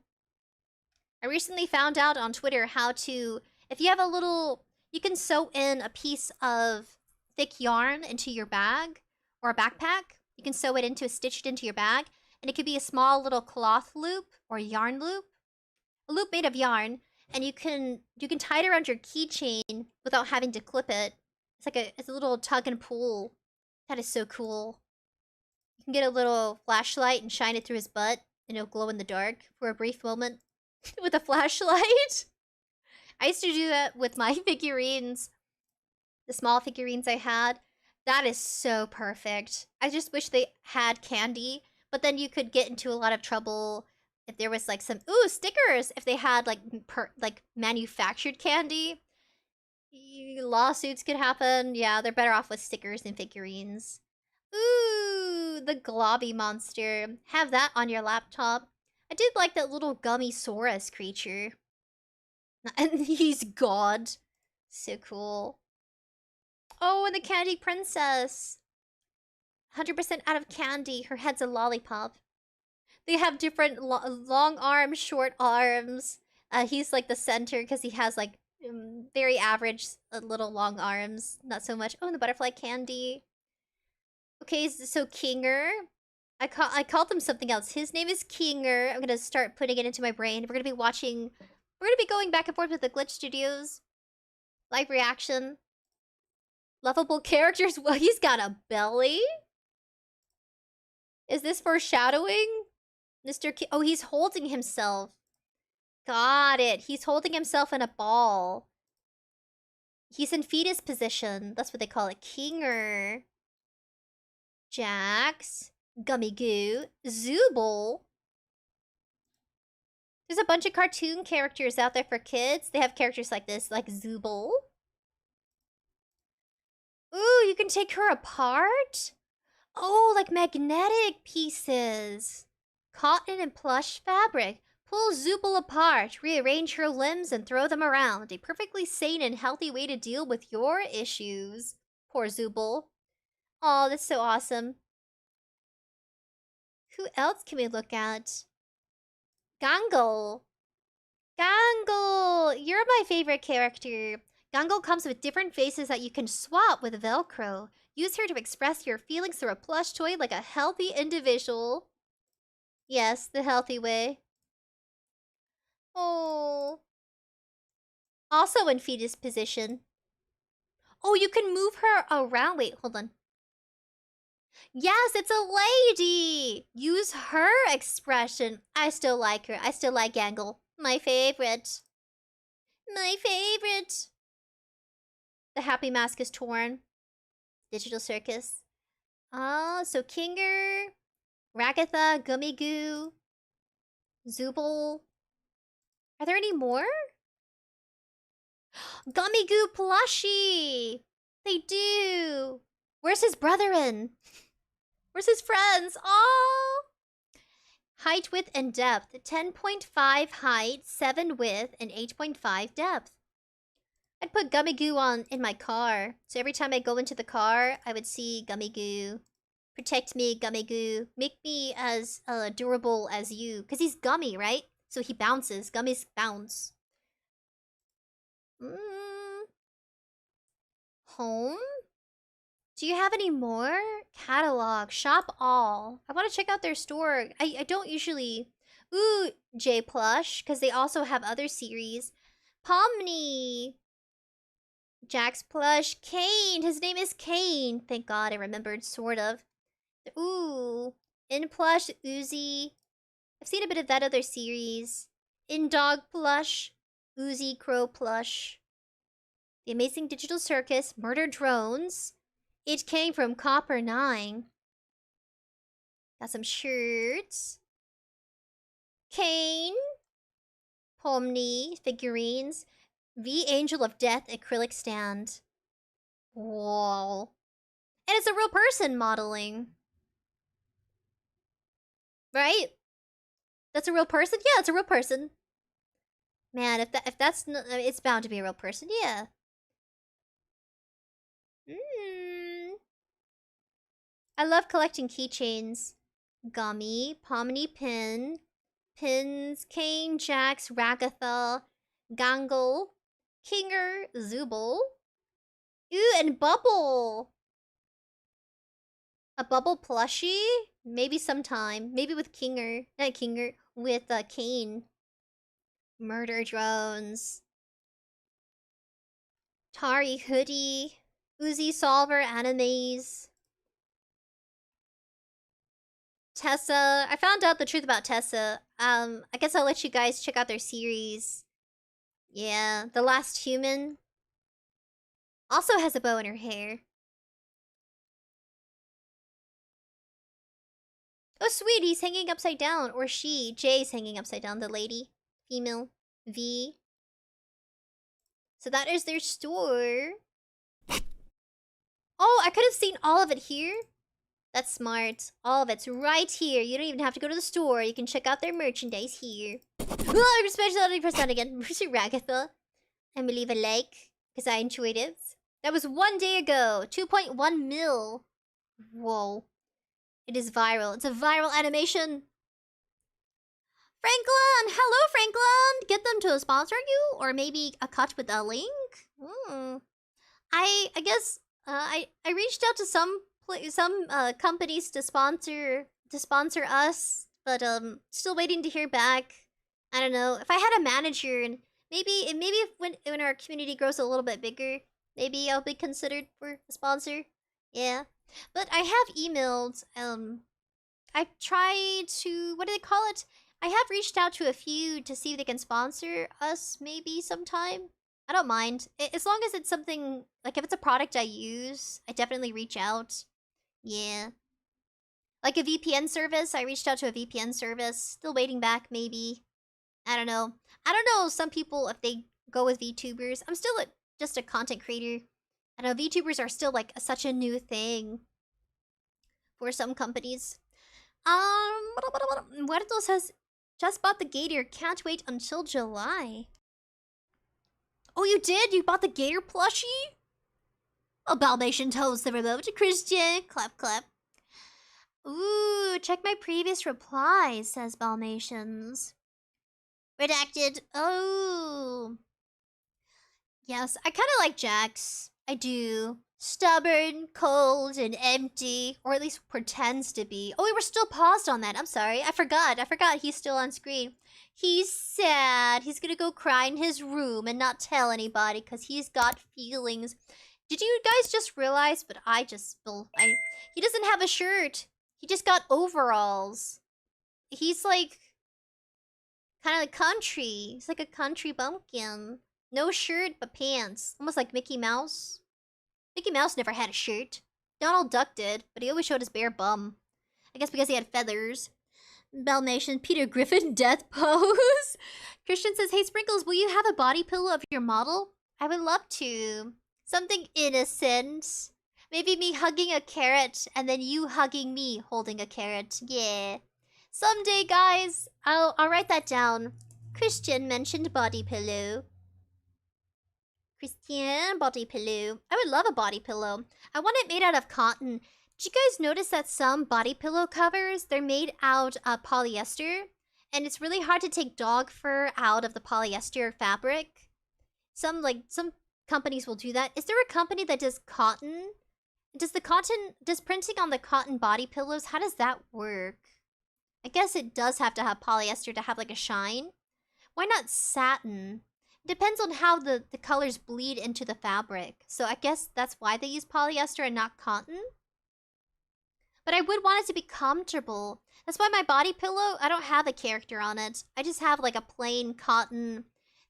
I recently found out on Twitter how to, if you have a little, you can sew in a piece of thick yarn into your bag or a backpack. You can sew it stitched into your bag, and it could be a small little cloth loop or yarn loop, a loop made of yarn, and you can tie it around your keychain without having to clip it. It's a little tug and pull. That is so cool. You can get a little flashlight and shine it through his butt, and it'll glow in the dark for a brief moment. With a flashlight. I used to do that with my figurines. The small figurines I had. That is so perfect. I just wish they had candy. But then you could get into a lot of trouble if there was like some... Ooh, stickers! If they had like manufactured candy. Lawsuits could happen. Yeah, they're better off with stickers than figurines. Ooh, the globby monster. Have that on your laptop. I did like that little 𝑚𝒆𝑎urus creature. And he's God. So cool. Oh, and the Candy Princess. 100% out of candy. Her head's a lollipop. They have different long arms, short arms. He's like the center because he has like very average little long arms. Not so much. Oh, and the butterfly candy. Okay, so Kinger. I called him something else. His name is Kinger. I'm gonna start putting it into my brain. We're gonna be going back and forth with the Glitch Studios. Live reaction. Lovable characters. Well, he's got a belly. Is this foreshadowing? Oh, he's holding himself. Got it. He's holding himself in a ball. He's in fetus position. That's what they call it. Kinger. Jax. Gummigoo, Zooble. There's a bunch of cartoon characters out there for kids. They have characters like this, like Zooble. Ooh, you can take her apart? Oh, like magnetic pieces. Cotton and plush fabric. Pull Zooble apart, rearrange her limbs, and throw them around. A perfectly sane and healthy way to deal with your issues. Poor Zooble. Oh, that's so awesome. Who else can we look at? Gangle. Gangle! You're my favorite character. Gangle comes with different faces that you can swap with Velcro. Use her to express your feelings through a plush toy like a healthy individual. Yes, the healthy way. Oh. Also in fetus position. Oh, you can move her around. Wait, hold on. Yes, it's a lady! Use her expression. I still like her. I still like Gangle. My favorite. My favorite. The happy mask is torn. Digital circus. So Kinger, Ragatha, Gummy Goo, Zooble. Are there any more? Gummy Goo plushie! They do! Where's his brethren? Where's his friends? Oh! Height, width, and depth. 10.5 height, 7 width, and 8.5 depth. I'd put Gummy Goo on in my car. So every time I go into the car, I would see Gummy Goo. Protect me, Gummy Goo. Make me as durable as you. Because he's gummy, right? So he bounces. Gummies bounce. Home? Do you have any more? Catalog. Shop all. I want to check out their store. I don't usually... Ooh, J Plush. Because they also have other series. Pomni. Jax plush. Kane. His name is Kane. Thank God I remembered, sort of. Ooh. In plush. Uzi. I've seen a bit of that other series. In dog plush. Uzi Crow plush. The Amazing Digital Circus. Murder Drones. It came from Copper 9. Got some shirts. Kane. Pomni. Figurines. Angel of Death acrylic stand. Whoa. And it's a real person modeling. Right? That's a real person? Yeah, it's a real person. Man, if that's it's bound to be a real person. Yeah. I love collecting keychains. Gummy, Pomni pin, pins, Kane, Jax, Ragatha, Gangle, Kinger, Zooble. Ooh, and Bubble! A Bubble plushie? Maybe sometime. Maybe with Kinger. Not Kinger. With Kane. Murder Drones. Tari hoodie. Uzi Solver animes. Tessa. I found out the truth about Tessa. I guess I'll let you guys check out their series. Yeah, The Last Human. Also has a bow in her hair. Oh, sweet, he's hanging upside down. Or she. Jay's hanging upside down, the lady. Female. V. So that is their store. Oh, I could have seen all of it here. That's smart. All of it's right here. You don't even have to go to the store. You can check out their merchandise here. Oh, I'm speciality press down again. Ragatha. I believe a like. Because I enjoyed it. That was 1 day ago. 2.1 mil. Whoa. It is viral. It's a viral animation. Franklin! Hello, Franklin! Get them to sponsor you? Or maybe a cut with a link? I guess I reached out to some companies to sponsor us, but still waiting to hear back. I don't know. If I had a manager, and maybe if when our community grows a little bit bigger, maybe I'll be considered for a sponsor. Yeah. But I have emailed, I tried to, what do they call it? I have reached out to a few to see if they can sponsor us maybe sometime. I don't mind. As long as it's something, like if it's a product I use, I definitely reach out. Yeah. Like a VPN service, I reached out to a VPN service. Still waiting back, maybe. I don't know. I don't know some people if they go with VTubers. I'm still just a content creator. I know VTubers are still like such a new thing for some companies. Muerto says, just bought the Gator. Can't wait until July. Oh, you did? You bought the Gator plushie? Oh, Balmation toes the remote. Christian, clap, clap. Ooh, check my previous replies, says Balmations. Redacted. Oh. Yes, I kind of like Jax. I do. Stubborn, cold, and empty. Or at least pretends to be. Oh, we were still paused on that. I'm sorry. I forgot he's still on screen. He's sad. He's gonna go cry in his room and not tell anybody because he's got feelings. Did you guys just realize? But I just... he doesn't have a shirt. He just got overalls. He's like... kind of like country. He's like a country bumpkin. No shirt, but pants. Almost like Mickey Mouse. Mickey Mouse never had a shirt. Donald Duck did, but he always showed his bare bum. I guess because he had feathers. Dalmatian, Peter Griffin, death pose. Christian says, hey Sprinkles, will you have a body pillow of your model? I would love to. Something innocent. Maybe me hugging a carrot, and then you hugging me holding a carrot. Yeah. Someday, guys, I'll write that down. Christian mentioned body pillow. Christian, body pillow. I would love a body pillow. I want it made out of cotton. Did you guys notice that some body pillow covers, they're made out of polyester? And it's really hard to take dog fur out of the polyester fabric. Some companies will do that. Is there a company that does cotton? Does printing on the cotton body pillows, how does that work? I guess it does have to have polyester to have like a shine. Why not satin? Depends on how the colors bleed into the fabric. So I guess that's why they use polyester and not cotton. But I would want it to be comfortable. That's why my body pillow, I don't have a character on it. I just have like a plain cotton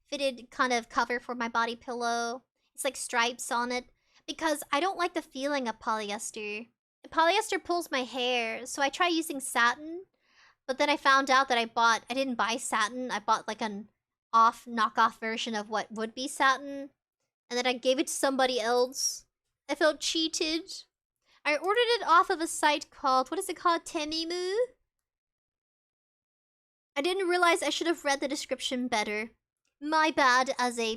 fitted kind of cover for my body pillow. It's like stripes on it. Because I don't like the feeling of polyester. Polyester pulls my hair, so I try using satin. But then I found out that I didn't buy satin. I bought like an knockoff version of what would be satin. And then I gave it to somebody else. I felt cheated. I ordered it off of a site called, what is it called? Temu? I didn't realize I should have read the description better. My bad as a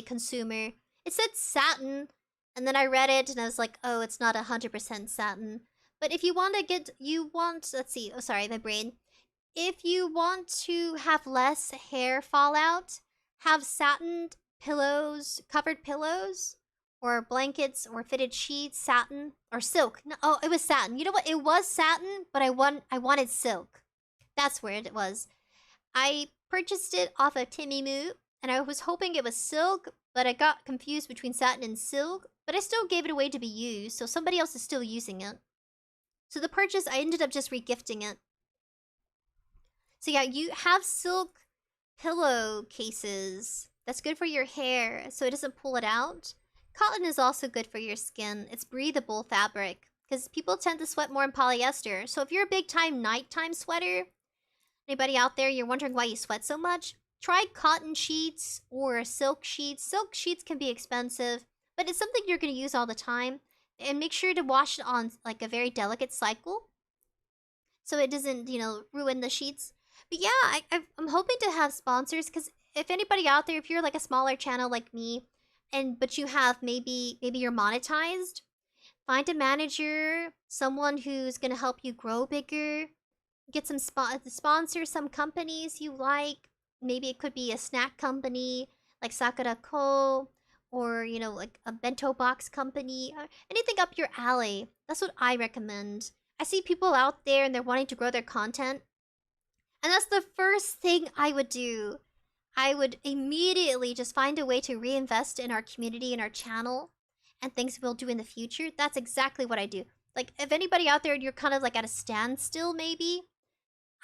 consumer. It said satin, and then I read it and I was like, oh, it's not 100% satin. But if you want to let's see, oh sorry, my brain. If you want to have less hair fallout, have satin pillows, covered pillows, or blankets, or fitted sheets, satin, or silk. No, oh, it was satin. You know what? It was satin, but I wanted silk. That's where it was. I purchased it off of Temu, and I was hoping it was silk, but I got confused between satin and silk. But I still gave it away to be used, so somebody else is still using it. So the purchase, I ended up just regifting it. So yeah, you have silk pillow cases. That's good for your hair, so it doesn't pull it out. Cotton is also good for your skin. It's breathable fabric, because people tend to sweat more in polyester. So if you're a big-time nighttime sweater, anybody out there, you're wondering why you sweat so much, try cotton sheets or silk sheets. Silk sheets can be expensive, but it's something you're going to use all the time. And make sure to wash it on like a very delicate cycle, so it doesn't, ruin the sheets. But yeah, I'm hoping to have sponsors, because if anybody out there, if you're like a smaller channel like me, but you have maybe you're monetized, find a manager, someone who's gonna help you grow bigger. Get some sponsors, some companies you like. Maybe it could be a snack company like Sakura Co. Or, like a bento box company. Anything up your alley. That's what I recommend. I see people out there and they're wanting to grow their content. And that's the first thing I would do. I would immediately just find a way to reinvest in our community and our channel. And things we'll do in the future. That's exactly what I do. Like, if anybody out there, you're kind of like at a standstill maybe.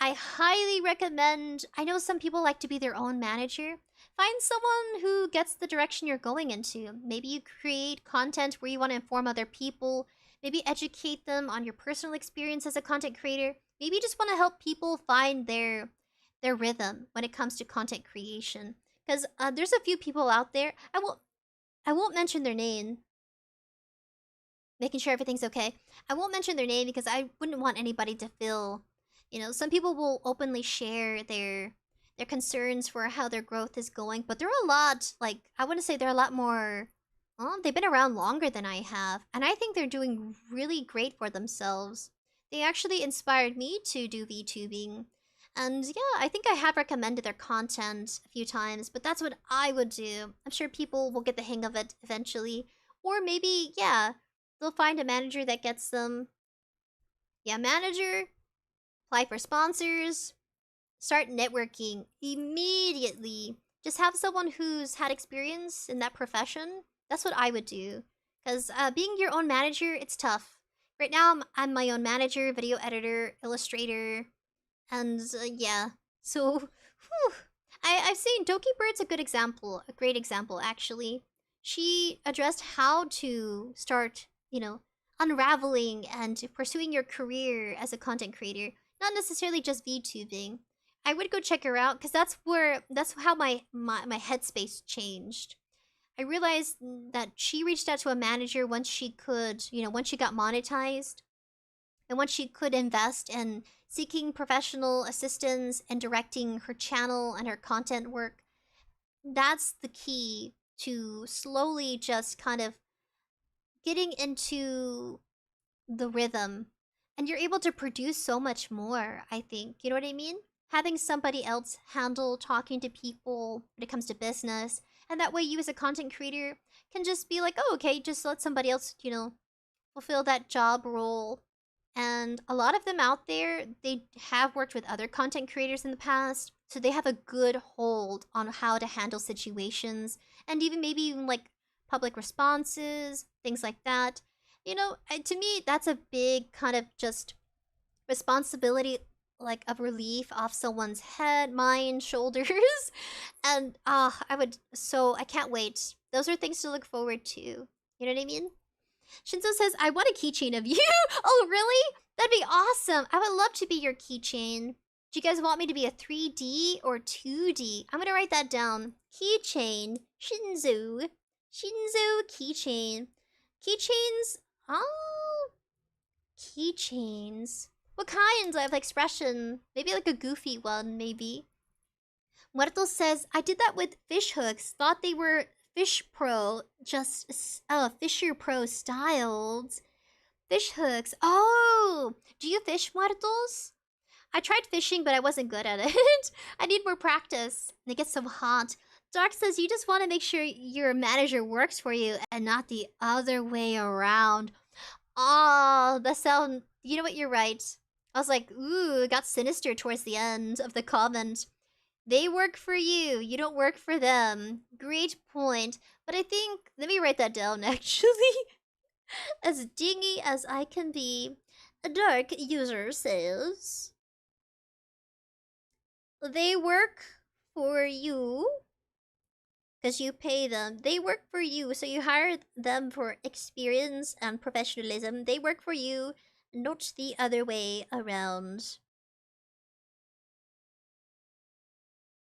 I highly recommend... I know some people like to be their own manager. Find someone who gets the direction you're going into. Maybe you create content where you want to inform other people. Maybe educate them on your personal experience as a content creator. Maybe you just want to help people find their rhythm when it comes to content creation. Because there's a few people out there. I won't mention their name. Making sure everything's okay. I won't mention their name because I wouldn't want anybody to feel... some people will openly share their concerns for how their growth is going, but they're a lot, I want to say they're a lot more, they've been around longer than I have, and I think they're doing really great for themselves. They actually inspired me to do VTubing, and yeah, I think I have recommended their content a few times, but that's what I would do. I'm sure people will get the hang of it eventually, or maybe, yeah, they'll find a manager that gets them. Yeah, manager, apply for sponsors, start networking immediately. Just have someone who's had experience in that profession. That's what I would do. Because being your own manager, it's tough. Right now, I'm my own manager, video editor, illustrator, and yeah. So, whew. I've seen Doki Bird's a good example, a great example, actually. She addressed how to start, you know, unraveling and pursuing your career as a content creator. Not necessarily just VTubing. I would go check her out, because that's how my headspace changed. I realized that she reached out to a manager once she could, you know, once she got monetized. And once she could invest in seeking professional assistance and directing her channel and her content work. That's the key to slowly just kind of getting into the rhythm. And you're able to produce so much more, I think. You know what I mean? Having somebody else handle talking to people when it comes to business. And that way you as a content creator can just be like, oh, okay, just let somebody else, you know, fulfill that job role. And a lot of them out there, they have worked with other content creators in the past. So they have a good hold on how to handle situations. And even maybe even like public responses, things like that. You know, to me, that's a big kind of just responsibility, like of relief off someone's head, mind, shoulders. And I can't wait. Those are things to look forward to. You know what I mean? Shinzo says, I want a keychain of you. Oh, really? That'd be awesome. I would love to be your keychain. Do you guys want me to be a 3D or 2D? I'm gonna write that down. Keychain. Shinzo. Shinzo keychain. Keychains? Oh. Keychains. What kinds of expression? Maybe like a goofy one, maybe. Muerto says, I did that with fish hooks. Thought they were Fish Pro, just Fisher Pro styled. Fish hooks. Oh, do you fish, Muertos? I tried fishing, but I wasn't good at it. I need more practice. They get so hot. Dark says you just want to make sure your manager works for you and not the other way around. Oh, that sound... You know what? You're right. I was like, ooh, it got sinister towards the end of the comment. They work for you. You don't work for them. Great point. But I think... Let me write that down, actually. As dingy as I can be. A dark user says... They work for you. Because you pay them. They work for you. So you hire them for experience and professionalism. They work for you. Not the other way around.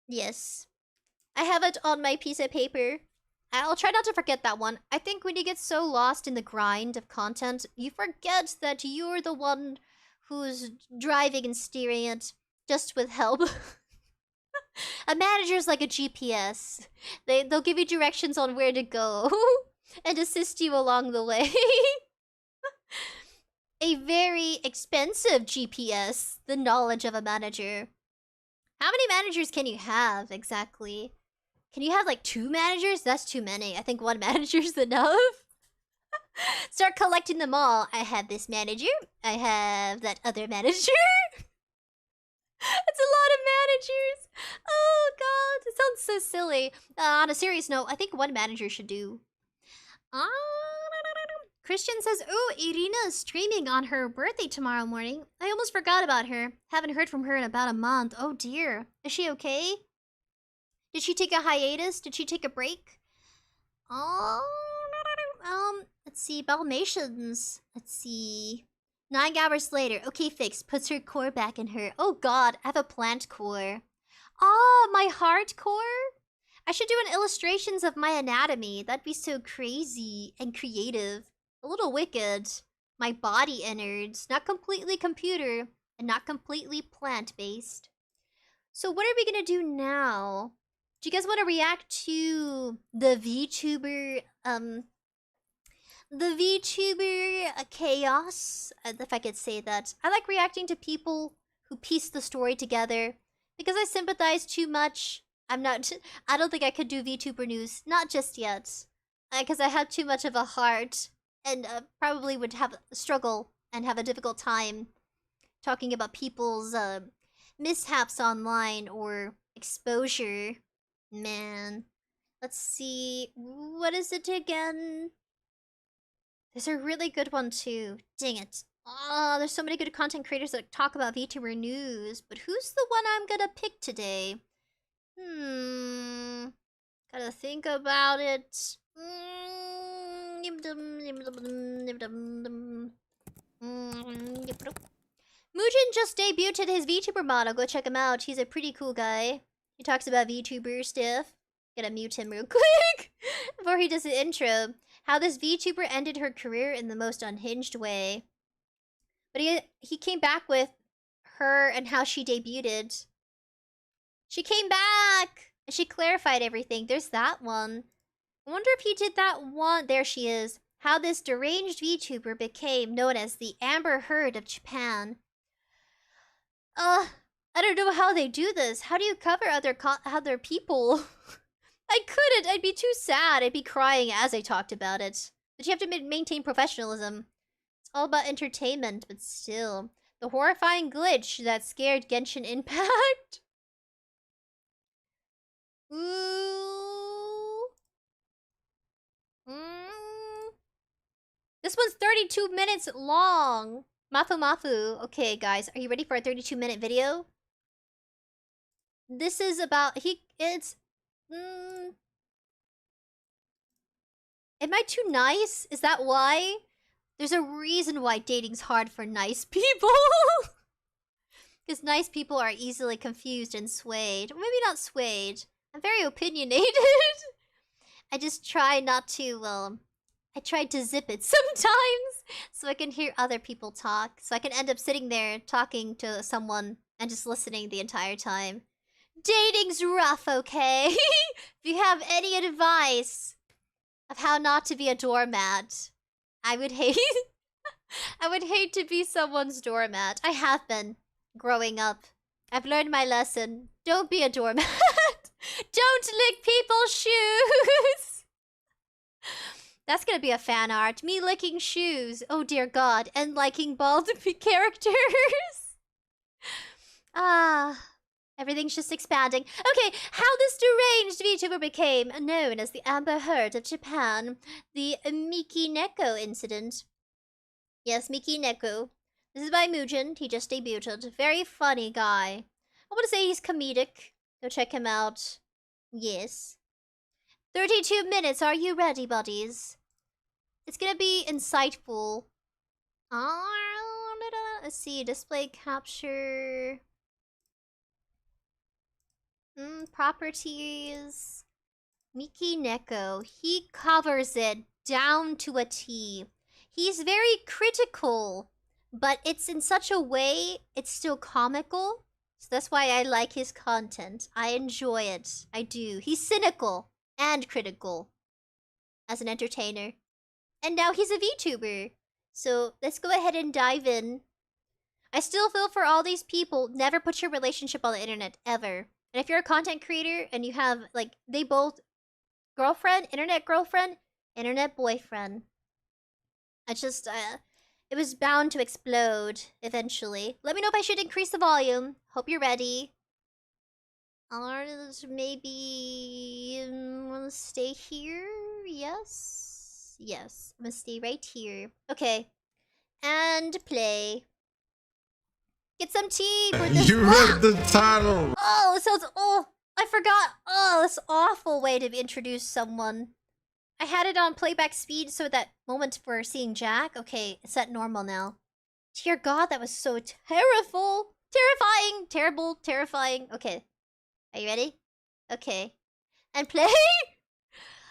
Yes. I have it on my piece of paper. I'll try not to forget that one. I think when you get so lost in the grind of content, you forget that you're the one who's driving and steering it just with help. A manager's like a GPS. They'll give you directions on where to go and assist you along the way. A very expensive GPS, the knowledge of a manager. How many managers can you have, exactly? Can you have, like, 2 managers? That's too many. I think 1 manager's enough. Start collecting them all. I have this manager. I have that other manager. That's a lot of managers. Oh, God. It sounds so silly. On a serious note, I think 1 manager should do. Christian says, oh, Irina is streaming on her birthday tomorrow morning. I almost forgot about her. Haven't heard from her in about a month. Oh dear. Is she okay? Did she take a hiatus? Did she take a break? Let's see. Balmations. Let's see. 9 hours later. Okay, fix. Puts her core back in her. Oh god, I have a plant core. Oh, my heart core? I should do an illustrations of my anatomy. That'd be so crazy and creative. A little wicked. My body innards. Not completely computer. And not completely plant-based. So what are we gonna do now? Do you guys want to react to the VTuber, the VTuber chaos? If I could say that. I like reacting to people who piece the story together. Because I sympathize too much. I don't think I could do VTuber news. Not just yet. Because I have too much of a heart. And probably would have a struggle and have a difficult time talking about people's mishaps online or exposure. Man. Let's see. What is it again? There's a really good one too. Dang it. Oh, there's so many good content creators that talk about VTuber news. But who's the one I'm gonna pick today? Gotta think about it. Mujin just debuted his VTuber model. Go check him out. He's a pretty cool guy. He talks about VTuber stuff. Gotta mute him real quick before he does the intro. How this VTuber ended her career in the most unhinged way. But he came back with her and how she debuted. She came back! And she clarified everything. There's that one. I wonder if he did that one. There she is. How this deranged VTuber became known as the Amber Heard of Japan. I don't know how they do this. How do you cover other people? I couldn't. I'd be too sad. I'd be crying as I talked about it. But you have to maintain professionalism. It's all about entertainment, but still. The horrifying glitch that scared Genshin Impact. Ooh. This one's 32 minutes long. Mafu. Okay, guys, are you ready for a 32-minute video? This is about am I too nice? Is that why? There's a reason why dating's hard for nice people. Because nice people are easily confused and swayed. Or maybe not swayed. I'm very opinionated. I just try not to, I tried to zip it sometimes so I can hear other people talk. So I can end up sitting there talking to someone and just listening the entire time. Dating's rough, okay? If you have any advice of how not to be a doormat, I would hate I would hate to be someone's doormat. I have been growing up. I've learned my lesson. Don't be a doormat. Don't lick people's shoes. That's gonna be a fan art. Me licking shoes. Oh dear God. And liking bald characters. Everything's just expanding. Okay, how this deranged VTuber became known as the Amber Heard of Japan. The Mikineko incident. Yes, Mikineko. This is by Mujin. He just debuted. Very funny guy. I want to say he's comedic. Go check him out. Yes. 32 minutes. Are you ready, buddies? It's gonna be insightful. Let's see. Display capture. Properties. Mikineko. He covers it down to a T. He's very critical, but it's in such a way it's still comical. So that's why I like his content. I enjoy it. I do. He's cynical and critical as an entertainer. And now he's a VTuber. So let's go ahead and dive in. I still feel for all these people. Never put your relationship on the internet, ever. And if you're a content creator and you have, like, they both girlfriend, internet boyfriend. I just, it was bound to explode eventually. Let me know if I should increase the volume. Hope you're ready. Or maybe I'm gonna stay here. Yes. Yes. I'm gonna stay right here. Okay. And play. Get some tea for this. You read the title. Oh, it sounds. Oh, I forgot. Oh, this awful way to introduce someone. I had it on playback speed so that moment for seeing Jack. Okay, it's at normal now. Dear God, that was so terrible. Terrifying. Terrible. Terrifying. Okay. Are you ready? Okay. And play?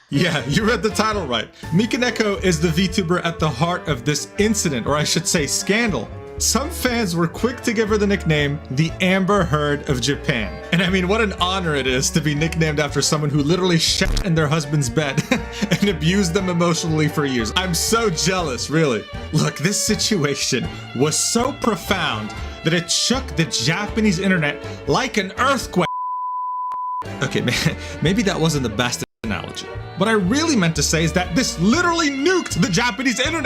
Yeah, you read the title right. Mikineko is the VTuber at the heart of this incident, or I should say scandal. Some fans were quick to give her the nickname, the Amber Heard of Japan. And I mean, what an honor it is to be nicknamed after someone who literally shat in their husband's bed and abused them emotionally for years. I'm so jealous, really. Look, this situation was so profound that it shook the Japanese internet like an earthquake. Okay, maybe that wasn't the best analogy. What I really meant to say is that this literally nuked the Japanese internet.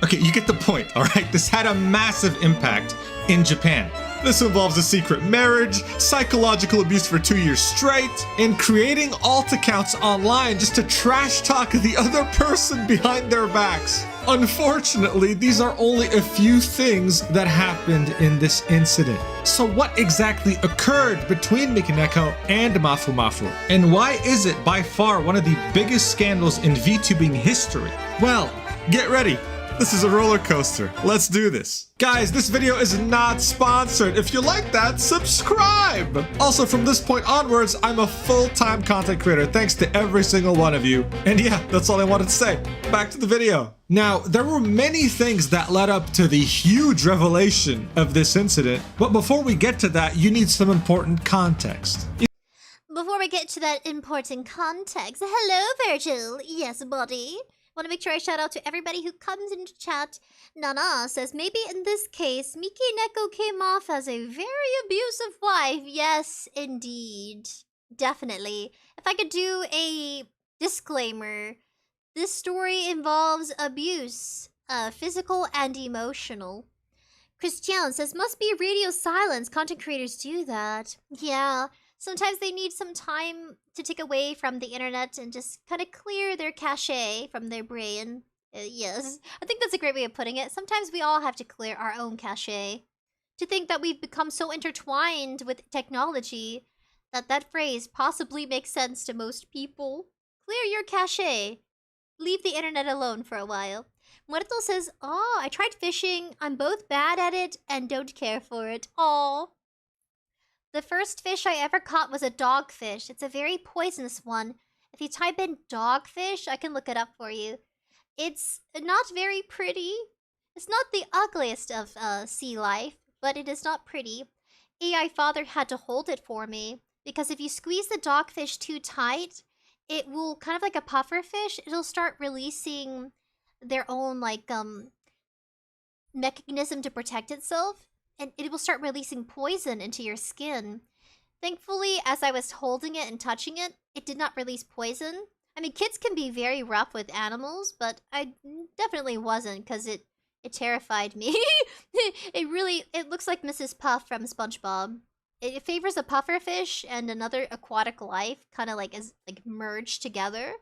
Okay, you get the point, all right? This had a massive impact in Japan. This involves a secret marriage, psychological abuse for 2 years straight, and creating alt accounts online just to trash talk the other person behind their backs. Unfortunately, these are only a few things that happened in this incident. So what exactly occurred between Mikaneko and 𝑚afumafu? And why is it by far one of the biggest scandals in VTubing history? Well, get ready. This is a roller coaster. Let's do this. Guys, this video is not sponsored. If you like that, subscribe. Also, from this point onwards, I'm a full-time content creator. Thanks to every single one of you. And yeah, that's all I wanted to say. Back to the video. Now, there were many things that led up to the huge revelation of this incident. But before we get to that, you need some important context. Before we get to that important context, hello, Virgil. Yes, buddy. Want to make sure I shout out to everybody who comes into chat. Nana says, maybe in this case, Mikaneko came off as a very abusive wife. Yes, indeed. Definitely. If I could do a disclaimer, this story involves abuse, physical and emotional. Christian says, must be radio silence. Content creators do that. Yeah. Sometimes they need some time to take away from the internet and just kind of clear their cache from their brain. Yes, I think that's a great way of putting it. Sometimes we all have to clear our own cache. To think that we've become so intertwined with technology that that phrase possibly makes sense to most people. Clear your cache. Leave the internet alone for a while. Muerto says, oh, I tried fishing. I'm both bad at it and don't care for it. Aww. The first fish I ever caught was a dogfish. It's a very poisonous one. If you type in dogfish, I can look it up for you. It's not very pretty. It's not the ugliest of sea life, but it is not pretty. AI father had to hold it for me because if you squeeze the dogfish too tight, it will, kind of like a puffer fish, it'll start releasing their own like mechanism to protect itself. And it will start releasing poison into your skin. Thankfully, as I was holding it and touching it, it did not release poison. I mean, kids can be very rough with animals, but I definitely wasn't because it terrified me. It looks like Mrs. Puff from SpongeBob. It favors a puffer fish and another aquatic life, kind of like as like merged together.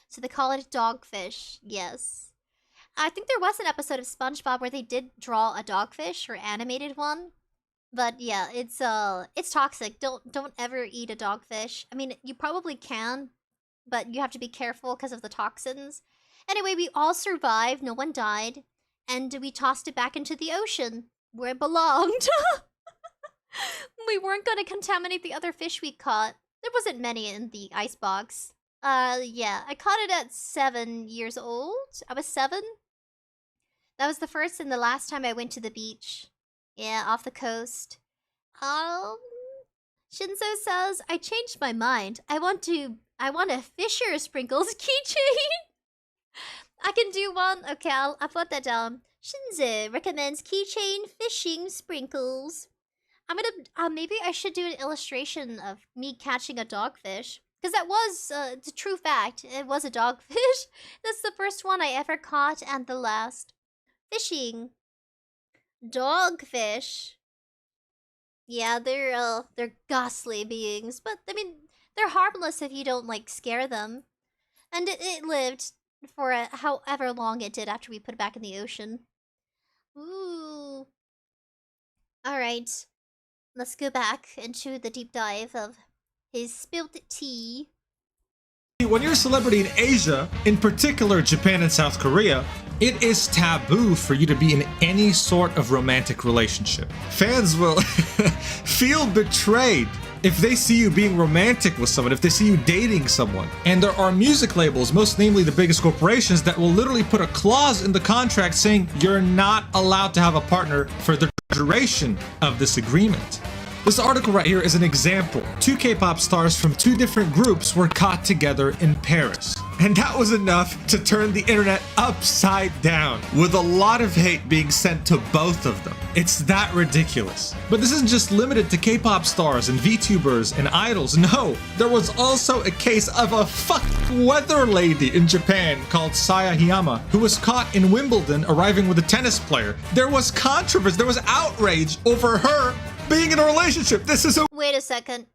So they call it dogfish. Yes. I think there was an episode of SpongeBob where they did draw a dogfish or animated one. But yeah, it's toxic. Don't ever eat a dogfish. I mean, you probably can, but you have to be careful because of the toxins. Anyway, we all survived, no one died, and we tossed it back into the ocean where it belonged. We weren't going to contaminate the other fish we caught. There wasn't many in the icebox. Yeah, I caught it at 7 years old. I was 7. That was the first and the last time I went to the beach. Yeah, off the coast. Shinzo says, I changed my mind. I want a Fisher Sprinkles keychain. I can do one. Okay, I'll put that down. Shinzo recommends keychain fishing sprinkles. I'm gonna, maybe I should do an illustration of me catching a dogfish. Because that was, it's a true fact. It was a dogfish. That's the first one I ever caught and the last. Fishing. Dogfish. Yeah, they're ghastly beings. But, I mean, they're harmless if you don't, like, scare them. And it lived for however long it did after we put it back in the ocean. Ooh. Alright. Let's go back into the deep dive of his spilled tea. When you're a celebrity in Asia, in particular Japan and South Korea, it is taboo for you to be in any sort of romantic relationship. Fans will feel betrayed if they see you being romantic with someone, if they see you dating someone. And there are music labels, most namely the biggest corporations, that will literally put a clause in the contract saying you're not allowed to have a partner for the duration of this agreement. This article right here is an example. Two K-pop stars from two different groups were caught together in Paris. And that was enough to turn the internet upside down, with a lot of hate being sent to both of them. It's that ridiculous. But this isn't just limited to K-pop stars and VTubers and idols. No, there was also a case of a weather lady in Japan called Saya Hiyama, who was caught in Wimbledon arriving with a tennis player. There was controversy, there was outrage over her being in a relationship. This is a— Wait a second.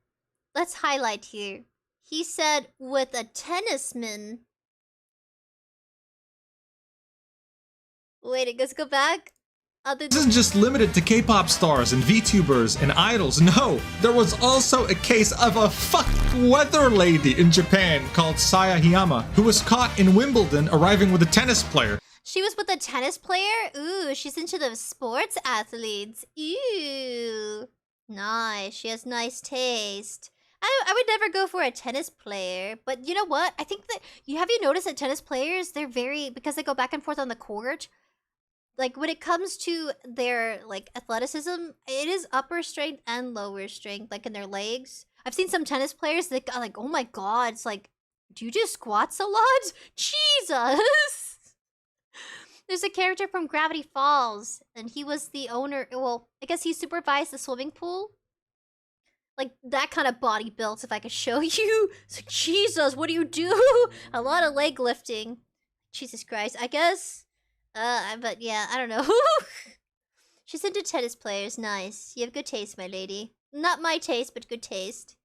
Let's highlight here. He said with a tennisman. Wait, let's go back. This isn't just limited to K-pop stars and VTubers and idols. No, there was also a case of a weather lady in Japan called Saya Hiyama, who was caught in Wimbledon arriving with a tennis player. She was with a tennis player? Ooh, she's into the sports athletes. Ew. Nice. She has nice taste. I would never go for a tennis player, but you know what? I think that have you noticed that tennis players, they're very, because they go back and forth on the court, like when it comes to their like athleticism, it is upper strength and lower strength, like in their legs. I've seen some tennis players that got like, oh my god, it's like, do you do squats a lot? Jesus! There's a character from Gravity Falls, and he was the owner, well, I guess he supervised the swimming pool. Like, that kind of body built, if I could show you. It's like, Jesus, what do you do? A lot of leg lifting. Jesus Christ, I guess. But yeah, I don't know. She's into tennis players, nice. You have good taste, my lady. Not my taste, but good taste.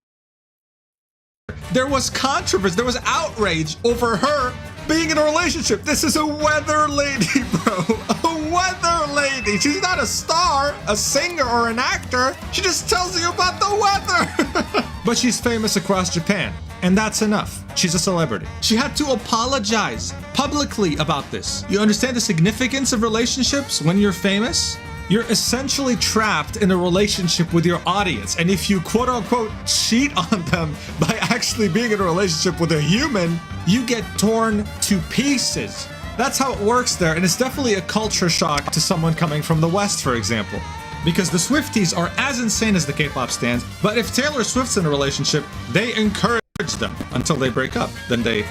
There was controversy, there was outrage over her being in a relationship. This is a weather lady, bro. A weather lady. She's not a star, a singer, or an actor. She just tells you about the weather. But she's famous across Japan, and that's enough. She's a celebrity. She had to apologize publicly about this. You understand the significance of relationships when you're famous? You're essentially trapped in a relationship with your audience, and if you quote-unquote cheat on them by actually being in a relationship with a human, you get torn to pieces. That's how it works there, and it's definitely a culture shock to someone coming from the West, for example. Because the Swifties are as insane as the K-pop stans, but if Taylor Swift's in a relationship, they encourage them until they break up. Then they,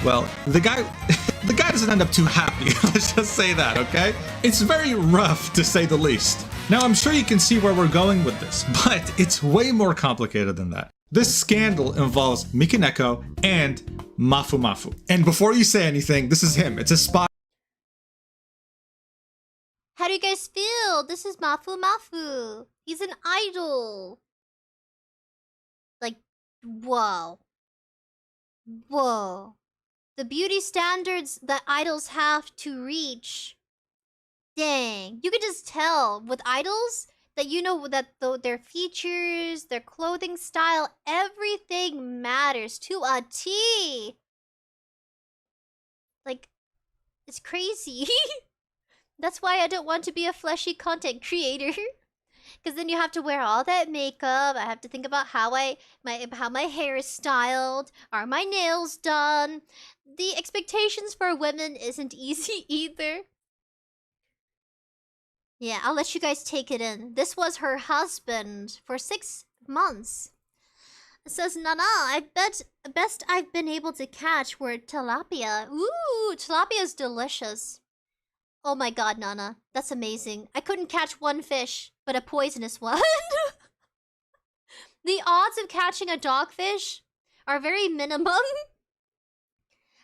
well, the guy doesn't end up too happy. Let's just say that, okay? It's very rough, to say the least. Now, I'm sure you can see where we're going with this, but it's way more complicated than that. This scandal involves Mikaneko and Mafu. And before you say anything, this is him. It's a spot. How do you guys feel? This is Mafu. He's an idol. Like, whoa. Whoa. The beauty standards that idols have to reach. Dang. You can just tell with idols that you know that their features, their clothing style, everything matters to a T. Like, it's crazy. That's why I don't want to be a fleshy content creator. Because then you have to wear all that makeup. I have to think about how my hair is styled. Are my nails done? The expectations for women isn't easy either. Yeah, I'll let you guys take it in. This was her husband for 6 months. It says, Nana, I bet best I've been able to catch were tilapia. Ooh, tilapia is delicious. Oh my god, Nana. That's amazing. I couldn't catch one fish, but a poisonous one. The odds of catching a dogfish are very minimum.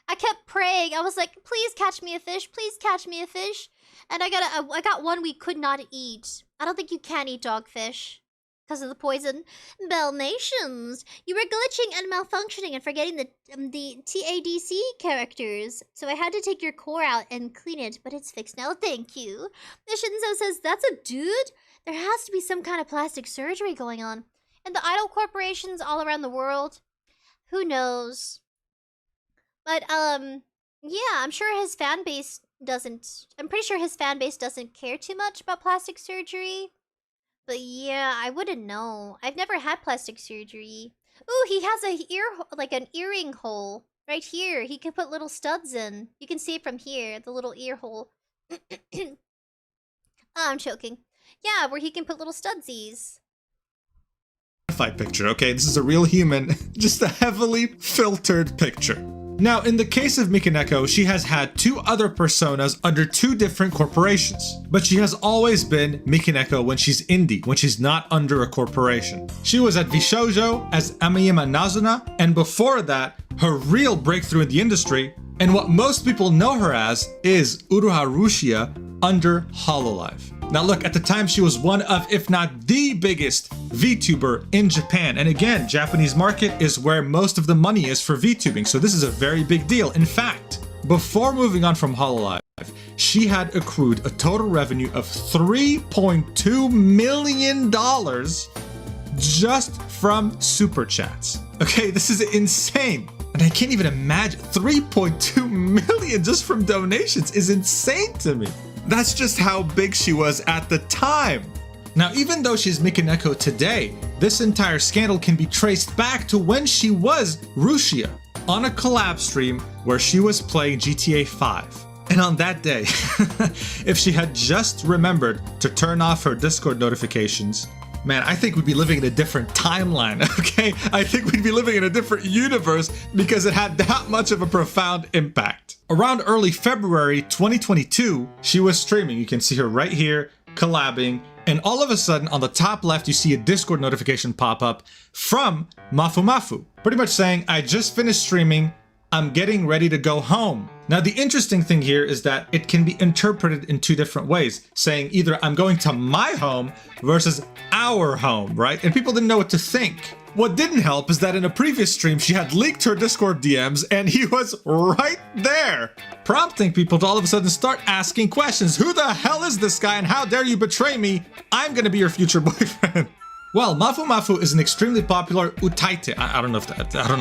I kept praying. I was like, please catch me a fish. Please catch me a fish. And I got one we could not eat. I don't think you can eat dogfish because of the poison. Bell Nations, you were glitching and malfunctioning and forgetting the TADC characters. So I had to take your core out and clean it, but it's fixed now. Thank you. The Shinzo says, that's a dude? There has to be some kind of plastic surgery going on. And the idol corporations all around the world, who knows? But, yeah, I'm sure his fan base doesn't... I'm pretty sure his fan base doesn't care too much about plastic surgery. But yeah, I wouldn't know. I've never had plastic surgery. Ooh, he has an earring hole right here. He can put little studs in. You can see it from here, the little ear hole. Oh, I'm choking. Yeah, where he can put little studsies. glorified picture, okay? This is a real human, just a heavily filtered picture. Now, in the case of Mikaneko, she has had 2 other personas under 2 different corporations, but she has always been Mikaneko when she's indie, when she's not under a corporation. She was at VShojo as Amayama Nazuna, and before that, her real breakthrough in the industry, and what most people know her as, is Uruha Rushia under Hololive. Now look, at the time she was one of, if not the biggest VTuber in Japan. And again, Japanese market is where most of the money is for VTubing, so this is a very big deal. In fact, before moving on from Hololive, she had accrued a total revenue of $3.2 million just from super chats. Okay, this is insane. And I can't even imagine, 3.2 million just from donations is insane to me. That's just how big she was at the time. Now, even though she's Mikaneko today, this entire scandal can be traced back to when she was Rushia on a collab stream where she was playing GTA 5. And on that day, if she had just remembered to turn off her Discord notifications, man, I think we'd be living in a different timeline, okay? I think we'd be living in a different universe because it had that much of a profound impact. Around early February 2022, she was streaming. You can see her right here, collabing, and all of a sudden on the top left, you see a Discord notification pop up from Mafu, pretty much saying, I just finished streaming, I'm getting ready to go home. Now, the interesting thing here is that it can be interpreted in 2 different ways, saying either I'm going to my home versus our home, right? And people didn't know what to think. What didn't help is that in a previous stream, she had leaked her Discord DMs and he was right there, prompting people to all of a sudden start asking questions. Who the hell is this guy and how dare you betray me? I'm gonna be your future boyfriend. Well, Mafu is an extremely popular utaite. I don't know if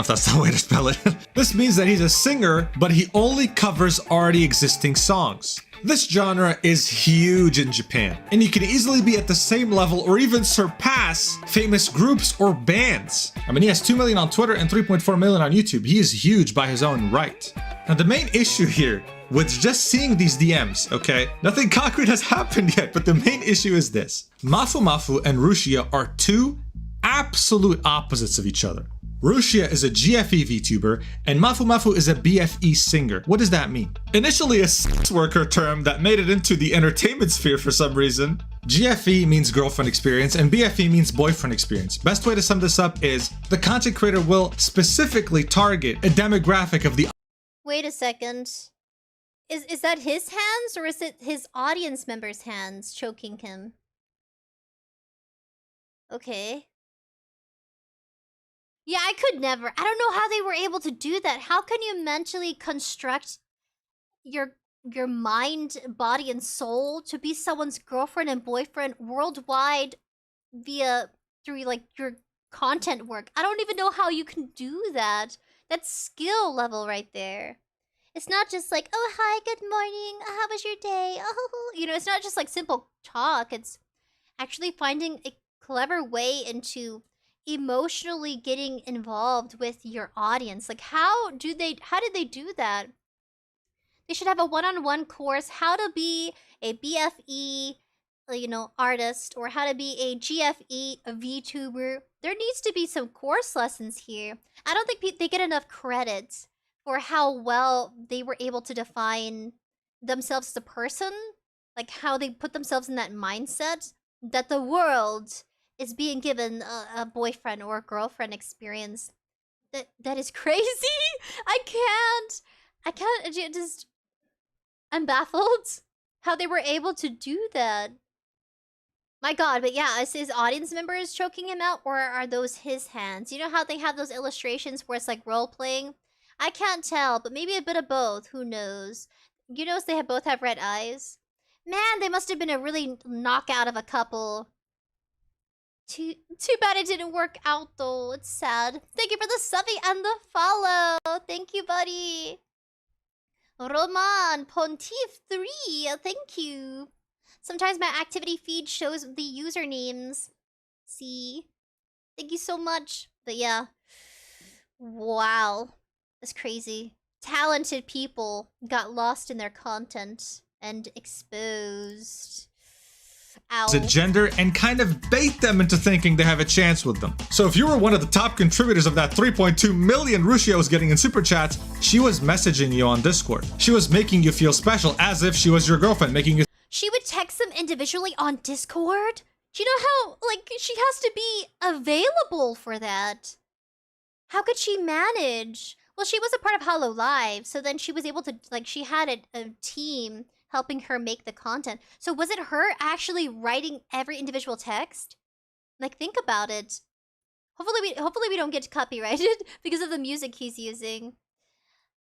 that's the way to spell it. This means that he's a singer, but he only covers already existing songs. This genre is huge in Japan, and you can easily be at the same level or even surpass famous groups or bands. I mean, he has 2 million on Twitter and 3.4 million on YouTube. He is huge by his own right. Now, the main issue here with just seeing these DMs, okay? Nothing concrete has happened yet, but the main issue is this. Mafu and Rushia are 2 absolute opposites of each other. Rushia is a GFE VTuber, and Mafu is a BFE singer. What does that mean? Initially a sex worker term that made it into the entertainment sphere for some reason. GFE means girlfriend experience, and BFE means boyfriend experience. Best way to sum this up is the content creator will specifically target a demographic of the... Wait a second. Is that his hands, or is it his audience members' hands choking him? Okay. Yeah, I could never. I don't know how they were able to do that. How can you mentally construct your mind, body, and soul to be someone's girlfriend and boyfriend worldwide through like your content work? I don't even know how you can do that. That's skill level right there. It's not just like, oh, hi, good morning, how was your day? Oh, you know, it's not just like simple talk. It's actually finding a clever way into emotionally getting involved with your audience. Like, how did they do that? They should have a one-on-one course, how to be a BFE, you know, artist, or how to be a GFE, a VTuber. There needs to be some course lessons here. I don't think they get enough credit for how well they were able to define themselves as a person, like how they put themselves in that mindset that the world is being given a boyfriend or a girlfriend experience. That is crazy. I'm baffled how they were able to do that. My god, but yeah, is his audience members choking him out, or are those his hands? You know how they have those illustrations where it's like role-playing? I can't tell, but maybe a bit of both, who knows? You notice they both have red eyes? Man, they must have been a really knockout of a couple. Too bad it didn't work out though, it's sad. Thank you for the subby and the follow. Thank you, buddy. Roman Pontiff 3, thank you. Sometimes my activity feed shows the usernames. See? Thank you so much. But yeah. Wow. That's crazy. Talented people got lost in their content and exposed. a gender and kind of bait them into thinking they have a chance with them. So if you were one of the top contributors of that 3.2 million 𝙤𝙤𝑤𝑖𝑵 was getting in super chats, she was messaging you on Discord. She was making you feel special as if she was your girlfriend, making you... She would text them individually on Discord? Do you know how, like, she has to be available for that? How could she manage? Well, she was a part of HoloLive, so then she was able to, like, she had a team helping her make the content. So was it her actually writing every individual text? Like, think about it. Hopefully we don't get copyrighted because of the music he's using.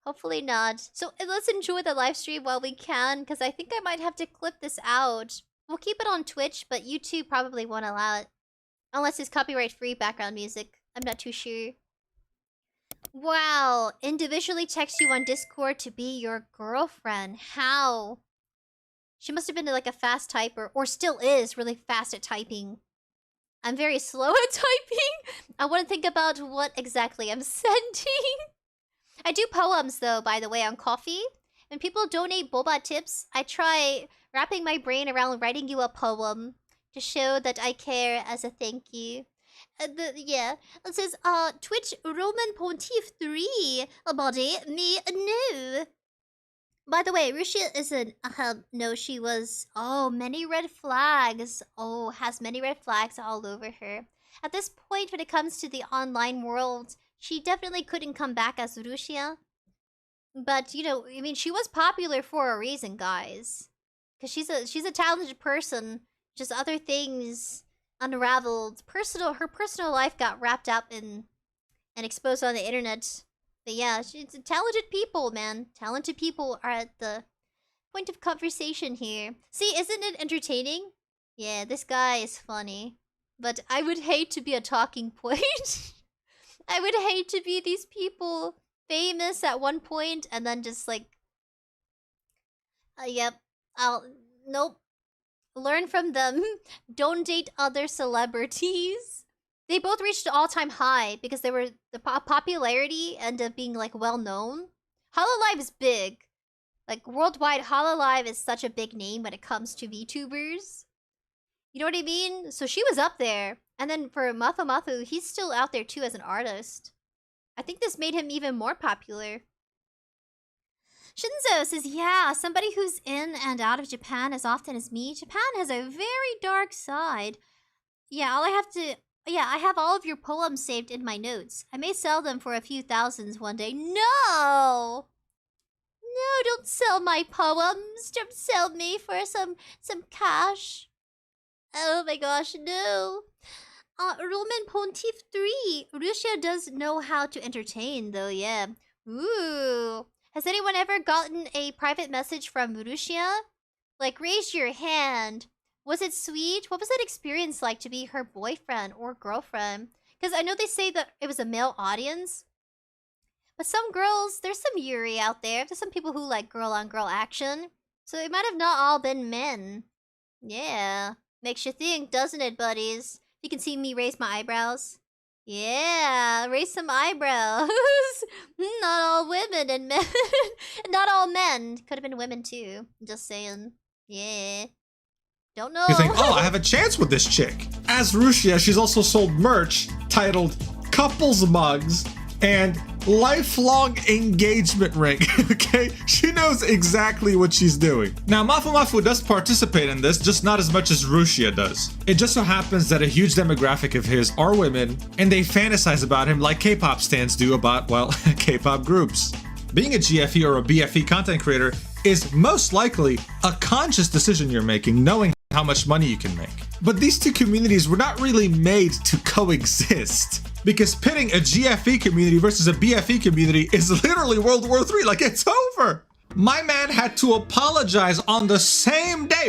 Hopefully not. So let's enjoy the live stream while we can, because I think I might have to clip this out. We'll keep it on Twitch, but YouTube probably won't allow it. Unless it's copyright-free background music. I'm not too sure. Wow. Individually text you on Discord to be your girlfriend. How? She must have been like a fast typer, or still is really fast at typing. I'm very slow at typing. I want to think about what exactly I'm sending. I do poems, though, by the way, on Coffee. When people donate boba tips, I try wrapping my brain around writing you a poem to show that I care as a thank you. Yeah, it says, Twitch Roman Pontiff 3, body, me, no. By the way, 𝙤𝑤𝑖𝑵 isn't, no, she was, many red flags. Has many red flags all over her. At this point, when it comes to the online world, she definitely couldn't come back as 𝙤𝑤𝑖𝑵. But, you know, I mean, she was popular for a reason, guys. Because she's a talented person. Just other things unraveled. Her personal life got wrapped up in and exposed on the internet. But yeah, she's talented people, man. Talented people are at the point of conversation here. See, isn't it entertaining? Yeah, this guy is funny. But I would hate to be a talking point. I would hate to be these people famous at one point and then just like... yep. Nope. Learn from them. Don't date other celebrities. They both reached an all-time high because they were the popularity and of being like well-known. HoloLive is big. Like worldwide, HoloLive is such a big name when it comes to VTubers. You know what I mean? So she was up there. And then for 𝑚afu𝑚afu, he's still out there too as an artist. I think this made him even more popular. Shinzo says, yeah, somebody who's in and out of Japan as often as me. Japan has a very dark side. Yeah, I have all of your poems saved in my notes. I may sell them for a few thousands one day. No! No, don't sell my poems. Don't sell me for some cash. Oh my gosh, no. Roman Pontiff 3. 𝙤𝑤𝑖𝑵 does know how to entertain, though, yeah. Ooh. Has anyone ever gotten a private message from 𝙤𝑤𝑖𝑵? Like, raise your hand. Was it sweet? What was that experience like to be her boyfriend or girlfriend? Because I know they say that it was a male audience. But some girls, there's some Yuri out there. There's some people who like girl-on-girl action. So it might have not all been men. Yeah. Makes you think, doesn't it, buddies? You can see me raise my eyebrows. Yeah, raise some eyebrows. Not all women and men. Not all men. Could have been women too. Just saying. Yeah. Don't know. You think, I have a chance with this chick. As 𝙤𝑤𝑖𝑵, she's also sold merch titled Couples Mugs and Lifelong Engagement Ring. Okay? She knows exactly what she's doing. Now, 𝑚afu𝑚afu does participate in this, just not as much as 𝙤𝑤𝑖𝑵 does. It just so happens that a huge demographic of his are women, and they fantasize about him like K-pop stans do about, well, K-pop groups. Being a GFE or a BFE content creator is most likely a conscious decision you're making, knowing how much money you can make. But these two communities were not really made to coexist, because pitting a GFE community versus a BFE community is literally World War III. Like, it's over. My man had to apologize on the same day.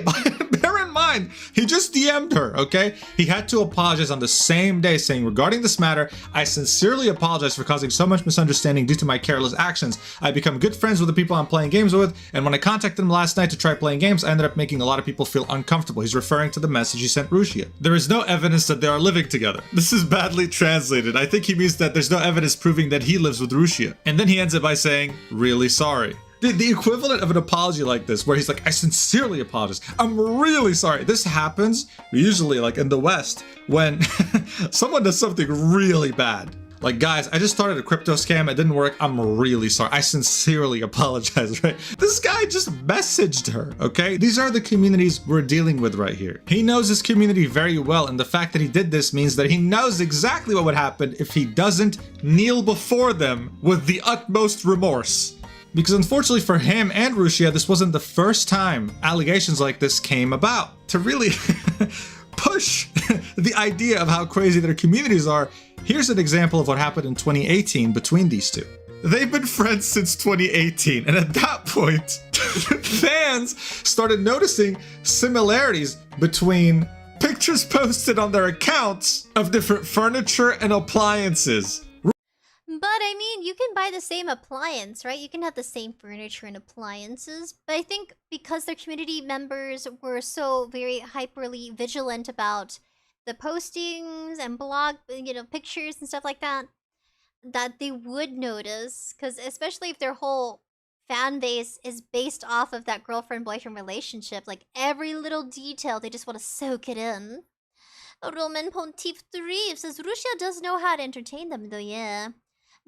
Bear in mind, he just DM'd her, okay? He had to apologize on the same day, saying, regarding this matter, I sincerely apologize for causing so much misunderstanding due to my careless actions. I become good friends with the people I'm playing games with, and when I contacted him last night to try playing games, I ended up making a lot of people feel uncomfortable. He's referring to the message he sent 𝙤𝑤𝑖𝑵. There is no evidence that they are living together. This is badly translated. I think he means that there's no evidence proving that he lives with 𝙤𝑤𝑖𝑵. And then he ends it by saying, really sorry. The equivalent of an apology like this, where he's like, I sincerely apologize. I'm really sorry. This happens usually like in the West when someone does something really bad. Like, guys, I just started a crypto scam. It didn't work. I'm really sorry. I sincerely apologize, right? This guy just messaged her, okay? These are the communities we're dealing with right here. He knows his community very well, and the fact that he did this means that he knows exactly what would happen if he doesn't kneel before them with the utmost remorse. Because unfortunately for him and 𝙎𝑤𝑖𝑵, this wasn't the first time allegations like this came about. To really push the idea of how crazy their communities are, here's an example of what happened in 2018 between these two. They've been friends since 2018, and at that point, fans started noticing similarities between pictures posted on their accounts of different furniture and appliances. But I mean, you can buy the same appliance, right? You can have the same furniture and appliances. But I think because their community members were so very hyperly vigilant about the postings and blog, pictures and stuff like that, that they would notice. Because especially if their whole fan base is based off of that girlfriend-boyfriend relationship, like every little detail, they just want to soak it in. Roman Pontiff 3 says, Russia does know how to entertain them though, yeah.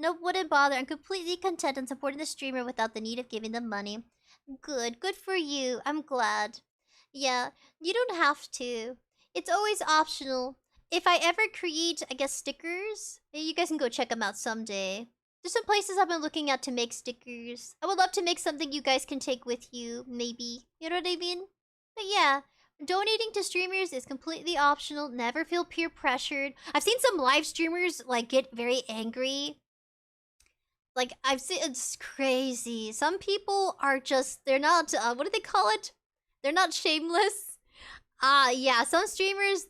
No, wouldn't bother. I'm completely content in supporting the streamer without the need of giving them money. Good for you. I'm glad. Yeah, you don't have to. It's always optional. If I ever create, I guess, stickers, you guys can go check them out someday. There's some places I've been looking at to make stickers. I would love to make something you guys can take with you, maybe. You know what I mean? But yeah, donating to streamers is completely optional. Never feel peer pressured. I've seen some live streamers, like, get very angry. Like, I've seen, it's crazy. Some people are just, they're not, what do they call it? They're not shameless. Yeah, some streamers,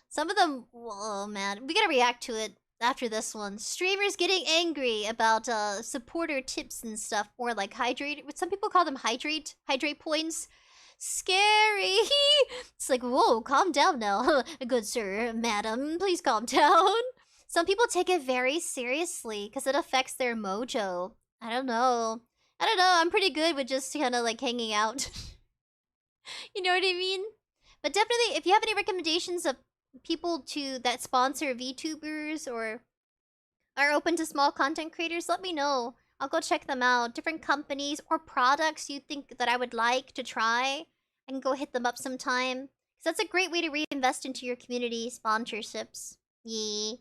some of them, oh man, we gotta react to it after this one. Streamers getting angry about supporter tips and stuff, or like hydrate, some people call them hydrate points. Scary. It's like, whoa, calm down now. Good sir, madam, please calm down. Some people take it very seriously because it affects their mojo. I don't know. I'm pretty good with just kind of like hanging out. You know what I mean? But definitely, if you have any recommendations of people that sponsor VTubers or are open to small content creators, let me know. I'll go check them out. Different companies or products you think that I would like to try. I can go hit them up sometime. Because that's a great way to reinvest into your community sponsorships. Yeah.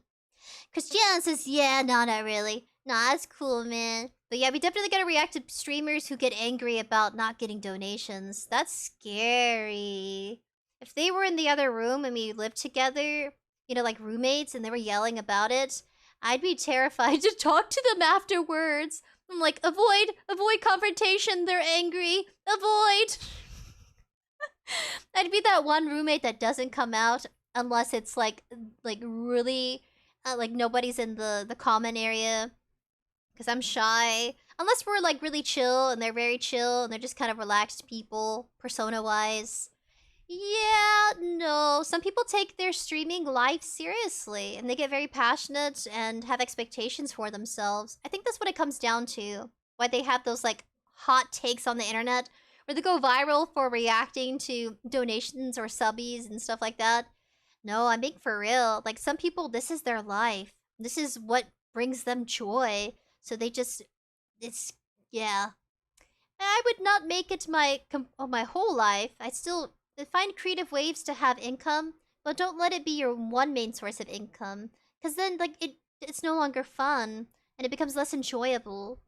Christian says, yeah, no, not really. Nah, that's cool, man. But yeah, we definitely gotta react to streamers who get angry about not getting donations. That's scary. If they were in the other room and we lived together, like roommates, and they were yelling about it, I'd be terrified to talk to them afterwards. I'm like, avoid confrontation, they're angry, avoid. I'd be that one roommate that doesn't come out unless it's like really... like nobody's in the common area, because I'm shy. Unless we're like really chill and they're very chill and they're just kind of relaxed people, persona-wise. Yeah, no. Some people take their streaming life seriously and they get very passionate and have expectations for themselves. I think that's what it comes down to. Why they have those like hot takes on the internet where they go viral for reacting to donations or subbies and stuff like that. No, I'm being for real. Like, some people, this is their life. This is what brings them joy. So they just, yeah. I would not make it my whole life. I still find creative ways to have income, but don't let it be your one main source of income. Because then, like, it's no longer fun, and it becomes less enjoyable.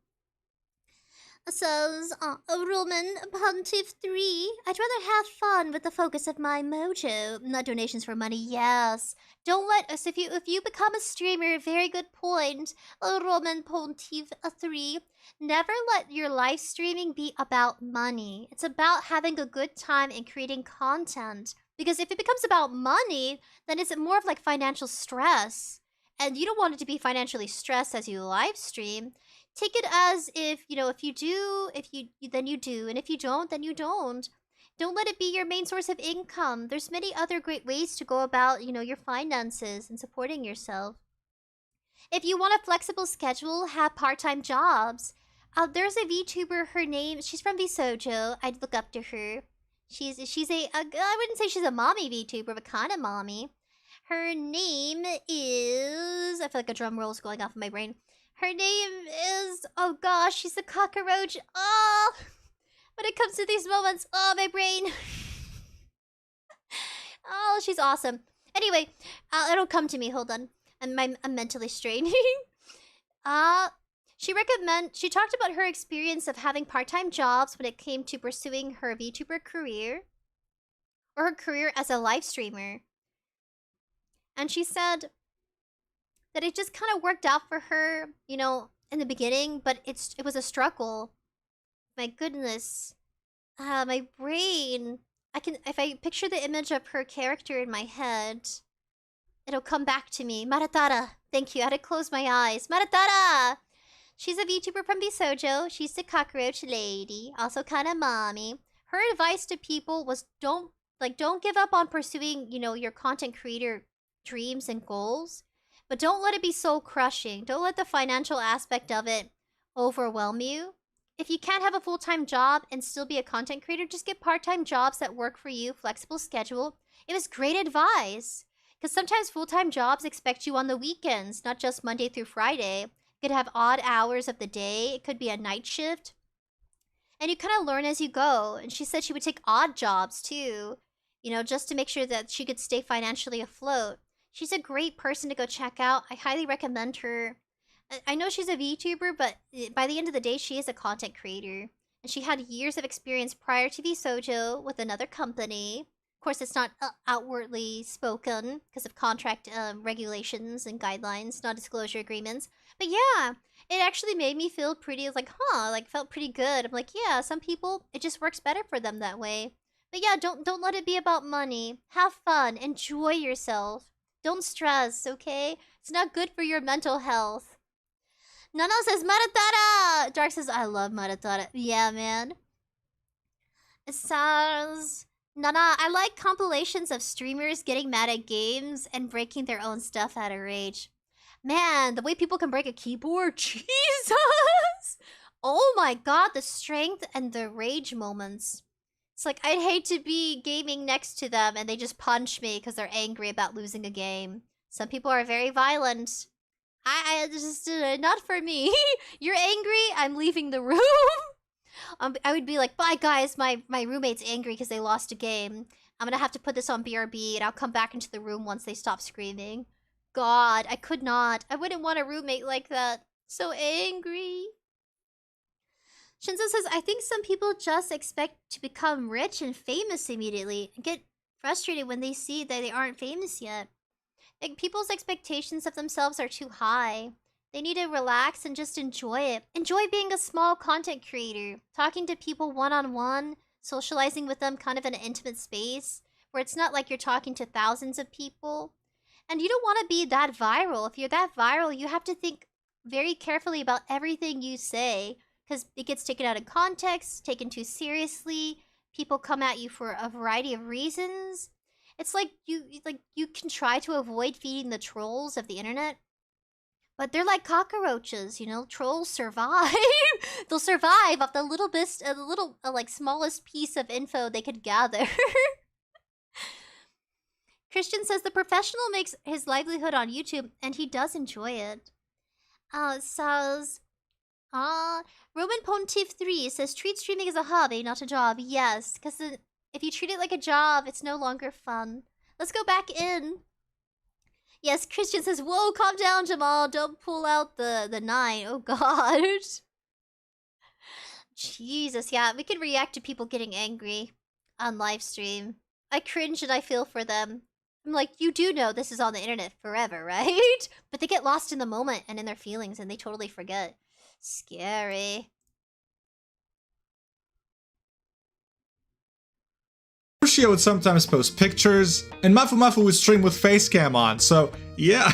Says, Roman Pontiff 3, I'd rather have fun with the focus of my mojo, not donations for money, yes. Don't let us, if you become a streamer, very good point, Roman Pontiff 3, never let your live streaming be about money. It's about having a good time and creating content. Because if it becomes about money, then it's more of like financial stress. And you don't want it to be financially stressed as you live stream. Take it as if, if you do, then you do, and if you don't, then you don't. Don't let it be your main source of income. There's many other great ways to go about, your finances and supporting yourself. If you want a flexible schedule, have part-time jobs. There's a VTuber, her name, she's from 𝑣𝑠ojo. I'd look up to her. She's a I wouldn't say she's a mommy VTuber, but kind of mommy. Her name is, I feel like a drum roll is going off in my brain. Her name is, oh gosh, she's a cockroach. Oh, when it comes to these moments, oh, my brain. Oh, she's awesome. Anyway, it'll come to me, hold on. I'm mentally strained. She talked about her experience of having part-time jobs when it came to pursuing her VTuber career. Or her career as a live streamer. And she said that it just kind of worked out for her, you know, in the beginning, but it was a struggle. My goodness. My brain. If I picture the image of her character in my head, it'll come back to me. Maratara. Thank you. I had to close my eyes. Maratara! She's a VTuber from 𝑣𝑠ojo. She's the cockroach lady. Also kind of mommy. Her advice to people was don't give up on pursuing, you know, your content creator dreams and goals. But don't let it be soul crushing. Don't let the financial aspect of it overwhelm you. If you can't have a full-time job and still be a content creator, just get part-time jobs that work for you, flexible schedule. It was great advice. Because sometimes full-time jobs expect you on the weekends, not just Monday through Friday. You could have odd hours of the day. It could be a night shift. And you kind of learn as you go. And she said she would take odd jobs too, you know, just to make sure that she could stay financially afloat. She's a great person to go check out. I highly recommend her. I know she's a VTuber, but by the end of the day, she is a content creator. And she had years of experience prior to 𝑣𝑠ojo with another company. Of course, it's not outwardly spoken because of contract regulations and guidelines, non-disclosure agreements. But yeah, it actually made me feel pretty, like, felt pretty good. I'm like, yeah, some people, it just works better for them that way. But yeah, don't let it be about money. Have fun. Enjoy yourself. Don't stress, okay? It's not good for your mental health. Nano says, Maratara! Dark says, I love Maratara. Yeah, man. It says, Nana, I like compilations of streamers getting mad at games and breaking their own stuff out of rage. Man, the way people can break a keyboard, Jesus! Oh my god, the strength and the rage moments. It's like, I'd hate to be gaming next to them and they just punch me because they're angry about losing a game. Some people are very violent. I just, not for me. You're angry, I'm leaving the room. I would be like, bye guys, my roommate's angry because they lost a game. I'm gonna have to put this on BRB and I'll come back into the room once they stop screaming. God, I could not. I wouldn't want a roommate like that. So angry. Shinzo says, I think some people just expect to become rich and famous immediately and get frustrated when they see that they aren't famous yet. Like, people's expectations of themselves are too high. They need to relax and just enjoy it. Enjoy being a small content creator, talking to people one-on-one, socializing with them kind of in an intimate space, where it's not like you're talking to thousands of people. And you don't want to be that viral. If you're that viral, you have to think very carefully about everything you say, because it gets taken out of context, taken too seriously. People come at you for a variety of reasons. It's like you can try to avoid feeding the trolls of the internet, but they're like cockroaches, you know. Trolls survive. They'll survive off the little like smallest piece of info they could gather. Christian says the professional makes his livelihood on YouTube, and he does enjoy it. Says, Roman Pontiff 3 says, treat streaming as a hobby, not a job. Yes, because if you treat it like a job, it's no longer fun. Let's go back in. Yes, Christian says, whoa, calm down, Jamal. Don't pull out the 9. Oh, God. Jesus, yeah, we can react to people getting angry on live stream. I cringe and I feel for them. I'm like, you do know this is on the internet forever, right? But they get lost in the moment and in their feelings and they totally forget. Scary. 𝙎𝙤𝙘𝙀 would sometimes post pictures, and 𝑀afuMafu would stream with face cam on, so yeah.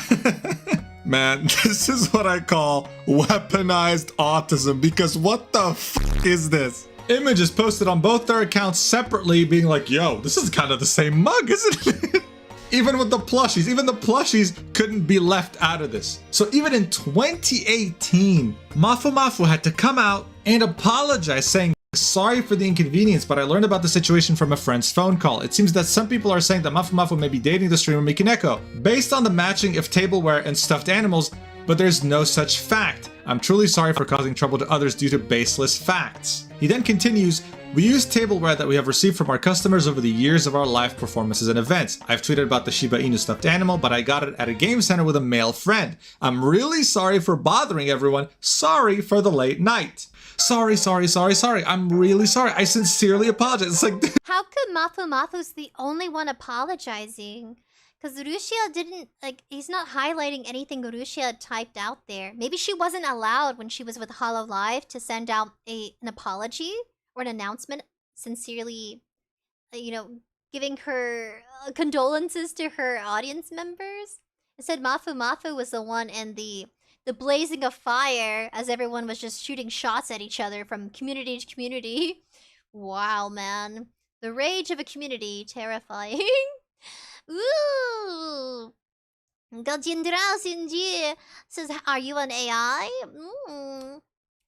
Man, this is what I call weaponized autism, because what the f is this? Images posted on both their accounts separately being like, yo, this is kind of the same mug, isn't it? Even with the plushies, even the plushies couldn't be left out of this. So even in 2018, 𝒫𝑤 had to come out and apologize, saying, sorry for the inconvenience, but I learned about the situation from a friend's phone call. It seems that some people are saying that 𝒫𝑤 may be dating the streamer 𝑚ikaneko based on the matching of tableware and stuffed animals, but there's no such fact. I'm truly sorry for causing trouble to others due to baseless facts. He then continues, we use tableware that we have received from our customers over the years of our live performances and events. I've tweeted about the Shiba Inu stuffed animal, but I got it at a game center with a male friend. I'm really sorry for bothering everyone. Sorry for the late night. Sorry. I'm really sorry. I sincerely apologize. It's like, how could 𝒫𝑤's the only one apologizing? Because 𝙎𝙤𝙧 didn't, like, he's not highlighting anything 𝙎𝙤𝙧 typed out there. Maybe she wasn't allowed when she was with HoloLive to send out an apology or an announcement, sincerely, you know, giving her condolences to her audience members. Instead, 𝒫𝑤 was the one in the blazing of fire as everyone was just shooting shots at each other from community to community. Wow, man. The rage of a community. Terrifying. Ooh. 𝐿𝑗𝑛𝑑𝑟𝑎𝑙 says, are you an AI?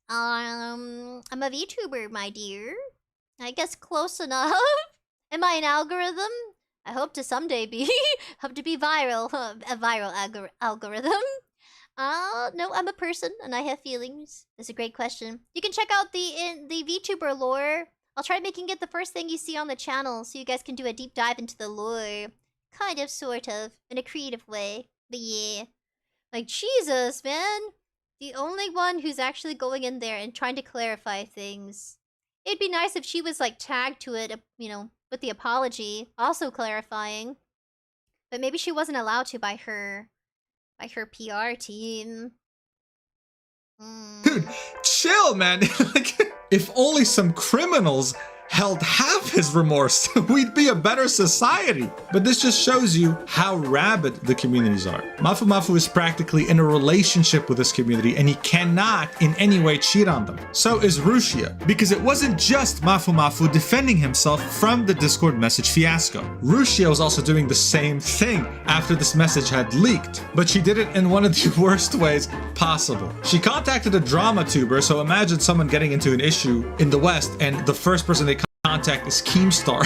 I'm a VTuber, my dear. I guess close enough. Am I an algorithm? I hope to someday be. Hope to be viral. A viral algorithm. No, I'm a person and I have feelings. That's a great question. You can check out the VTuber lore. I'll try making it the first thing you see on the channel so you guys can do a deep dive into the lore. Kind of, sort of, in a creative way. But yeah. Like, Jesus, man. The only one who's actually going in there and trying to clarify things. It'd be nice if she was, like, tagged to it, you know, with the apology. Also clarifying. But maybe she wasn't allowed to by her PR team. Dude, chill, man. Like, if only some criminals held half his remorse, we'd be a better society. But this just shows you how rabid the communities are. 𝒫𝑤 is practically in a relationship with this community and he cannot in any way cheat on them. So is 𝙎𝙤𝙧, because it wasn't just 𝒫𝑤 defending himself from the Discord message fiasco. 𝙎𝙤𝙧 was also doing the same thing after this message had leaked, but she did it in one of the worst ways possible. She contacted a drama tuber, so imagine someone getting into an issue in the West and the first person they contact is Keemstar.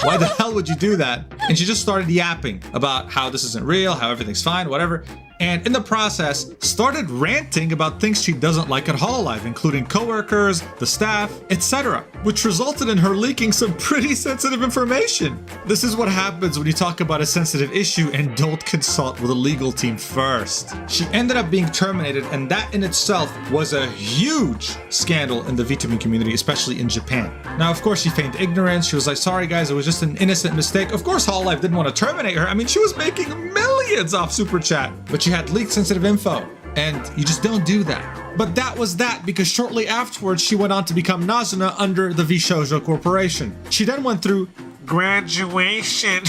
Why the hell would you do that? And she just started yapping about how this isn't real, how everything's fine, whatever. And in the process, started ranting about things she doesn't like at HoloLive, including coworkers, the staff, etc., which resulted in her leaking some pretty sensitive information. This is what happens when you talk about a sensitive issue and don't consult with a legal team first. She ended up being terminated, and that in itself was a huge scandal in the VTubing community, especially in Japan. Now, of course, she feigned ignorance. She was like, sorry guys, it was just an innocent mistake. Of course, HoloLive didn't want to terminate her. I mean, she was making millions off Super Chat, but she had leaked sensitive info, and you just don't do that. But that was that, because shortly afterwards, she went on to become Nazuna under the 𝑣shoujo Corporation. She then went through graduation,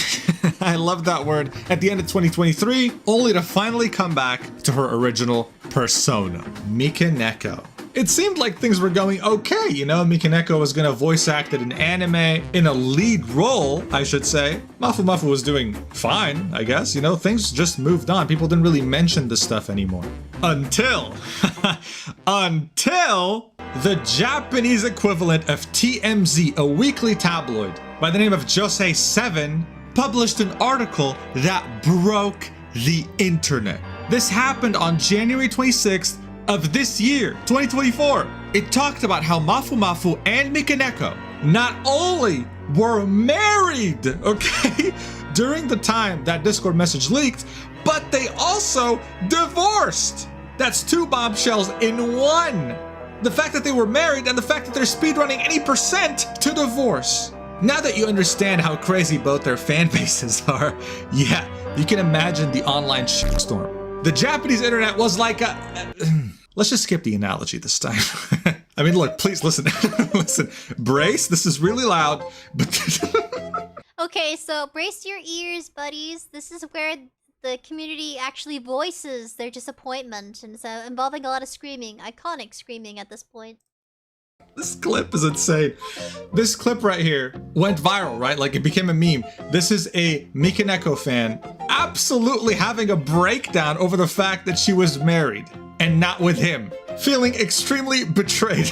I love that word, at the end of 2023, only to finally come back to her original persona, 𝑚ikaneko. It seemed like things were going okay, you know, 𝑚ikaneko was gonna voice act in an anime, in a lead role, I should say. 𝒫𝑤 was doing fine, I guess, you know, things just moved on. People didn't really mention this stuff anymore. Until the Japanese equivalent of TMZ, a weekly tabloid by the name of 𝐽sei7, published an article that broke the internet. This happened on January 26th, of this year, 2024. It talked about how 𝒫𝑤 and 𝑚ikaneko not only were married, okay, during the time that Discord message leaked, but they also divorced. That's two bombshells in one. The fact that they were married and the fact that they're speedrunning any percent to divorce. Now that you understand how crazy both their fan bases are, yeah, you can imagine the online shitstorm. The Japanese internet was like a... Let's just skip the analogy this time. I mean, look, please listen. Listen, brace, this is really loud, but... Okay, so brace your ears, buddies. This is where the community actually voices their disappointment, and it's involving a lot of screaming. Iconic screaming at this point. This clip is insane. This clip right here went viral, right? Like, it became a meme. This is a Mikaneko fan absolutely having a breakdown over the fact that she was married and not with him, feeling extremely betrayed.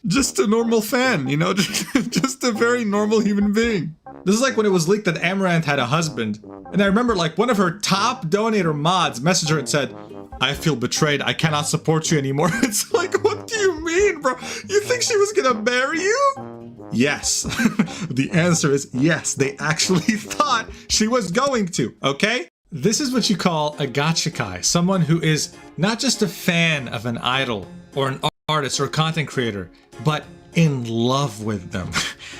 Just a normal fan, you know, just a very normal human being. This is like when it was leaked that Amaranth had a husband. And I remember like one of her top donator mods messaged her and said, "I feel betrayed, I cannot support you anymore." It's like, what do you mean, bro? You think she was gonna marry you? Yes. The answer is yes, they actually thought she was going to, okay? This is what you call a gachakai, someone who is not just a fan of an idol or an artist or content creator, but in love with them,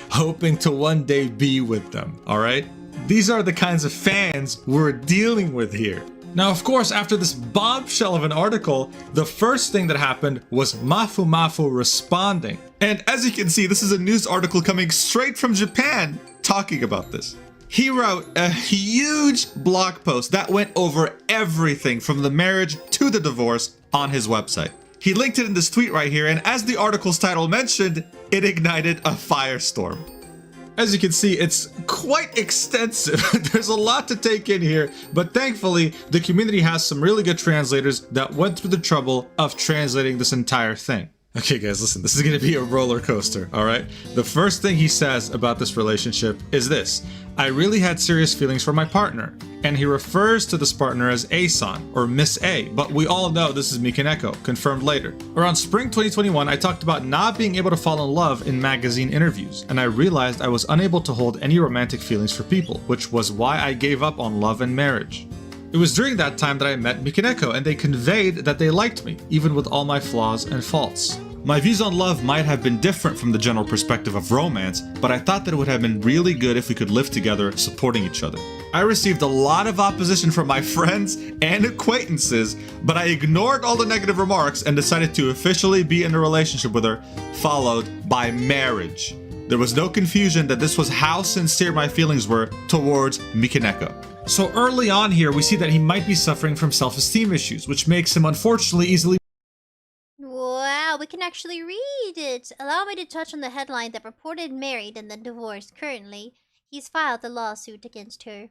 hoping to one day be with them, all right? These are the kinds of fans we're dealing with here. Now, of course, after this bombshell of an article, the first thing that happened was Mafu responding. And as you can see, this is a news article coming straight from Japan talking about this. He wrote a huge blog post that went over everything from the marriage to the divorce on his website. He linked it in this tweet right here, and as the article's title mentioned, it ignited a firestorm. As you can see, it's quite extensive. There's a lot to take in here, but thankfully, the community has some really good translators that went through the trouble of translating this entire thing. Okay guys, listen, this is gonna be a roller coaster, alright? The first thing he says about this relationship is this: "I really had serious feelings for my partner," and he refers to this partner as A-san, or Miss A, but we all know this is Mikaneko, confirmed later. Around spring 2021, I talked about not being able to fall in love in magazine interviews, and I realized I was unable to hold any romantic feelings for people, which was why I gave up on love and marriage. It was during that time that I met Mikaneko, and they conveyed that they liked me, even with all my flaws and faults. My views on love might have been different from the general perspective of romance, but I thought that it would have been really good if we could live together, supporting each other. I received a lot of opposition from my friends and acquaintances, but I ignored all the negative remarks and decided to officially be in a relationship with her, followed by marriage. There was no confusion that this was how sincere my feelings were towards Mikaneko. So early on here, we see that he might be suffering from self-esteem issues, which makes him unfortunately easily... Wow, we can actually read it. Allow me to touch on the headline that reported married and then divorced. Currently, he's filed a lawsuit against her.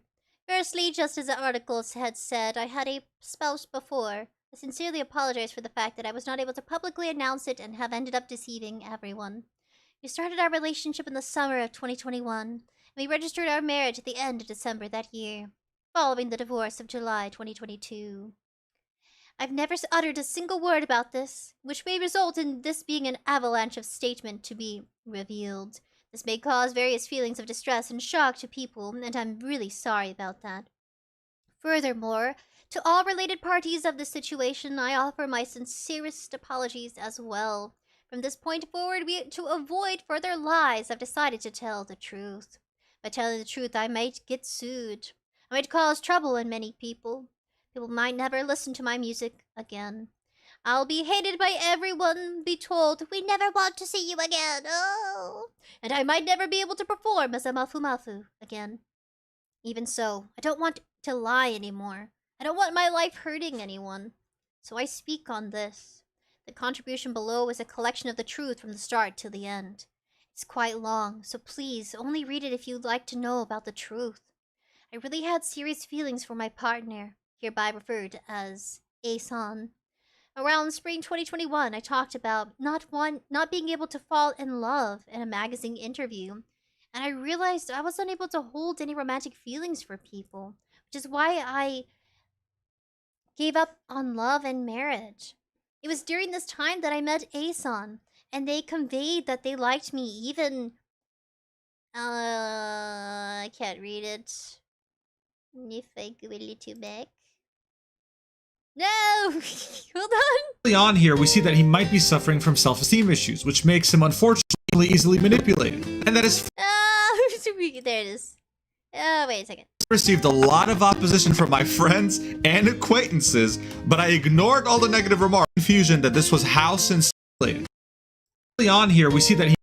Firstly, just as the article had said, I had a spouse before. I sincerely apologize for the fact that I was not able to publicly announce it and have ended up deceiving everyone. We started our relationship in the summer of 2021, and we registered our marriage at the end of December that year, following the divorce of July 2022. I've never uttered a single word about this, which may result in this being an avalanche of statement to be revealed. This may cause various feelings of distress and shock to people, and I'm really sorry about that. Furthermore, to all related parties of this situation, I offer my sincerest apologies as well. From this point forward, to avoid further lies, I've decided to tell the truth. By telling the truth, I might get sued. I might cause trouble in many people. People might never listen to my music again. I'll be hated by everyone, be told, we never want to see you again, oh! And I might never be able to perform as a mafu again. Even so, I don't want to lie anymore. I don't want my life hurting anyone. So I speak on this. The contribution below is a collection of the truth from the start till the end. It's quite long, so please only read it if you'd like to know about the truth. I really had serious feelings for my partner, hereby referred as A-san. Around spring 2021, I talked about not being able to fall in love in a magazine interview, and I realized I was unable to hold any romantic feelings for people, which is why I gave up on love and marriage. It was during this time that I met A-san, and they conveyed that they liked me even... I can't read it. If I go a little back. No! Hold on! Early on here, we see that he might be suffering from self-esteem issues, which makes him unfortunately easily manipulated. And that is... there it is. Oh, wait a second. received a lot of opposition from my friends and acquaintances, but I ignored all the negative remarks. Confusion that this was how sincerely. Early on here, we see that he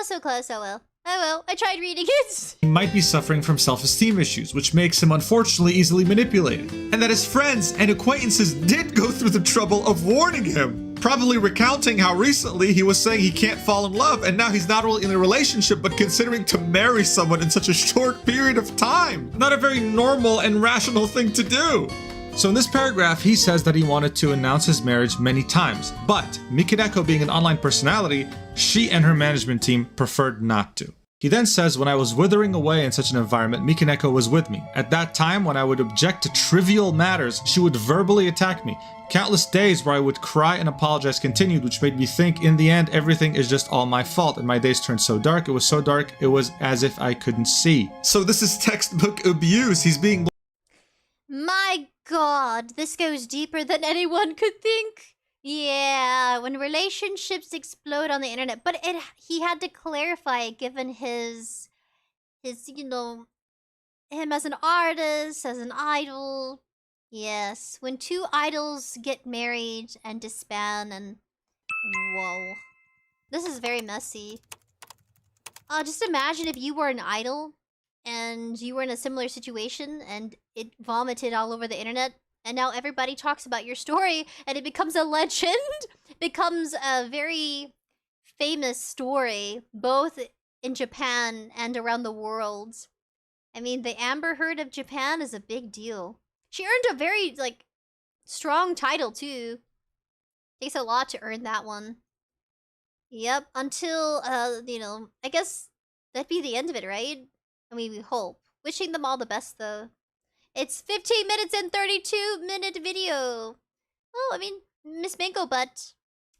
so close. Oh well. Oh well. I tried reading it. He might be suffering from self-esteem issues, which makes him unfortunately easily manipulated, and that his friends and acquaintances did go through the trouble of warning him, probably recounting how recently he was saying he can't fall in love, and now he's not only in a relationship but considering to marry someone in such a short period of time. Not a very normal and rational thing to do. So in this paragraph, he says that he wanted to announce his marriage many times, but Mikaneko being an online personality, she and her management team preferred not to. He then says, when I was withering away in such an environment, Mikaneko was with me. At that time, when I would object to trivial matters, she would verbally attack me. Countless days where I would cry and apologize continued, which made me think in the end, everything is just all my fault, and my days turned so dark. It was so dark, it was as if I couldn't see. So this is textbook abuse. He's being... My God, this goes deeper than anyone could think. Yeah, when relationships explode on the internet, but he had to clarify it given his you know, him as an artist, as an idol. Yes, when two idols get married and disband and whoa. This is very messy. Just imagine if you were an idol and you were in a similar situation and it vomited all over the internet, and now everybody talks about your story and it becomes a legend. It becomes a very famous story, both in Japan and around the world. I mean, the Amber Heard of Japan is a big deal. She earned a very, like, strong title, too. Takes a lot to earn that one. Yep, until, you know, I guess that'd be the end of it, right? I mean, we hope. Wishing them all the best, though. It's 15 minutes and 32-minute video. Oh, I mean, Miss Mango Butt,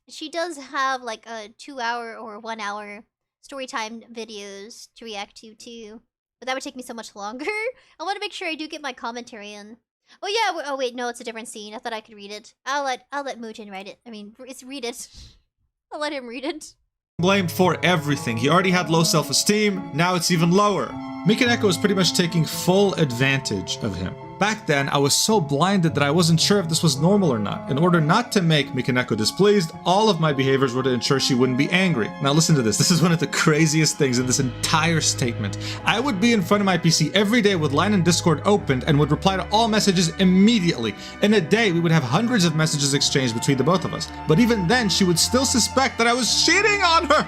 she does have, like, a 2-hour or 1-hour storytime videos to react to, too. But that would take me so much longer. I want to make sure I do get my commentary in. Oh yeah, oh wait, no, it's a different scene. I thought I could read it. I'll let Mujin write it. I mean, read it. I'll let him read it. Blamed for everything. He already had low self-esteem, now it's even lower. Mikaneko is pretty much taking full advantage of him. Back then, I was so blinded that I wasn't sure if this was normal or not. In order not to make Mikaneko displeased, all of my behaviors were to ensure she wouldn't be angry. Now listen to this. This is one of the craziest things in this entire statement. I would be in front of my PC every day with Line and Discord opened and would reply to all messages immediately. In a day, we would have hundreds of messages exchanged between the both of us. But even then, she would still suspect that I was cheating on her.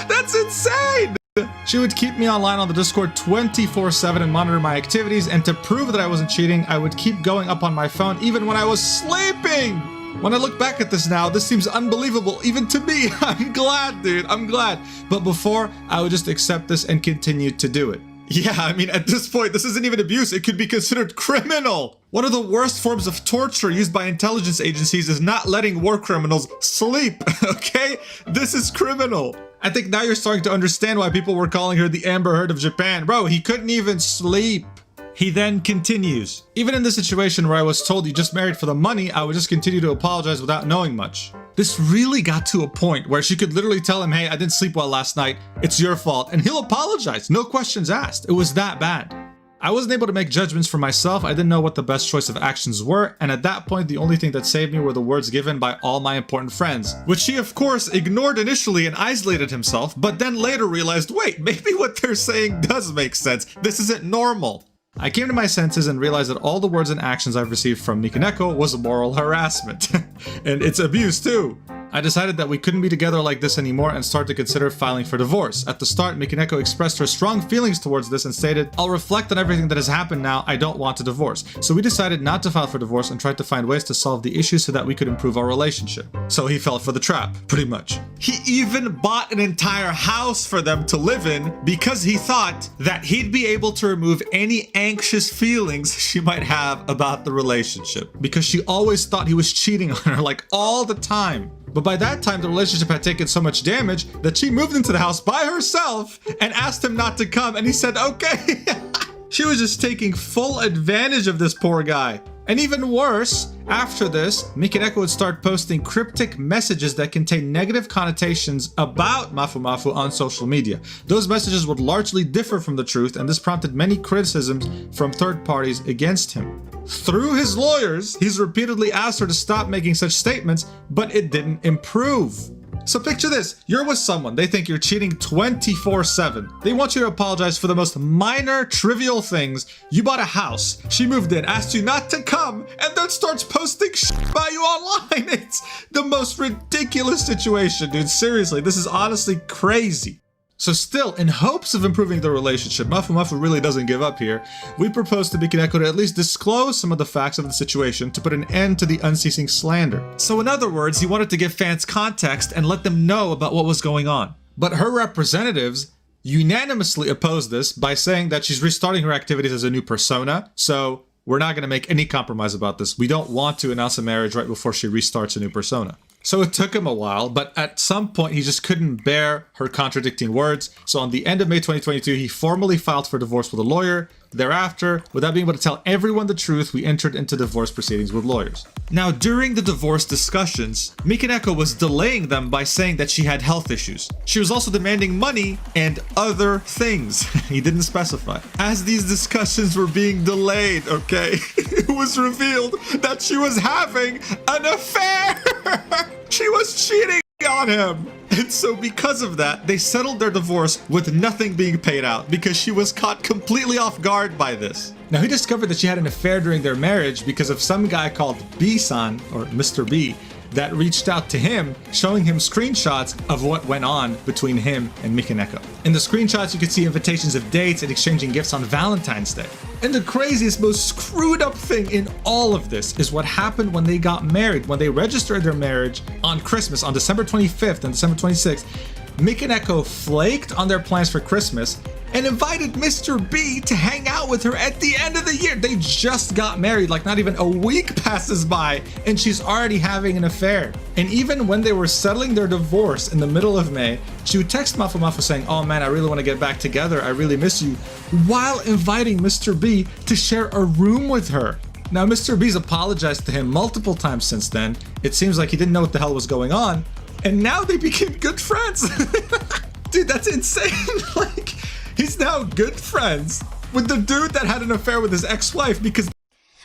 That's insane! She would keep me online on the Discord 24/7 and monitor my activities, and to prove that I wasn't cheating, I would keep going up on my phone even when I was sleeping! When I look back at this now, this seems unbelievable even to me. I'm glad, dude, I'm glad. But before, I would just accept this and continue to do it. Yeah, I mean, at this point, this isn't even abuse. It could be considered criminal. One of the worst forms of torture used by intelligence agencies is not letting war criminals sleep, okay? This is criminal. I think now you're starting to understand why people were calling her the Amber Heard of Japan. Bro, he couldn't even sleep. He then continues. Even in this situation where I was told you just married for the money, I would just continue to apologize without knowing much. This really got to a point where she could literally tell him, hey, I didn't sleep well last night. It's your fault. And he'll apologize. No questions asked. It was that bad. I wasn't able to make judgments for myself. I didn't know what the best choice of actions were, and at that point the only thing that saved me were the words given by all my important friends, which he of course ignored initially and isolated himself, but then later realized, wait, maybe what they're saying does make sense. This isn't normal. I came to my senses and realized that all the words and actions I've received from Mikaneko was moral harassment. And it's abuse too. I decided that we couldn't be together like this anymore and started to consider filing for divorce. At the start, Mikaneko expressed her strong feelings towards this and stated, I'll reflect on everything that has happened now, I don't want a divorce. So we decided not to file for divorce and tried to find ways to solve the issues so that we could improve our relationship. So he fell for the trap, pretty much. He even bought an entire house for them to live in because he thought that he'd be able to remove any anxious feelings she might have about the relationship. Because she always thought he was cheating on her, like all the time. But by that time, the relationship had taken so much damage that she moved into the house by herself and asked him not to come, and he said, okay. She was just taking full advantage of this poor guy. And even worse, after this, 𝑚ikaneko would start posting cryptic messages that contain negative connotations about 𝑚afuMafu on social media. Those messages would largely differ from the truth, and this prompted many criticisms from third parties against him. Through his lawyers, he's repeatedly asked her to stop making such statements, but it didn't improve. So picture this, you're with someone, they think you're cheating 24/7. They want you to apologize for the most minor, trivial things. You bought a house, she moved in, asked you not to come, and then starts posting shit about you online. It's the most ridiculous situation, dude. Seriously, this is honestly crazy. So still, in hopes of improving the relationship, 𝑚afuMafu really doesn't give up here. We propose to 𝑚ikaneko to at least disclose some of the facts of the situation to put an end to the unceasing slander. So in other words, he wanted to give fans context and let them know about what was going on. But her representatives unanimously opposed this by saying that she's restarting her activities as a new persona, so we're not going to make any compromise about this. We don't want to announce a marriage right before she restarts a new persona. So it took him a while, but at some point he just couldn't bear her contradicting words. So on the end of May 2022, he formally filed for divorce with a lawyer. Thereafter, without being able to tell everyone the truth, we entered into divorce proceedings with lawyers. Now, during the divorce discussions, 𝑚ikaneko was delaying them by saying that she had health issues. She was also demanding money and other things. He didn't specify. As these discussions were being delayed, okay, it was revealed that she was having an affair. She was cheating on him. And so because of that, they settled their divorce with nothing being paid out because she was caught completely off guard by this. Now he discovered that she had an affair during their marriage because of some guy called B-san, or Mr. B, that reached out to him, showing him screenshots of what went on between him and 𝑚ikaneko. In the screenshots, you could see invitations of dates and exchanging gifts on Valentine's Day. And the craziest, most screwed up thing in all of this is what happened when they got married. When they registered their marriage on Christmas, on December 25th and December 26th, 𝑚ikaneko flaked on their plans for Christmas and invited Mr. B to hang out with her at the end of the year. They just got married, like not even a week passes by and she's already having an affair. And even when they were settling their divorce in the middle of May, she would text 𝑚afuMafu saying, "Oh man, I really want to get back together. I really miss you," while inviting Mr. B to share a room with her. Now, Mr. B's apologized to him multiple times since then. It seems like he didn't know what the hell was going on. And now they became good friends. Dude, that's insane. Like, he's now good friends with the dude that had an affair with his ex-wife because...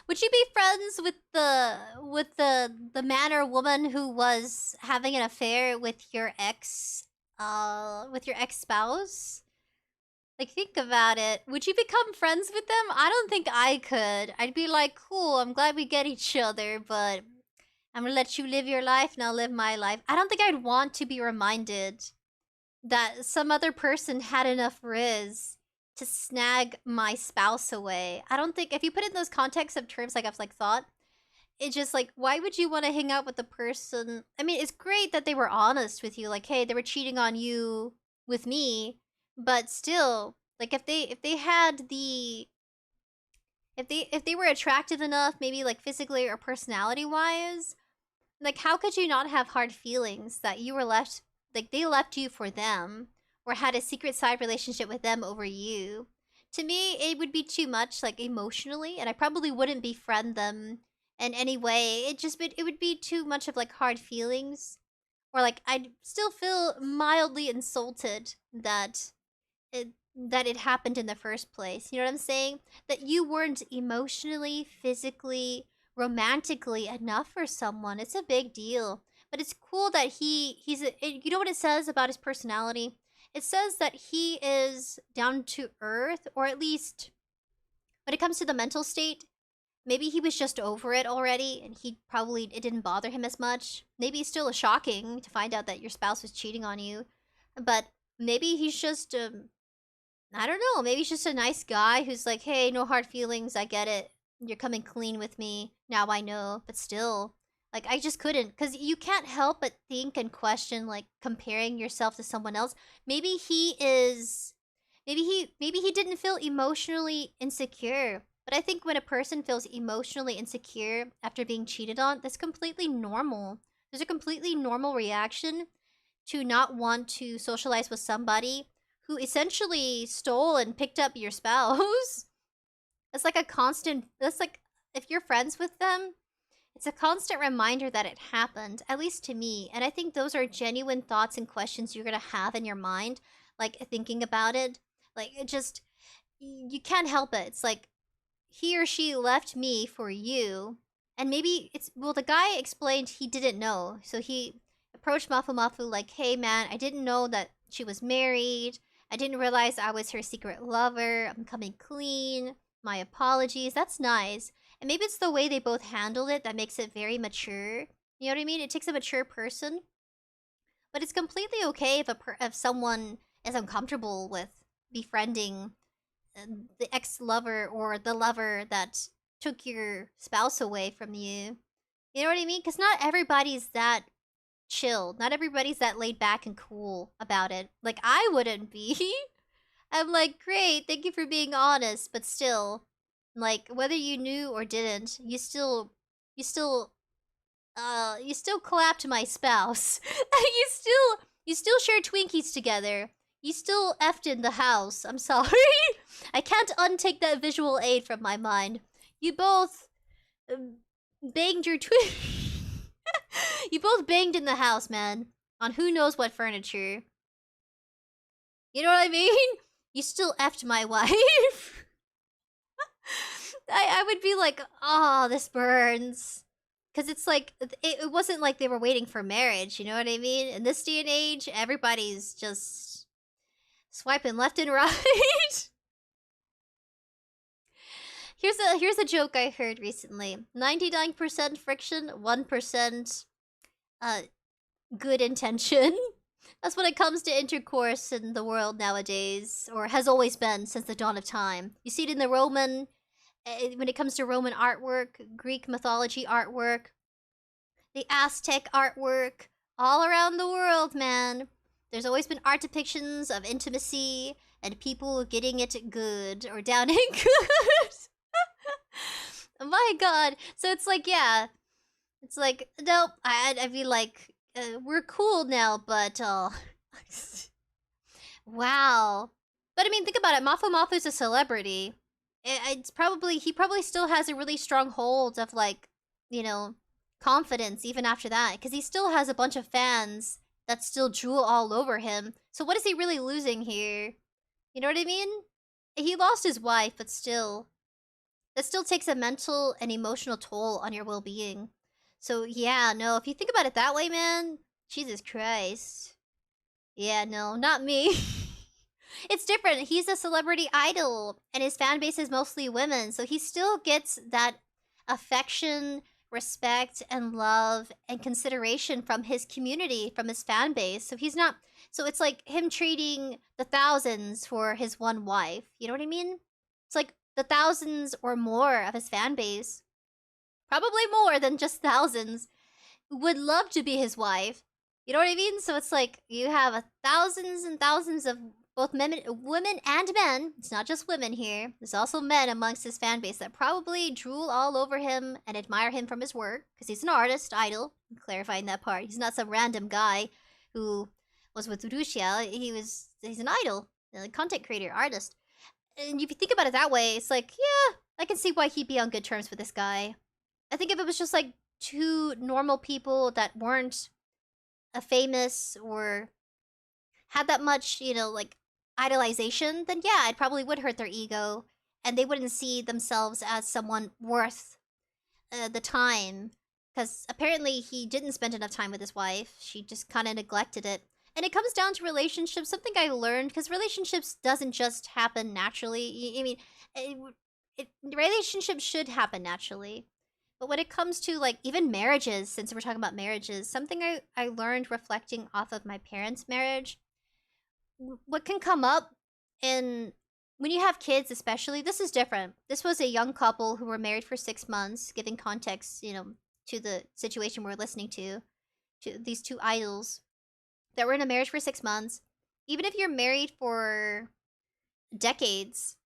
Would you be friends with the man or woman who was having an affair with your ex-spouse? Like, think about it. Would you become friends with them? I don't think I could. I'd be like, cool, I'm glad we get each other, but I'm gonna let you live your life and I'll live my life. I don't think I'd want to be reminded that some other person had enough riz to snag my spouse away. I don't think, if you put it in those contexts of terms like I've thought, it's just like, why would you want to hang out with the person? I mean, it's great that they were honest with you, like, hey, they were cheating on you with me, but still, like, if they had the, if they were attractive enough, maybe like physically or personality wise, like, how could you not have hard feelings that you were left, like, they left you for them, or had a secret side relationship with them over you? To me, it would be too much, like, emotionally, and I probably wouldn't befriend them in any way. It would be too much of, like, hard feelings. Or, like, I'd still feel mildly insulted that it happened in the first place. You know what I'm saying? That you weren't emotionally, physically, romantically enough for someone. It's a big deal. But it's cool that you know what it says about his personality? It says that he is down to earth, or at least when it comes to the mental state, maybe he was just over it already and it didn't bother him as much. Maybe it's still shocking to find out that your spouse was cheating on you, but maybe he's just, I don't know, maybe he's just a nice guy who's like, hey, no hard feelings, I get it. You're coming clean with me. Now I know, but still, like, I just couldn't, because you can't help but think and question, like, comparing yourself to someone else. Maybe he didn't feel emotionally insecure. But I think when a person feels emotionally insecure after being cheated on, that's completely normal. There's a completely normal reaction to not want to socialize with somebody who essentially stole and picked up your spouse. It's like a constant, if you're friends with them, it's a constant reminder that it happened, at least to me. And I think those are genuine thoughts and questions you're gonna have in your mind, like thinking about it. Like, it just, you can't help it. It's like, he or she left me for you. And maybe it's, well, the guy explained he didn't know. So he approached Mafu like, hey man, I didn't know that she was married. I didn't realize I was her secret lover. I'm coming clean. My apologies. That's nice. And maybe it's the way they both handled it that makes it very mature. You know what I mean? It takes a mature person. But it's completely okay if someone is uncomfortable with befriending the ex-lover or the lover that took your spouse away from you. You know what I mean? Because not everybody's that chill. Not everybody's that laid back and cool about it. Like, I wouldn't be. I'm like, great, thank you for being honest, but still, like, whether you knew or didn't, you still clapped my spouse. you still share Twinkies together. You still effed in the house. I'm sorry. I can't untake that visual aid from my mind. You both banged your You both banged in the house, man. On who knows what furniture. You know what I mean? You still effed my wife. I would be like, oh, this burns. Because it's like, it wasn't like they were waiting for marriage, you know what I mean? In this day and age, everybody's just swiping left and right. Here's a joke I heard recently. 99% friction, 1% good intention. That's when it comes to intercourse in the world nowadays, or has always been since the dawn of time. You see it in the Roman, when it comes to Roman artwork, Greek mythology artwork, the Aztec artwork, all around the world, man. There's always been art depictions of intimacy and people getting it good or down and good. My god. So it's like, yeah. It's like, nope, I'd be like, we're cool now, but, wow. But I mean, think about it. Mafu's a celebrity. He probably still has a really strong hold of, like, you know, confidence even after that. Because he still has a bunch of fans that still drool all over him. So what is he really losing here? You know what I mean? He lost his wife, but still. That still takes a mental and emotional toll on your well-being. So yeah, no, if you think about it that way, man, Jesus Christ. Yeah, no, not me. It's different. He's a celebrity idol, and his fan base is mostly women, so he still gets that affection, respect, and love, and consideration from his community, from his fan base. So he's not... So it's like him trading the thousands for his one wife. You know what I mean? It's like the thousands or more of his fan base, probably more than just thousands, would love to be his wife. You know what I mean? So it's like you have thousands and thousands of both women and men. It's not just women here. There's also men amongst his fan base that probably drool all over him and admire him from his work, because he's an artist, idol. I'm clarifying that part. He's not some random guy who was with Russia. He's an idol, a content creator, artist. And if you think about it that way, it's like, yeah, I can see why he'd be on good terms with this guy. I think if it was just like two normal people that weren't famous or had that much, you know, like idolization, then yeah, it probably would hurt their ego, and they wouldn't see themselves as someone worth the time, because apparently he didn't spend enough time with his wife. She just kind of neglected it. And it comes down to relationships, something I learned, because relationships doesn't just happen naturally. I mean, relationships should happen naturally. But when it comes to, like, even marriages, since we're talking about marriages, something I learned reflecting off of my parents' marriage, what can come up in, when you have kids especially, this is different. This was a young couple who were married for 6 months, giving context, you know, to the situation we're listening to these two idols that were in a marriage for 6 months. Even if you're married for decades,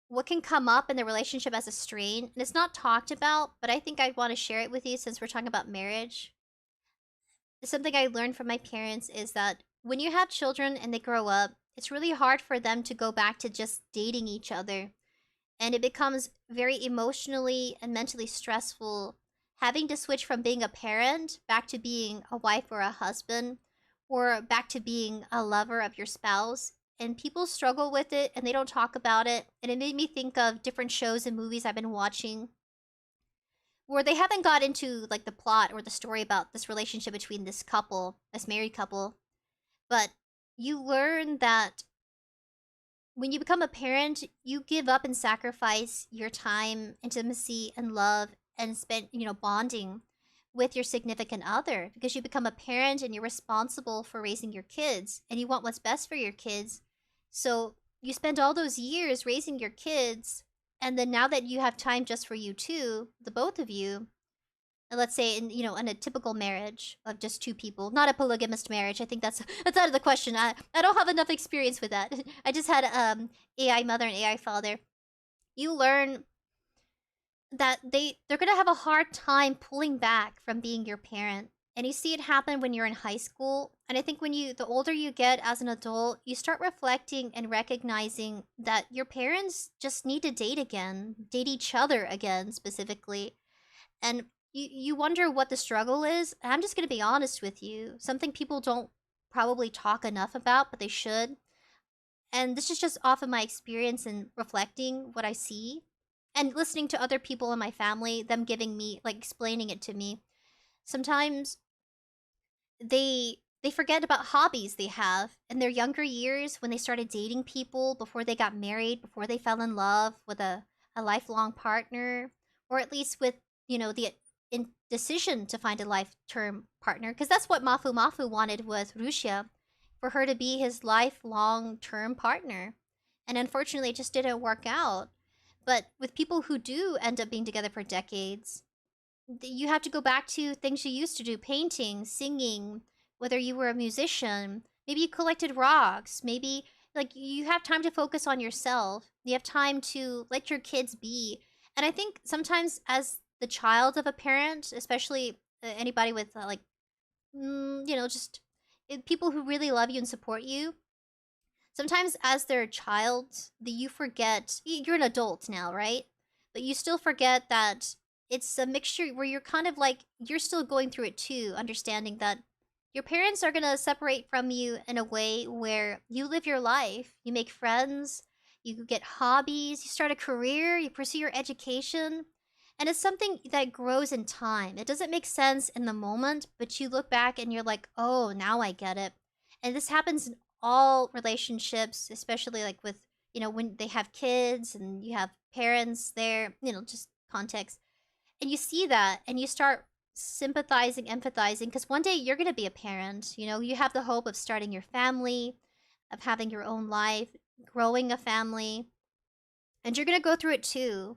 what can come up in the relationship as a strain, and it's not talked about, but I think I want to share it with you since we're talking about marriage. Something I learned from my parents is that when you have children and they grow up, it's really hard for them to go back to just dating each other. And it becomes very emotionally and mentally stressful having to switch from being a parent back to being a wife or a husband, or back to being a lover of your spouse. And people struggle with it and they don't talk about it. And it made me think of different shows and movies I've been watching where they haven't got into like the plot or the story about this relationship between this couple, this married couple. But you learn that when you become a parent, you give up and sacrifice your time, intimacy, and love, and spend, bonding with your significant other, because you become a parent and you're responsible for raising your kids and you want what's best for your kids. So you spend all those years raising your kids, and then now that you have time just for you two, the both of you, and let's say in a typical marriage of just two people, not a polygamous marriage. I think that's out of the question. I don't have enough experience with that. I just had AI mother and AI father. You learn that they're gonna have a hard time pulling back from being your parent. And you see it happen when you're in high school. And I think when the older you get as an adult, you start reflecting and recognizing that your parents just need to date again, date each other again specifically. And you wonder what the struggle is. And I'm just going to be honest with you. Something people don't probably talk enough about, but they should. And this is just off of my experience and reflecting what I see. And listening to other people in my family, them giving me, like, explaining it to me. Sometimes they forget about hobbies they have in their younger years when they started dating people, before they got married, before they fell in love with a lifelong partner, or at least with, the decision to find a life-term partner. Because that's what Mafu wanted with Rusia, for her to be his lifelong term partner. And unfortunately, it just didn't work out. But with people who do end up being together for decades, you have to go back to things you used to do: painting, singing, whether you were a musician, maybe you collected rocks, maybe like you have time to focus on yourself. You have time to let your kids be. And I think sometimes as the child of a parent, especially anybody with just people who really love you and support you, sometimes as their child, you forget, you're an adult now, right? But you still forget that it's a mixture where you're kind of like, you're still going through it too, understanding that your parents are going to separate from you in a way where you live your life, you make friends, you get hobbies, you start a career, you pursue your education. And it's something that grows in time. It doesn't make sense in the moment, but you look back and you're like, oh, now I get it. And this happens in all relationships, especially like with, when they have kids and you have parents there, just context. And you see that and you start sympathizing, empathizing, because one day you're going to be a parent. You have the hope of starting your family, of having your own life, growing a family. And you're going to go through it too,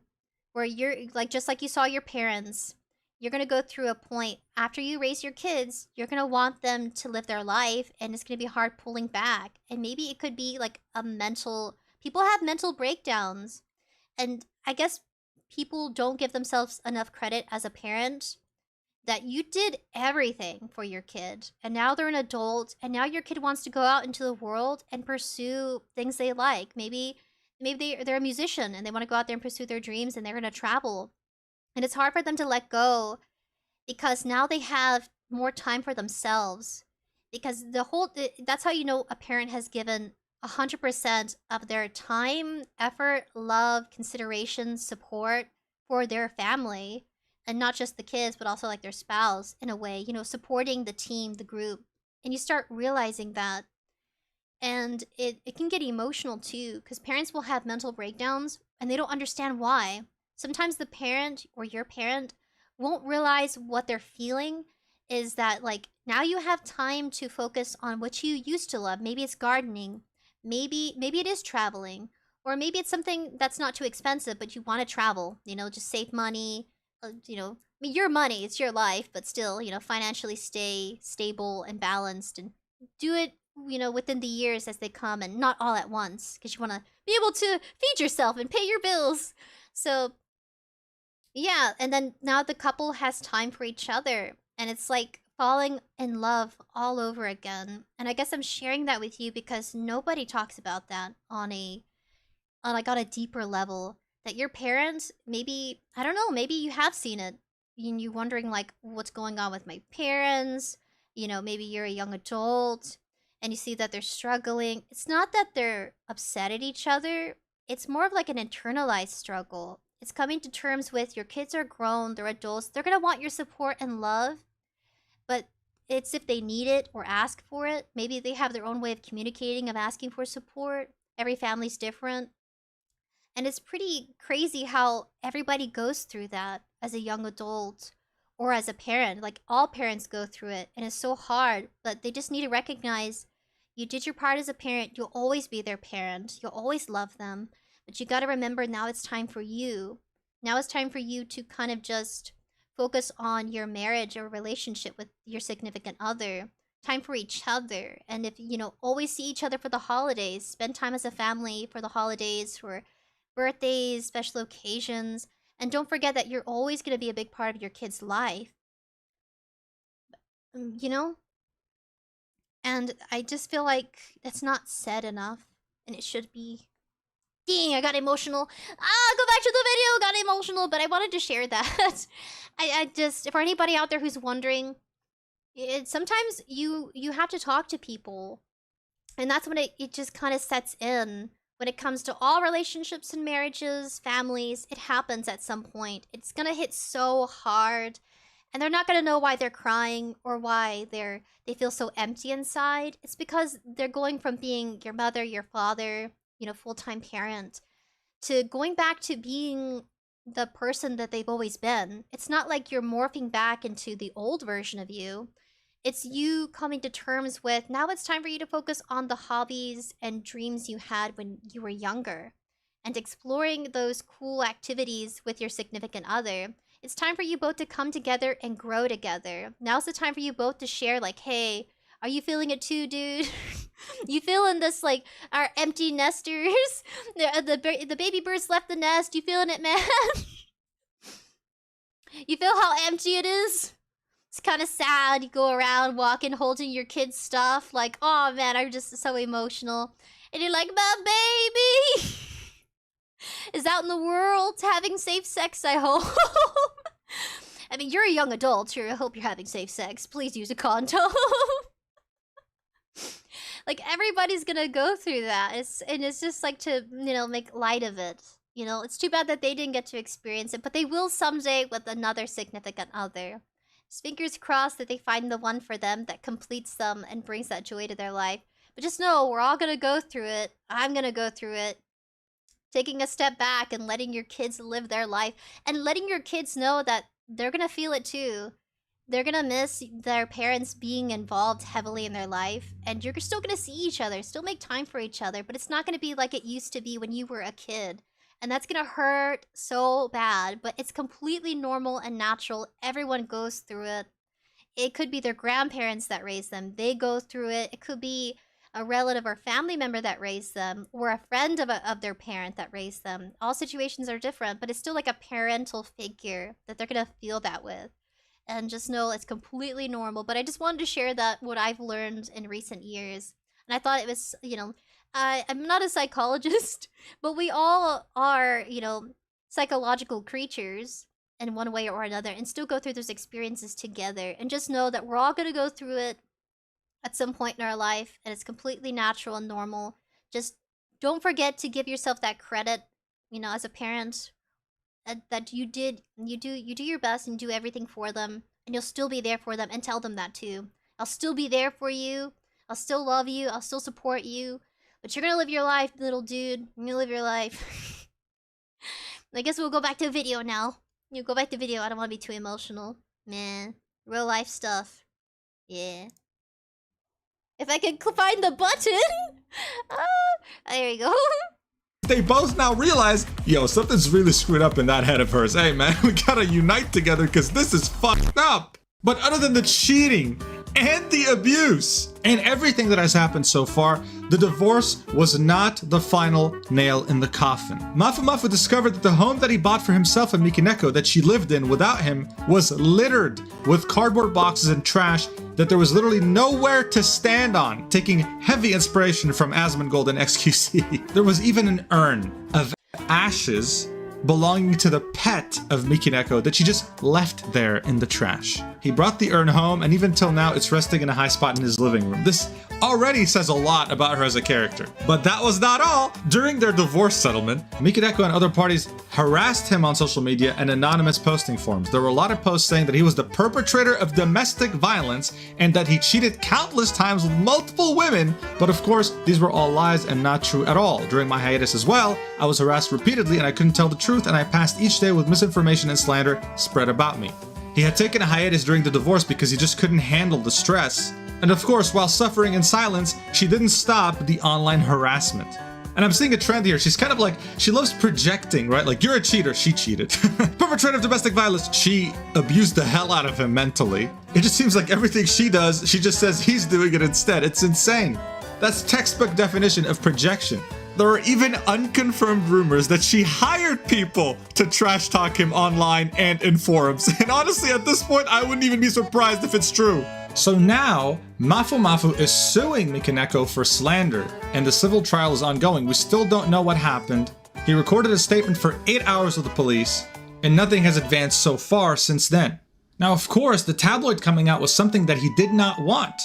where you're like, just like you saw your parents, you're going to go through a point after you raise your kids, you're going to want them to live their life, and it's going to be hard pulling back. And maybe it could be like people have mental breakdowns. And I guess people don't give themselves enough credit as a parent that you did everything for your kid. And now they're an adult, and now your kid wants to go out into the world and pursue things they like. Maybe they're a musician and they want to go out there and pursue their dreams, and they're going to travel. And it's hard for them to let go because now they have more time for themselves. Because that's how you know a parent has given 100% of their time, effort, love, consideration, support for their family. And not just the kids, but also like their spouse in a way, supporting the team, the group. And you start realizing that. And it can get emotional too, because parents will have mental breakdowns and they don't understand why. Sometimes the parent or your parent won't realize what they're feeling is that, like, now you have time to focus on what you used to love. Maybe it's gardening. Maybe it is traveling. Or maybe it's something that's not too expensive, but you want to travel, just save money. Your money, it's your life, but still, financially stay stable and balanced, and do it, within the years as they come, and not all at once, because you want to be able to feed yourself and pay your bills. So, yeah, and then now the couple has time for each other, and it's like falling in love all over again. And I guess I'm sharing that with you because nobody talks about that on a deeper level. that your parents, maybe, I don't know, maybe you have seen it. And you're wondering, like, what's going on with my parents? You know, maybe you're a young adult and you see that they're struggling. It's not that they're upset at each other. It's more of like an internalized struggle. It's coming to terms with your kids are grown, they're adults. They're going to want your support and love, but it's if they need it or ask for it. Maybe they have their own way of communicating, of asking for support. Every family's different. And it's pretty crazy how everybody goes through that as a young adult or as a parent. Like, all parents go through it, and it's so hard, but they just need to recognize you did your part as a parent. You'll always be their parent. You'll always love them. But you got to remember, now it's time for you. Now it's time for you to kind of just focus on your marriage or relationship with your significant other. Time for each other. And if, you know, always see each other for the holidays. Spend time as a family for the holidays, for birthdays, special occasions. And don't forget that you're always going to be a big part of your kid's life. You know? And I just feel like that's not said enough. And it should be. Dang, I got emotional. Go back to the video, got emotional. But I wanted to share that. I just, for anybody out there who's wondering, sometimes you have to talk to people. And that's when it just kind of sets in. When it comes to all relationships and marriages, families, it happens at some point. It's gonna hit so hard. And they're not gonna know why they're crying or why they feel so empty inside. It's because they're going from being your mother, your father, you know, full-time parent, to going back to being the person that they've always been. It's not like you're morphing back into the old version of you. It's you coming to terms with, now it's time for you to focus on the hobbies and dreams you had when you were younger, and exploring those cool activities with your significant other. It's time for you both to come together and grow together. Now's the time for you both to share, like, hey, are you feeling it too, dude? You feeling this, like, our empty nesters? The baby birds left the nest. You feeling it, man? You feel how empty it is? It's kind of sad. You go around walking, holding your kid's stuff, like, oh man, I'm just so emotional. And you're like, my baby is out in the world having safe sex, I hope. I mean, you're a young adult. I hope you're having safe sex. Please use a condom. Like, everybody's gonna go through that. It's just like to, you know, make light of it. You know, it's too bad that they didn't get to experience it, but they will someday with another significant other. Fingers crossed that they find the one for them that completes them and brings that joy to their life. But just know, we're all gonna go through it. I'm gonna go through it. Taking a step back and letting your kids live their life. And letting your kids know that they're gonna feel it too. They're gonna miss their parents being involved heavily in their life. And you're still gonna see each other, still make time for each other. But it's not gonna be like it used to be when you were a kid. And that's gonna hurt so bad, but it's completely normal and natural. Everyone goes through it. It could be their grandparents that raised them. They go through it. It could be a relative or family member that raised them, or a friend of their parent that raised them. All situations are different, but it's still like a parental figure that they're gonna feel that with. And just know it's completely normal. But I just wanted to share that, what I've learned in recent years. And I thought it was, you know, I'm not a psychologist, but we all are, you know, psychological creatures in one way or another, and still go through those experiences together. And just know that we're all going to go through it at some point in our life, and it's completely natural and normal. Just don't forget to give yourself that credit, you know, as a parent, that you do your best and do everything for them, and you'll still be there for them, and tell them that too. I'll still be there for you. I'll still love you. I'll still support you. But you're gonna live your life, little dude. You're gonna live your life. I guess we'll go back to the video now. You go back to video. I don't want to be too emotional. Man, real life stuff. Yeah. If I can find the button. There you go. They both now realize, yo, something's really screwed up in that head of hers. Hey man, we gotta unite together because this is fucked up. But other than the cheating and the abuse and everything that has happened so far, the divorce was not the final nail in the coffin. 𝑩𝒆 discovered that the home that he bought for himself and 𝑚ikineko that she lived in without him was littered with cardboard boxes and trash that there was literally nowhere to stand on, taking heavy inspiration from 𝑎smongold and 𝑘𝒊𝒍𝑍. There was even an urn of ashes belonging to the pet of Mikineko that she just left there in the trash. He brought the urn home, and even till now it's resting in a high spot in his living room. This already says a lot about her as a character. But that was not all. During their divorce settlement, Mikineko and other parties harassed him on social media and anonymous posting forums. There were a lot of posts saying that he was the perpetrator of domestic violence and that he cheated countless times with multiple women. But of course, these were all lies and not true at all. During my hiatus as well, I was harassed repeatedly and I couldn't tell the truth, and I passed each day with misinformation and slander spread about me. He had taken a hiatus during the divorce because he just couldn't handle the stress. And of course, while suffering in silence, she didn't stop the online harassment. And I'm seeing a trend here. She's kind of like, she loves projecting, right? Like, you're a cheater, she cheated. Perpetrator of domestic violence, she abused the hell out of him mentally. It just seems like everything she does, she just says he's doing it instead. It's insane. That's textbook definition of projection. There are even unconfirmed rumors that she hired people to trash talk him online and in forums. And honestly, at this point, I wouldn't even be surprised if it's true. So now, Mafu is suing Mikineko for slander, and the civil trial is ongoing. We still don't know what happened. He recorded a statement for 8 hours with the police, and nothing has advanced so far since then. Now, of course, the tabloid coming out was something that he did not want.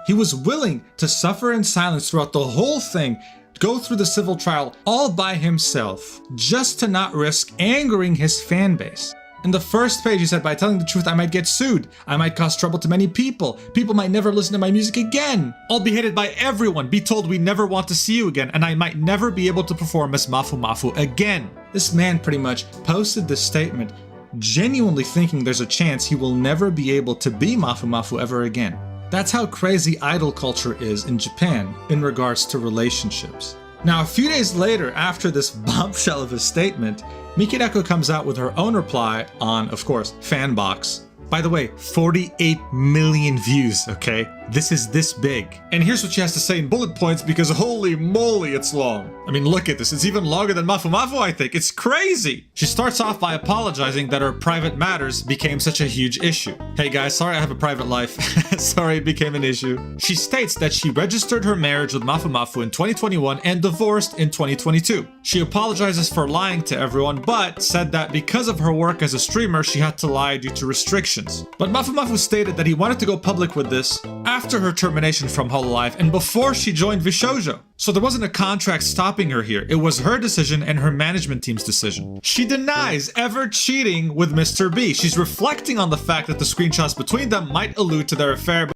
He was willing to suffer in silence throughout the whole thing, go through the civil trial all by himself, just to not risk angering his fan base. In the first page, he said, by telling the truth, I might get sued. I might cause trouble to many people. People might never listen to my music again. I'll be hated by everyone, be told we never want to see you again, and I might never be able to perform as Mafu again. This man pretty much posted this statement, genuinely thinking there's a chance he will never be able to be Mafu ever again. That's how crazy idol culture is in Japan in regards to relationships. Now, a few days later, after this bombshell of a statement, Mikineko comes out with her own reply on, of course, Fanbox. By the way, 48 million views, okay? This is this big. And here's what she has to say in bullet points, because holy moly, it's long. I mean, look at this. It's even longer than Mafu, I think. It's crazy. She starts off by apologizing that her private matters became such a huge issue. Hey guys, sorry I have a private life. Sorry it became an issue. She states that she registered her marriage with Mafu in 2021 and divorced in 2022. She apologizes for lying to everyone, but said that because of her work as a streamer, she had to lie due to restrictions. But Mafu stated that he wanted to go public with this after her termination from Hololive and before she joined VShojo. So there wasn't a contract stopping her here. It was her decision and her management team's decision. She denies ever cheating with Mr. B. She's reflecting on the fact that the screenshots between them might allude to their affair.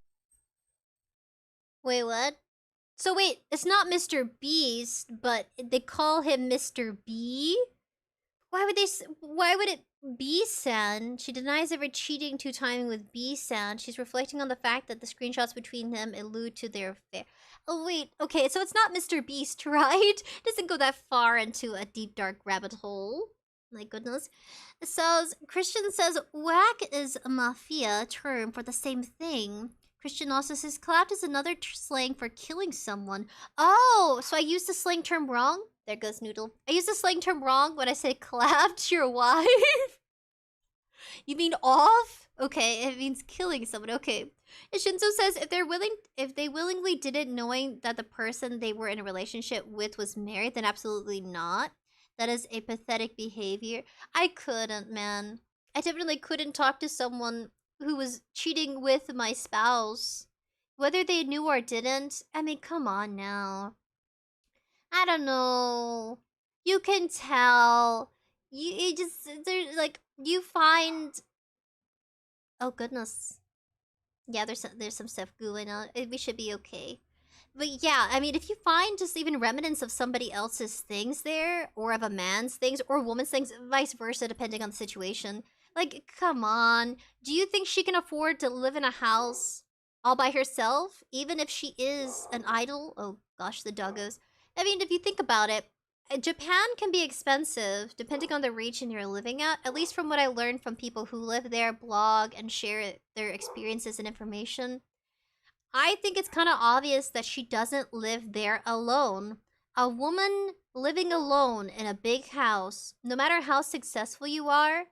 Wait, what? So wait, it's not Mr. Beast, but they call him Mr. B? Why would it B-san? She denies ever cheating 2 times with B-san. She's reflecting on the fact that the screenshots between them allude to their affair. Oh wait, okay, so it's not Mr. Beast, right? It doesn't go that far into a deep dark rabbit hole. My goodness. So Christian says whack is a mafia term for the same thing. Christian also says clapped is another slang for killing someone. Oh, so I used the slang term wrong? There goes Noodle. I used the slang term wrong when I said clapped your wife. You mean off? Okay, it means killing someone. Okay. Shinzo says if they willingly did it knowing that the person they were in a relationship with was married, then absolutely not. That is a pathetic behavior. I couldn't, man. I definitely couldn't talk to someone who was cheating with my spouse. Whether they knew or didn't, I mean, come on now. I don't know. You can tell. You just, there's like, you find... Oh, goodness. Yeah, there's some stuff going on. We should be okay. But yeah, I mean, if you find just even remnants of somebody else's things there, or of a man's things, or a woman's things, vice versa, depending on the situation. Like, come on. Do you think she can afford to live in a house all by herself? Even if she is an idol? Oh, gosh, the doggos. I mean, if you think about it, Japan can be expensive depending on the region you're living at least from what I learned from people who live there, blog, and share their experiences and information. I think it's kind of obvious that she doesn't live there alone. A woman living alone in a big house, no matter how successful you are,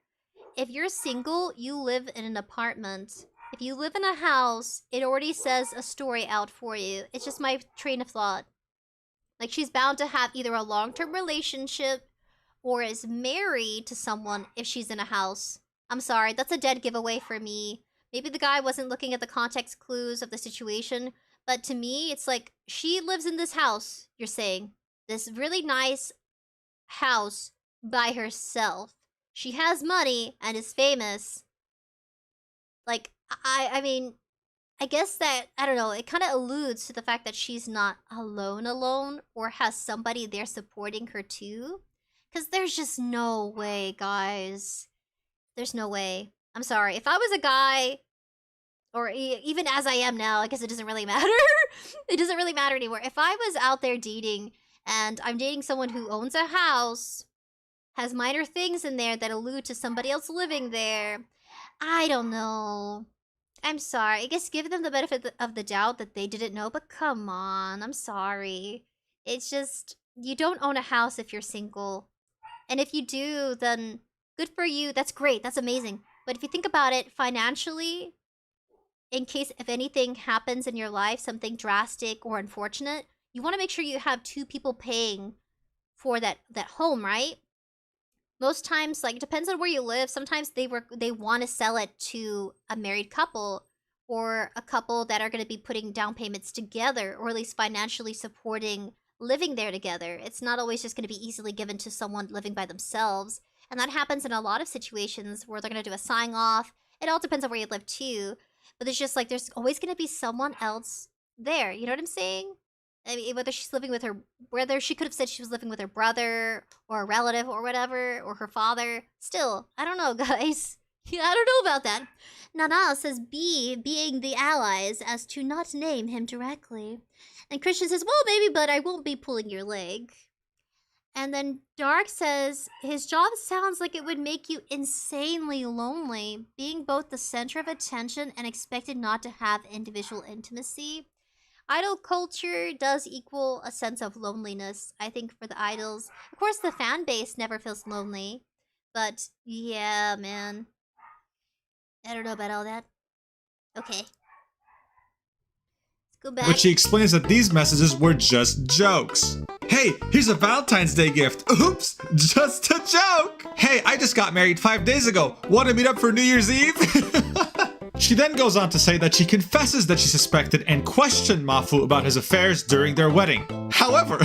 if you're single, you live in an apartment. If you live in a house, it already says a story out for you. It's just my train of thought. Like, she's bound to have either a long-term relationship or is married to someone if she's in a house. I'm sorry, that's a dead giveaway for me. Maybe the guy wasn't looking at the context clues of the situation, but to me, it's like, she lives in this house, you're saying. This really nice house by herself. She has money and is famous. Like, I mean, I guess that, I don't know, it kind of alludes to the fact that she's not alone, or has somebody there supporting her too. Because there's just no way, guys. There's no way. I'm sorry. If I was a guy, or even as I am now, I guess it doesn't really matter. It doesn't really matter anymore. If I was out there dating, and I'm dating someone who owns a house, has minor things in there that allude to somebody else living there, I don't know. I'm sorry. I guess give them the benefit of the doubt that they didn't know, but come on. I'm sorry. It's just, you don't own a house if you're single. And if you do, then good for you. That's great. That's amazing. But if you think about it financially, in case if anything happens in your life, something drastic or unfortunate, you want to make sure you have two people paying for that home, right? Most times, like, it depends on where you live. Sometimes they want to sell it to a married couple, or a couple that are going to be putting down payments together, or at least financially supporting living there together. It's not always just going to be easily given to someone living by themselves. And that happens in a lot of situations where they're going to do a sign-off. It all depends on where you live too. But it's just like, there's always going to be someone else there. You know what I'm saying? I mean, whether she's living with her, whether she could have said she was living with her brother, or a relative, or whatever, or her father. Still, I don't know, guys. Yeah, I don't know about that. Nana says B, being the allies, as to not name him directly. And Christian says, well, maybe, but I won't be pulling your leg. And then Dark says, his job sounds like it would make you insanely lonely, being both the center of attention and expected not to have individual intimacy. Idol culture does equal a sense of loneliness, I think, for the idols. Of course, the fan base never feels lonely. But, yeah, man. I don't know about all that. Okay. Let's go back. But she explains that these messages were just jokes. Hey, here's a Valentine's Day gift. Oops, just a joke. Hey, I just got married 5 days ago. Want to meet up for New Year's Eve? She then goes on to say that she confesses that she suspected and questioned Mafu about his affairs during their wedding. However,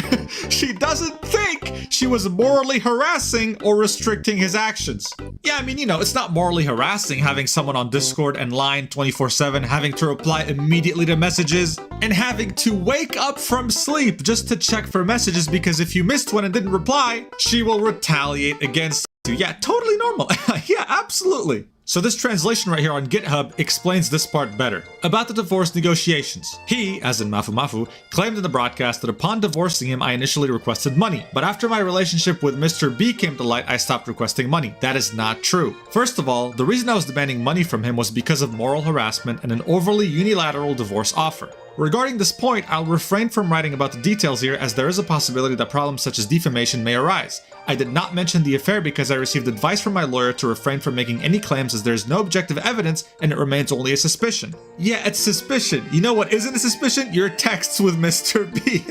she doesn't think she was morally harassing or restricting his actions. Yeah, I mean, you know, it's not morally harassing having someone on Discord and Line 24/7, having to reply immediately to messages, and having to wake up from sleep just to check for messages because if you missed one and didn't reply, she will retaliate against you. Yeah, totally normal. Yeah, absolutely. So this translation right here on GitHub explains this part better. About the divorce negotiations. He, as in Mafu, claimed in the broadcast that upon divorcing him, I initially requested money. But after my relationship with Mr. B came to light, I stopped requesting money. That is not true. First of all, the reason I was demanding money from him was because of moral harassment and an overly unilateral divorce offer. Regarding this point, I'll refrain from writing about the details here as there is a possibility that problems such as defamation may arise. I did not mention the affair because I received advice from my lawyer to refrain from making any claims as there is no objective evidence and it remains only a suspicion. Yeah, it's suspicion. You know what isn't a suspicion? Your texts with Mr. B.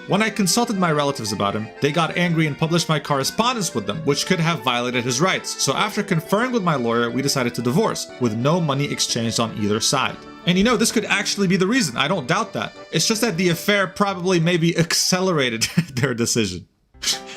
When I consulted my relatives about him, they got angry and published my correspondence with them, which could have violated his rights. So after conferring with my lawyer, we decided to divorce, with no money exchanged on either side. And you know, this could actually be the reason, I don't doubt that. It's just that the affair probably maybe accelerated their decision.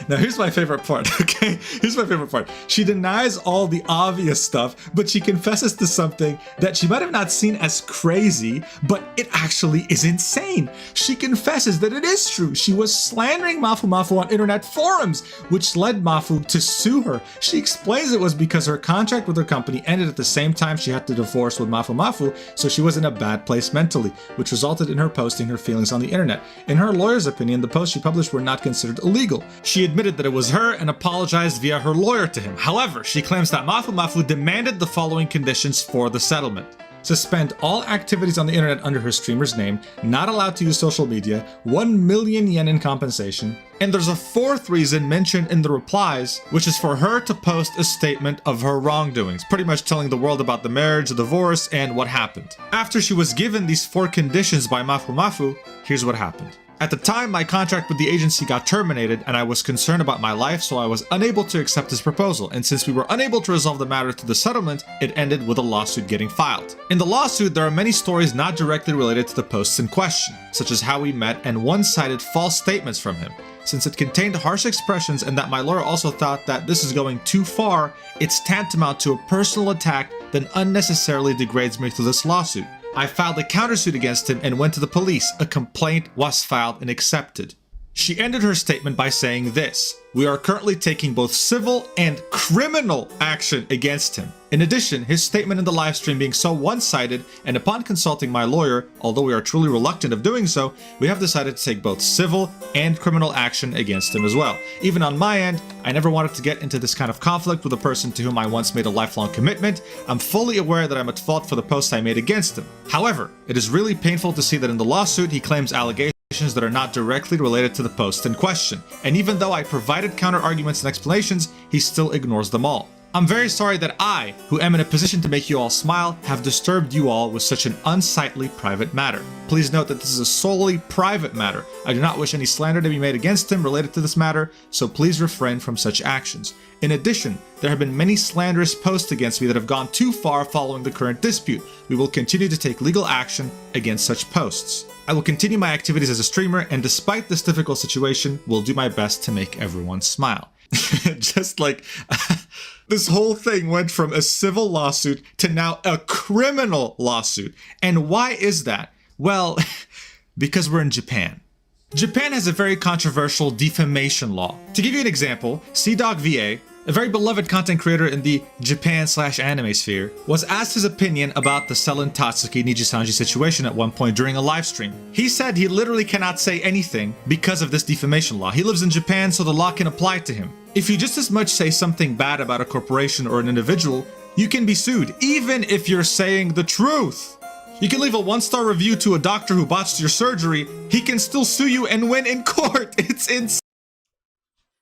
Now here's my favorite part, okay? Here's my favorite part. She denies all the obvious stuff, but she confesses to something that she might have not seen as crazy, but it actually is insane. She confesses that it is true. She was slandering Mafu on internet forums, which led Mafu to sue her. She explains it was because her contract with her company ended at the same time she had to divorce with Mafu, so she was in a bad place mentally, which resulted in her posting her feelings on the internet. In her lawyer's opinion, the posts she published were not considered illegal. She admitted that it was her and apologized via her lawyer to him. However, she claims that Mafu demanded the following conditions for the settlement. Suspend all activities on the internet under her streamer's name, not allowed to use social media, 1 million yen in compensation, and there's a fourth reason mentioned in the replies, which is for her to post a statement of her wrongdoings, pretty much telling the world about the marriage, the divorce, and what happened. After she was given these 4 conditions by Mafu, here's what happened. At the time, my contract with the agency got terminated and I was concerned about my life, so I was unable to accept his proposal, and since we were unable to resolve the matter through the settlement, it ended with a lawsuit getting filed. In the lawsuit, there are many stories not directly related to the posts in question, such as how we met and one-sided false statements from him. Since it contained harsh expressions and that my lawyer also thought that this is going too far, it's tantamount to a personal attack that unnecessarily degrades me through this lawsuit. I filed a countersuit against him and went to the police. A complaint was filed and accepted. She ended her statement by saying this: "We are currently taking both civil and criminal action against him." In addition, his statement in the livestream being so one-sided, and upon consulting my lawyer, although we are truly reluctant of doing so, we have decided to take both civil and criminal action against him as well. Even on my end, I never wanted to get into this kind of conflict with a person to whom I once made a lifelong commitment. I'm fully aware that I'm at fault for the posts I made against him. However, it is really painful to see that in the lawsuit he claims allegations that are not directly related to the post in question, and even though I provided counter-arguments and explanations, he still ignores them all. I'm very sorry that I, who am in a position to make you all smile, have disturbed you all with such an unsightly private matter. Please note that this is a solely private matter. I do not wish any slander to be made against him related to this matter, so please refrain from such actions. In addition, there have been many slanderous posts against me that have gone too far following the current dispute. We will continue to take legal action against such posts. I will continue my activities as a streamer, and despite this difficult situation, will do my best to make everyone smile. Just like this whole thing went from a civil lawsuit to now a criminal lawsuit. And why is that? Well, because we're in Japan. Japan has a very controversial defamation law. To give you an example, 𝑠eeDogVA, a very beloved content creator in the Japan/anime sphere, was asked his opinion about the Selen Tatsuki Nijisanji situation at one point during a live stream. He said he literally cannot say anything because of this defamation law. He lives in Japan, so the law can apply to him. If you just as much say something bad about a corporation or an individual, you can be sued, even if you're saying the truth. You can leave a 1-star review to a doctor who botched your surgery, he can still sue you and win in court. It's insane.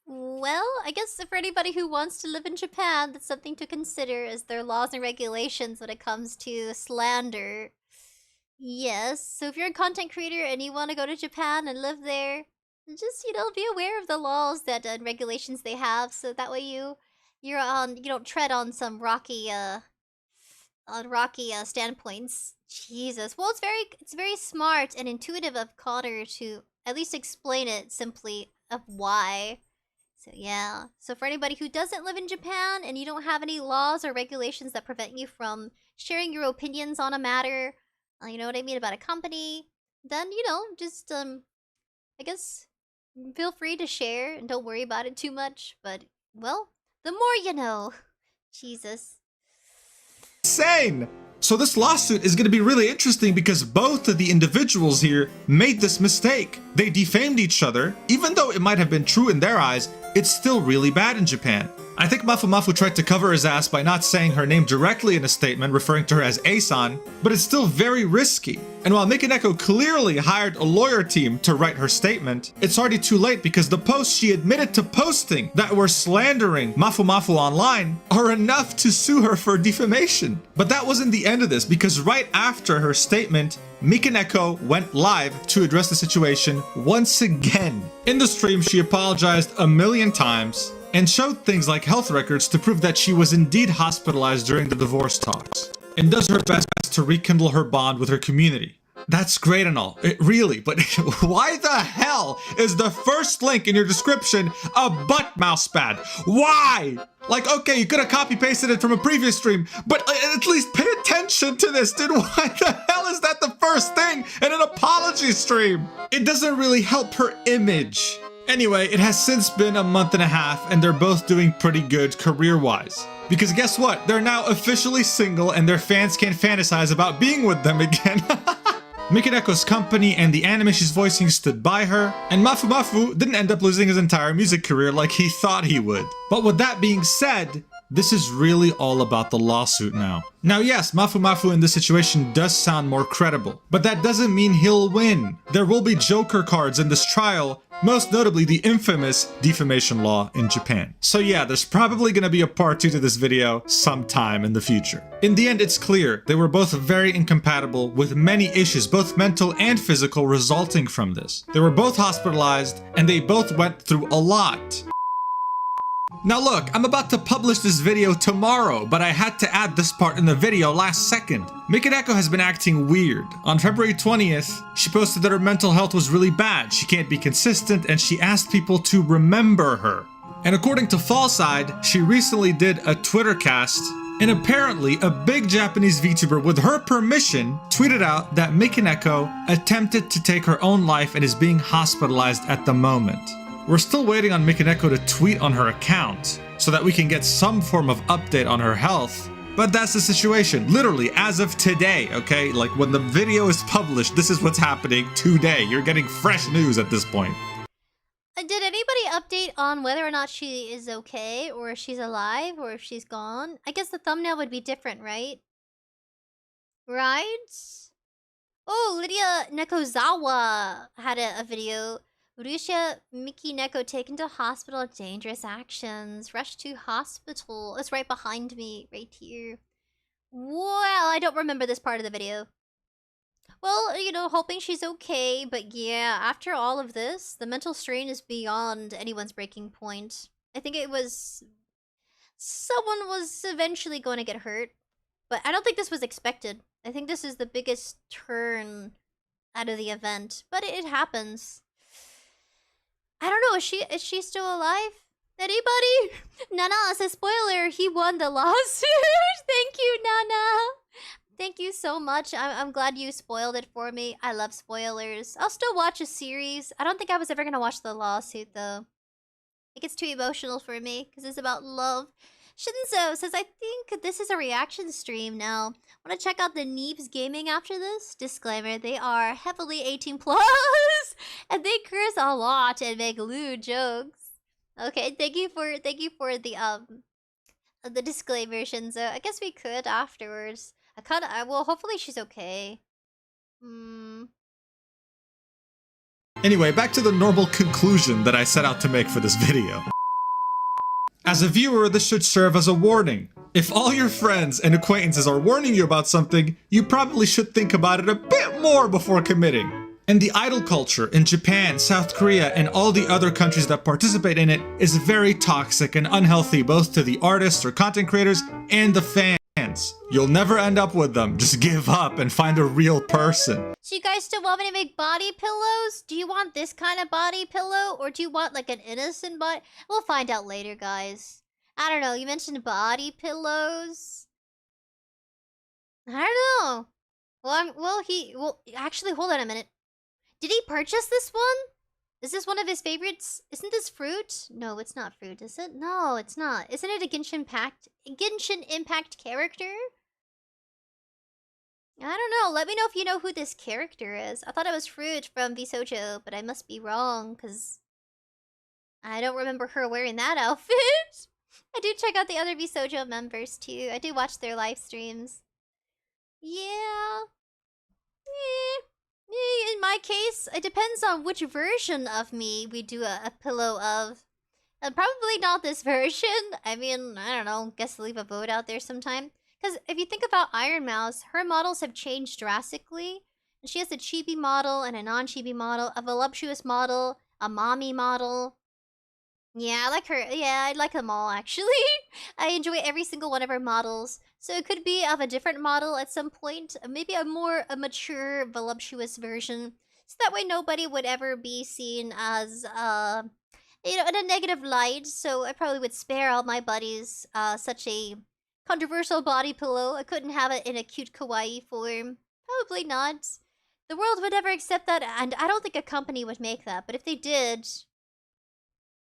Well, I guess for anybody who wants to live in Japan, that's something to consider as their laws and regulations when it comes to slander. Yes, so if you're a content creator and you want to go to Japan and live there, just, be aware of the laws that and regulations they have, so that way you don't tread on some rocky standpoints. Jesus. Well, it's very smart and intuitive of Connor to at least explain it simply of why. So yeah, so for anybody who doesn't live in Japan and you don't have any laws or regulations that prevent you from sharing your opinions on a matter, you know what I mean, about a company, then, just, I guess, feel free to share and don't worry about it too much. But, well, the more you know. Jesus. Insane! So this lawsuit is going to be really interesting because both of the individuals here made this mistake. They defamed each other. Even though it might have been true in their eyes, it's still really bad in Japan. I think 𝑀afuMafu tried to cover his ass by not saying her name directly in a statement, referring to her as A-san, but it's still very risky. And while Mikaneko clearly hired a lawyer team to write her statement, it's already too late because the posts she admitted to posting that were slandering 𝑀afuMafu online are enough to sue her for defamation. But that wasn't the end of this, because right after her statement, Mikaneko went live to address the situation once again. In the stream, she apologized a million times and showed things like health records to prove that she was indeed hospitalized during the divorce talks, and does her best to rekindle her bond with her community. That's great and all, really, but why the hell is the first link in your description a butt mouse pad? Why? Like, okay, you could have copy-pasted it from a previous stream, but at least pay attention to this, dude. Why the hell is that the first thing in an apology stream? It doesn't really help her image. Anyway, it has since been a month and a half, and they're both doing pretty good career-wise. Because guess what? They're now officially single, and their fans can fantasize about being with them again. Mikaneko's company and the anime she's voicing stood by her, and 𝑀afuMafu didn't end up losing his entire music career like he thought he would. But with that being said, this is really all about the lawsuit now. Now yes, Mafu in this situation does sound more credible, but that doesn't mean he'll win. There will be Joker cards in this trial, most notably the infamous defamation law in Japan. So yeah, there's probably gonna be a part 2 to this video sometime in the future. In the end, it's clear they were both very incompatible with many issues, both mental and physical, resulting from this. They were both hospitalized and they both went through a lot. Now look, I'm about to publish this video tomorrow, but I had to add this part in the video last second. 𝑚ikaneko has been acting weird. On February 20th, she posted that her mental health was really bad, she can't be consistent, and she asked people to remember her. And according to Fallside, she recently did a Twitter cast, and apparently a big Japanese VTuber with her permission tweeted out that 𝑚ikaneko attempted to take her own life and is being hospitalized at the moment. We're still waiting on 𝑚ikaneko to tweet on her account so that we can get some form of update on her health. But that's the situation, literally as of today, okay? Like when the video is published, this is what's happening today. You're getting fresh news at this point. Did anybody update on whether or not she is okay, or if she's alive, or if she's gone? I guess the thumbnail would be different, right? Right? Oh, Lydia Nekozawa had a video. Russia 𝑚ikaneko taken to hospital, dangerous actions, rushed to hospital. It's right behind me, right here. Well, I don't remember this part of the video. Well, you know, hoping she's okay, but yeah, after all of this, the mental strain is beyond anyone's breaking point. I think it was... someone was eventually going to get hurt, but I don't think this was expected. I think this is the biggest turn out of the event, but it happens. I don't know, is she still alive? Anybody? Nana says, spoiler, he won the lawsuit. Thank you, Nana. Thank you so much. I'm glad you spoiled it for me. I love spoilers. I'll still watch a series. I don't think I was ever gonna watch the lawsuit, though. It gets too emotional for me, because it's about love. Shinzo says, I think this is a reaction stream now. Want to check out the Neebs Gaming after this? Disclaimer, they are heavily 18+, and they curse a lot and make lewd jokes. Okay, thank you for the disclaimer, Shinzo. I guess we could afterwards. Well, hopefully she's okay. Anyway, back to the normal conclusion that I set out to make for this video. As a viewer, this should serve as a warning. If all your friends and acquaintances are warning you about something, you probably should think about it a bit more before committing. And the idol culture in Japan, South Korea, and all the other countries that participate in it is very toxic and unhealthy both to the artists or content creators and the fans. You'll never end up with them. Just give up and find a real person. So you guys still want me to make body pillows? Do you want this kind of body pillow? Or do you want like an innocent body? We'll find out later, guys. I don't know. You mentioned body pillows. I don't know. Well, actually, hold on a minute. Did he purchase this one? Is this one of his favorites? Isn't this fruit? No, it's not fruit, is it? No, it's not. Isn't it a Genshin Impact character? I don't know. Let me know if you know who this character is. I thought it was Fruit from 𝑣Sojo, but I must be wrong, because I don't remember her wearing that outfit. I do check out the other 𝑣Sojo members, too. I do watch their live streams. Yeah. In my case, it depends on which version of me we do a pillow of. Probably not this version. I mean, I don't know. Guess leave a vote out there sometime. Because if you think about Iron Mouse, her models have changed drastically. And she has a chibi model and a non-chibi model, a voluptuous model, a mommy model. Yeah, I like her. Yeah, I like them all, actually. I enjoy every single one of her models. So it could be of a different model at some point. Maybe a mature, voluptuous version. So that way nobody would ever be seen as, you know, in a negative light. So I probably would spare all my buddies such a controversial body pillow. I couldn't have it in a cute kawaii form. Probably not. The world would never accept that, and I don't think a company would make that. But if they did...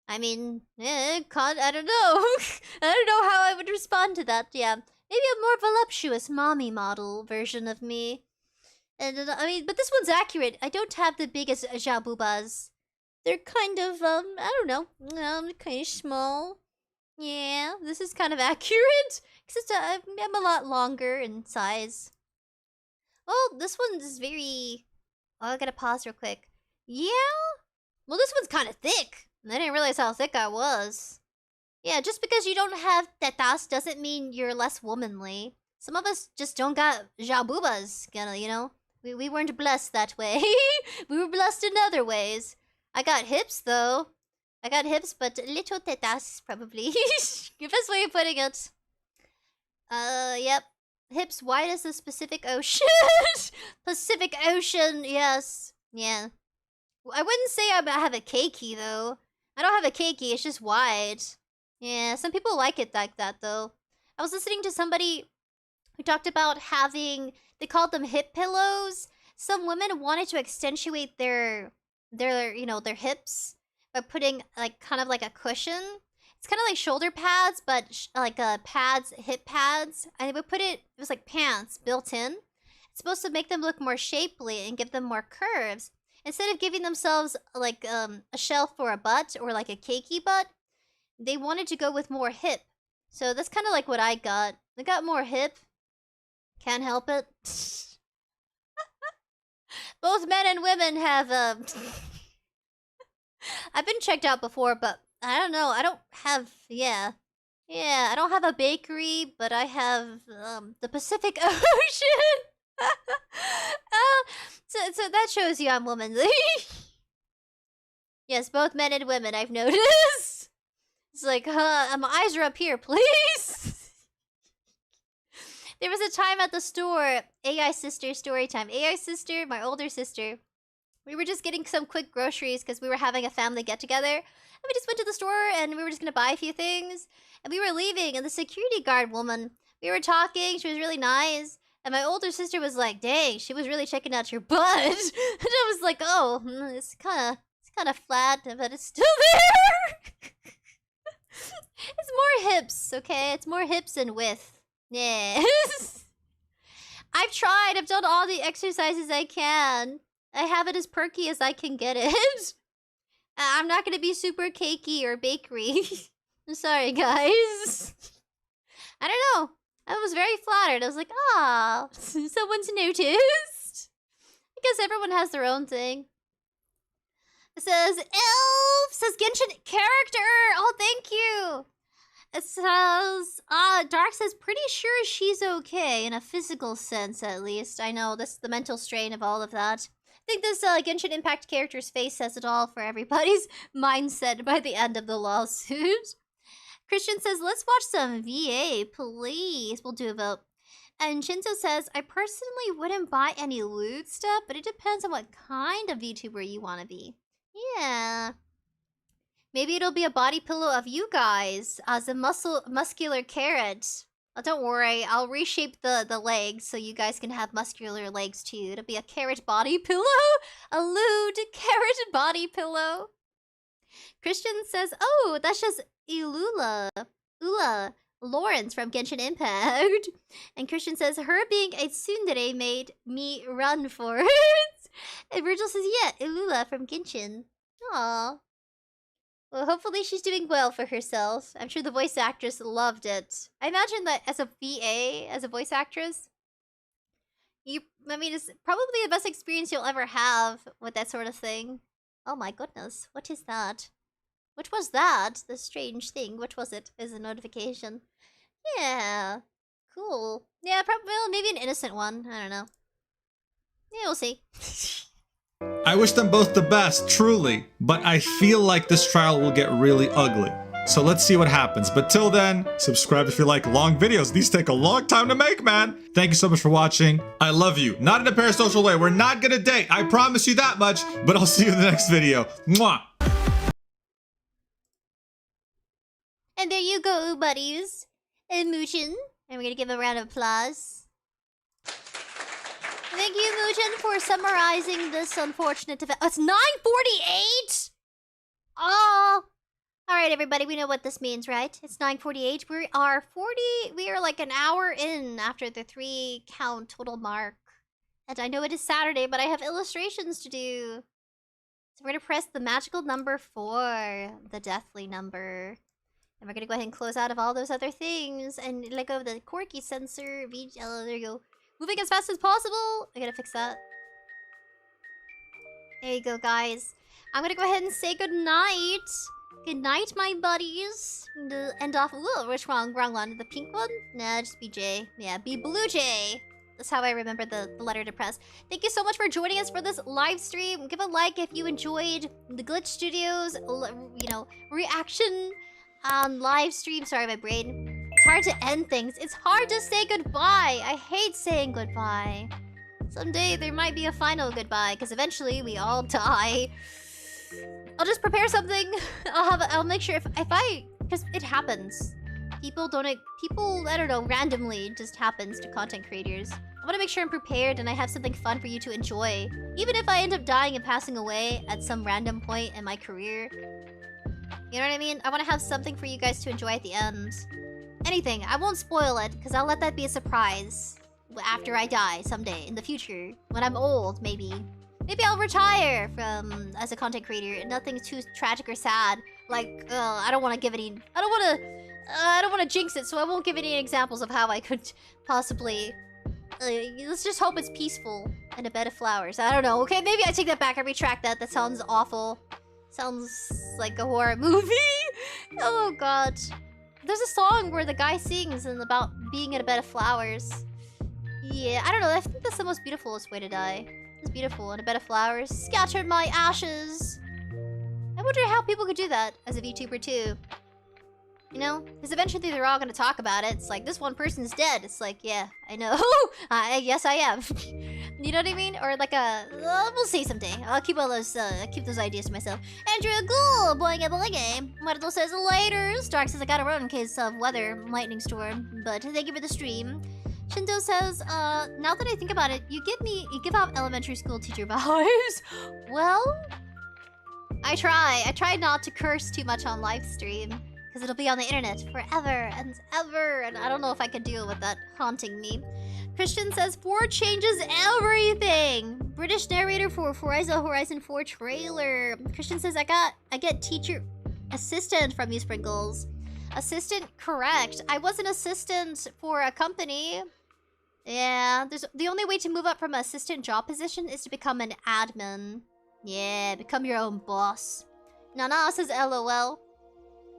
I mean, I don't know. I don't know how I would respond to that, yeah. Maybe a more voluptuous mommy model version of me. And, I mean, but this one's accurate. I don't have the biggest 𝑗abubas. They're kind of, I don't know, kind of small. Yeah, this is kind of accurate. Except I'm a lot longer in size. Oh, this one is very... Oh, I gotta pause real quick. Yeah? Well, this one's kind of thick. I didn't realize how thick I was. Yeah, just because you don't have tetas doesn't mean you're less womanly. Some of us just don't got 𝙎𝙤𝙧𝙘𝙀𝙀, you know? We weren't blessed that way. We were blessed in other ways. I got hips, though. I got hips, but little tetas, probably. The best way of putting it. Yep. Hips wide as the Pacific Ocean. Pacific Ocean, yes. Yeah. I wouldn't say I have a keiki, though. I don't have a keiki, it's just wide. Yeah, some people like it like that, though. I was listening to somebody who talked about having... They called them hip pillows. Some women wanted to accentuate their hips by putting, like, kind of like a cushion. It's kind of like shoulder pads, but like pads, hip pads. And they would put it was like pants built in. It's supposed to make them look more shapely and give them more curves. Instead of giving themselves like a shelf for a butt or like a keiki butt, they wanted to go with more hip. So that's kind of like what I got. I got more hip. Can't help it. Both men and women have I've been checked out before, but I don't know. I don't have I don't have a bakery, but I have the Pacific Ocean. So that shows you I'm womanly. Yes, both men and women, I've noticed. It's like, my eyes are up here, please. There was a time at the store, AI sister story time. AI sister, my older sister. We were just getting some quick groceries because we were having a family get-together. And we just went to the store and we were just going to buy a few things. And we were leaving and the security guard woman, we were talking, she was really nice. And my older sister was like, dang, she was really checking out your butt. And I was like, oh, it's kind of flat, but it's still there. It's more hips, okay? It's more hips and width. Yes. I've tried. I've done all the exercises I can. I have it as perky as I can get it. I'm not gonna be super cakey or bakery. I'm sorry, guys. I don't know. I was very flattered. I was like, ah, someone's noticed. I guess everyone has their own thing. It says, Elf says Genshin character. Oh, thank you. It says, Dark says, pretty sure she's okay, in a physical sense, at least. I know, this the mental strain of all of that. I think this Genshin Impact character's face says it all for everybody's mindset by the end of the lawsuit. Christian says, let's watch some VA, please. We'll do a vote. And Shinzo says, I personally wouldn't buy any lewd stuff, but it depends on what kind of VTuber you want to be. Yeah. Maybe it'll be a body pillow of you guys as a muscular carrot. Oh, don't worry, I'll reshape the legs so you guys can have muscular legs too. It'll be a carrot body pillow. A lewd carrot body pillow. Christian says, oh, that's just Ula Lawrence from Genshin Impact. And Christian says, her being a tsundere made me run for it. And Virgil says, yeah, Ilula from Genshin. Aww. Well, hopefully she's doing well for herself. I'm sure the voice actress loved it. I imagine that as a VA, as a voice actress, it's probably the best experience you'll ever have with that sort of thing. Oh my goodness, what is that? What was that? The strange thing. What was it? Is a notification. Yeah. Cool. Yeah, probably, well, maybe an innocent one. I don't know. Yeah, we'll see. I wish them both the best, truly, but I feel like this trial will get really ugly. So let's see what happens. But till then, subscribe if you like long videos. These take a long time to make, man. Thank you so much for watching. I love you. Not in a parasocial way. We're not gonna date. I promise you that much. But I'll see you in the next video. Mwah! And there you go, buddies. And Moochin. And we're gonna give a round of applause. Thank you, Moochin, for summarizing this unfortunate event. Oh, it's 9:48? Oh. Alright, everybody, we know what this means, right? It's 9:48. We are like an hour in after the 3 count total mark. And I know it is Saturday, but I have illustrations to do. So we're gonna press the magical number 4, the deathly number. And we're gonna go ahead and close out of all those other things and let go of the quirky sensor. Oh, there you go. Moving as fast as possible. I gotta fix that. There you go, guys. I'm gonna go ahead and say goodnight. Good night, my buddies. End off. Ooh, which wrong one? The pink one? Nah, just be J. Yeah, be Blue J. That's how I remember the letter to press. Thank you so much for joining us for this live stream. Give a like if you enjoyed the Glitch Studios, you know, reaction live stream. Sorry, my brain. It's hard to end things. It's hard to say goodbye. I hate saying goodbye. Someday there might be a final goodbye, because eventually we all die. I'll just prepare something. I'll make sure if because it happens. People, I don't know, randomly it just happens to content creators. I want to make sure I'm prepared and I have something fun for you to enjoy. Even if I end up dying and passing away at some random point in my career. You know what I mean? I want to have something for you guys to enjoy at the end. Anything. I won't spoil it, because I'll let that be a surprise. After I die someday in the future. When I'm old, maybe. Maybe I'll retire from as a content creator. Nothing too tragic or sad. Like, I don't want to give any... I don't want to jinx it, so I won't give any examples of how I could possibly... let's just hope it's peaceful and a bed of flowers. I don't know. Okay, maybe I take that back. I retract that. That sounds awful. Sounds like a horror movie. Oh, God. There's a song where the guy sings and about being in a bed of flowers. Yeah, I don't know. I think that's the most beautifulest way to die. It's beautiful. In a bed of flowers. Scattered my ashes. I wonder how people could do that as a VTuber too. You know? Because eventually they're all going to talk about it. It's like, this one person's dead. It's like, yeah, I know. Yes, I am. You know what I mean? Or like we'll see someday. I'll keep all those, keep those ideas to myself. Andrew Ghoul, boing. Muerto says later. Stark says I gotta run in case of weather, lightning storm. But thank you for the stream. Shindo says, now that I think about it, you give off elementary school teacher vibes. Well, I try not to curse too much on live stream, because it'll be on the internet forever and ever, and I don't know if I can deal with that haunting me. Christian says, 4 changes everything. British narrator for Forza Horizon 4 trailer. Christian says, I get teacher assistant from you, Sprinkles. Assistant, correct. I was an assistant for a company. Yeah, the only way to move up from an assistant job position is to become an admin. Yeah, become your own boss. Nana says LOL.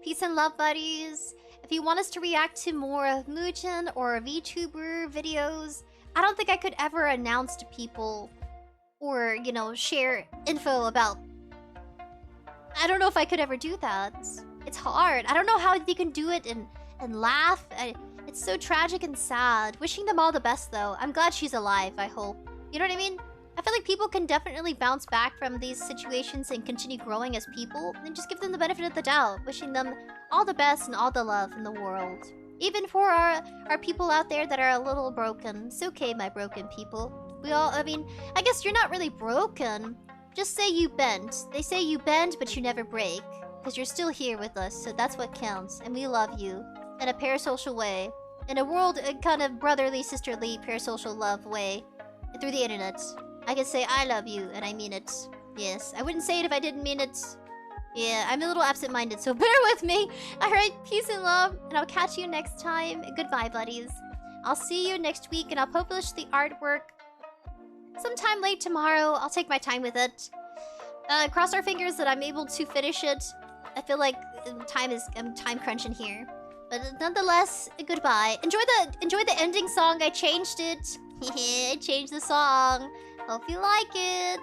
Peace and love, buddies. If you want us to react to more of Muchin or VTuber videos, I don't think I could ever announce to people or, you know, share info about... I don't know if I could ever do that. It's hard. I don't know how they can do it and laugh. It's so tragic and sad. Wishing them all the best, though. I'm glad she's alive, I hope. You know what I mean? I feel like people can definitely bounce back from these situations and continue growing as people, and just give them the benefit of the doubt. Wishing them all the best and all the love in the world. Even for our people out there that are a little broken. It's okay, my broken people. We all, I mean, I guess you're not really broken. Just say you bend. They say you bend, but you never break. Because you're still here with us, so that's what counts. And we love you. In a parasocial way. In a world, a kind of brotherly, sisterly, parasocial love way. Through the internet. I can say I love you, and I mean it. Yes, I wouldn't say it if I didn't mean it. Yeah, I'm a little absent-minded, so bear with me. Alright, peace and love, and I'll catch you next time. Goodbye, buddies. I'll see you next week, and I'll publish the artwork sometime late tomorrow. I'll take my time with it. Cross our fingers that I'm able to finish it. I feel like I'm time crunching here. But nonetheless, goodbye. Enjoy the ending song. I changed it. I changed the song. Hope you like it.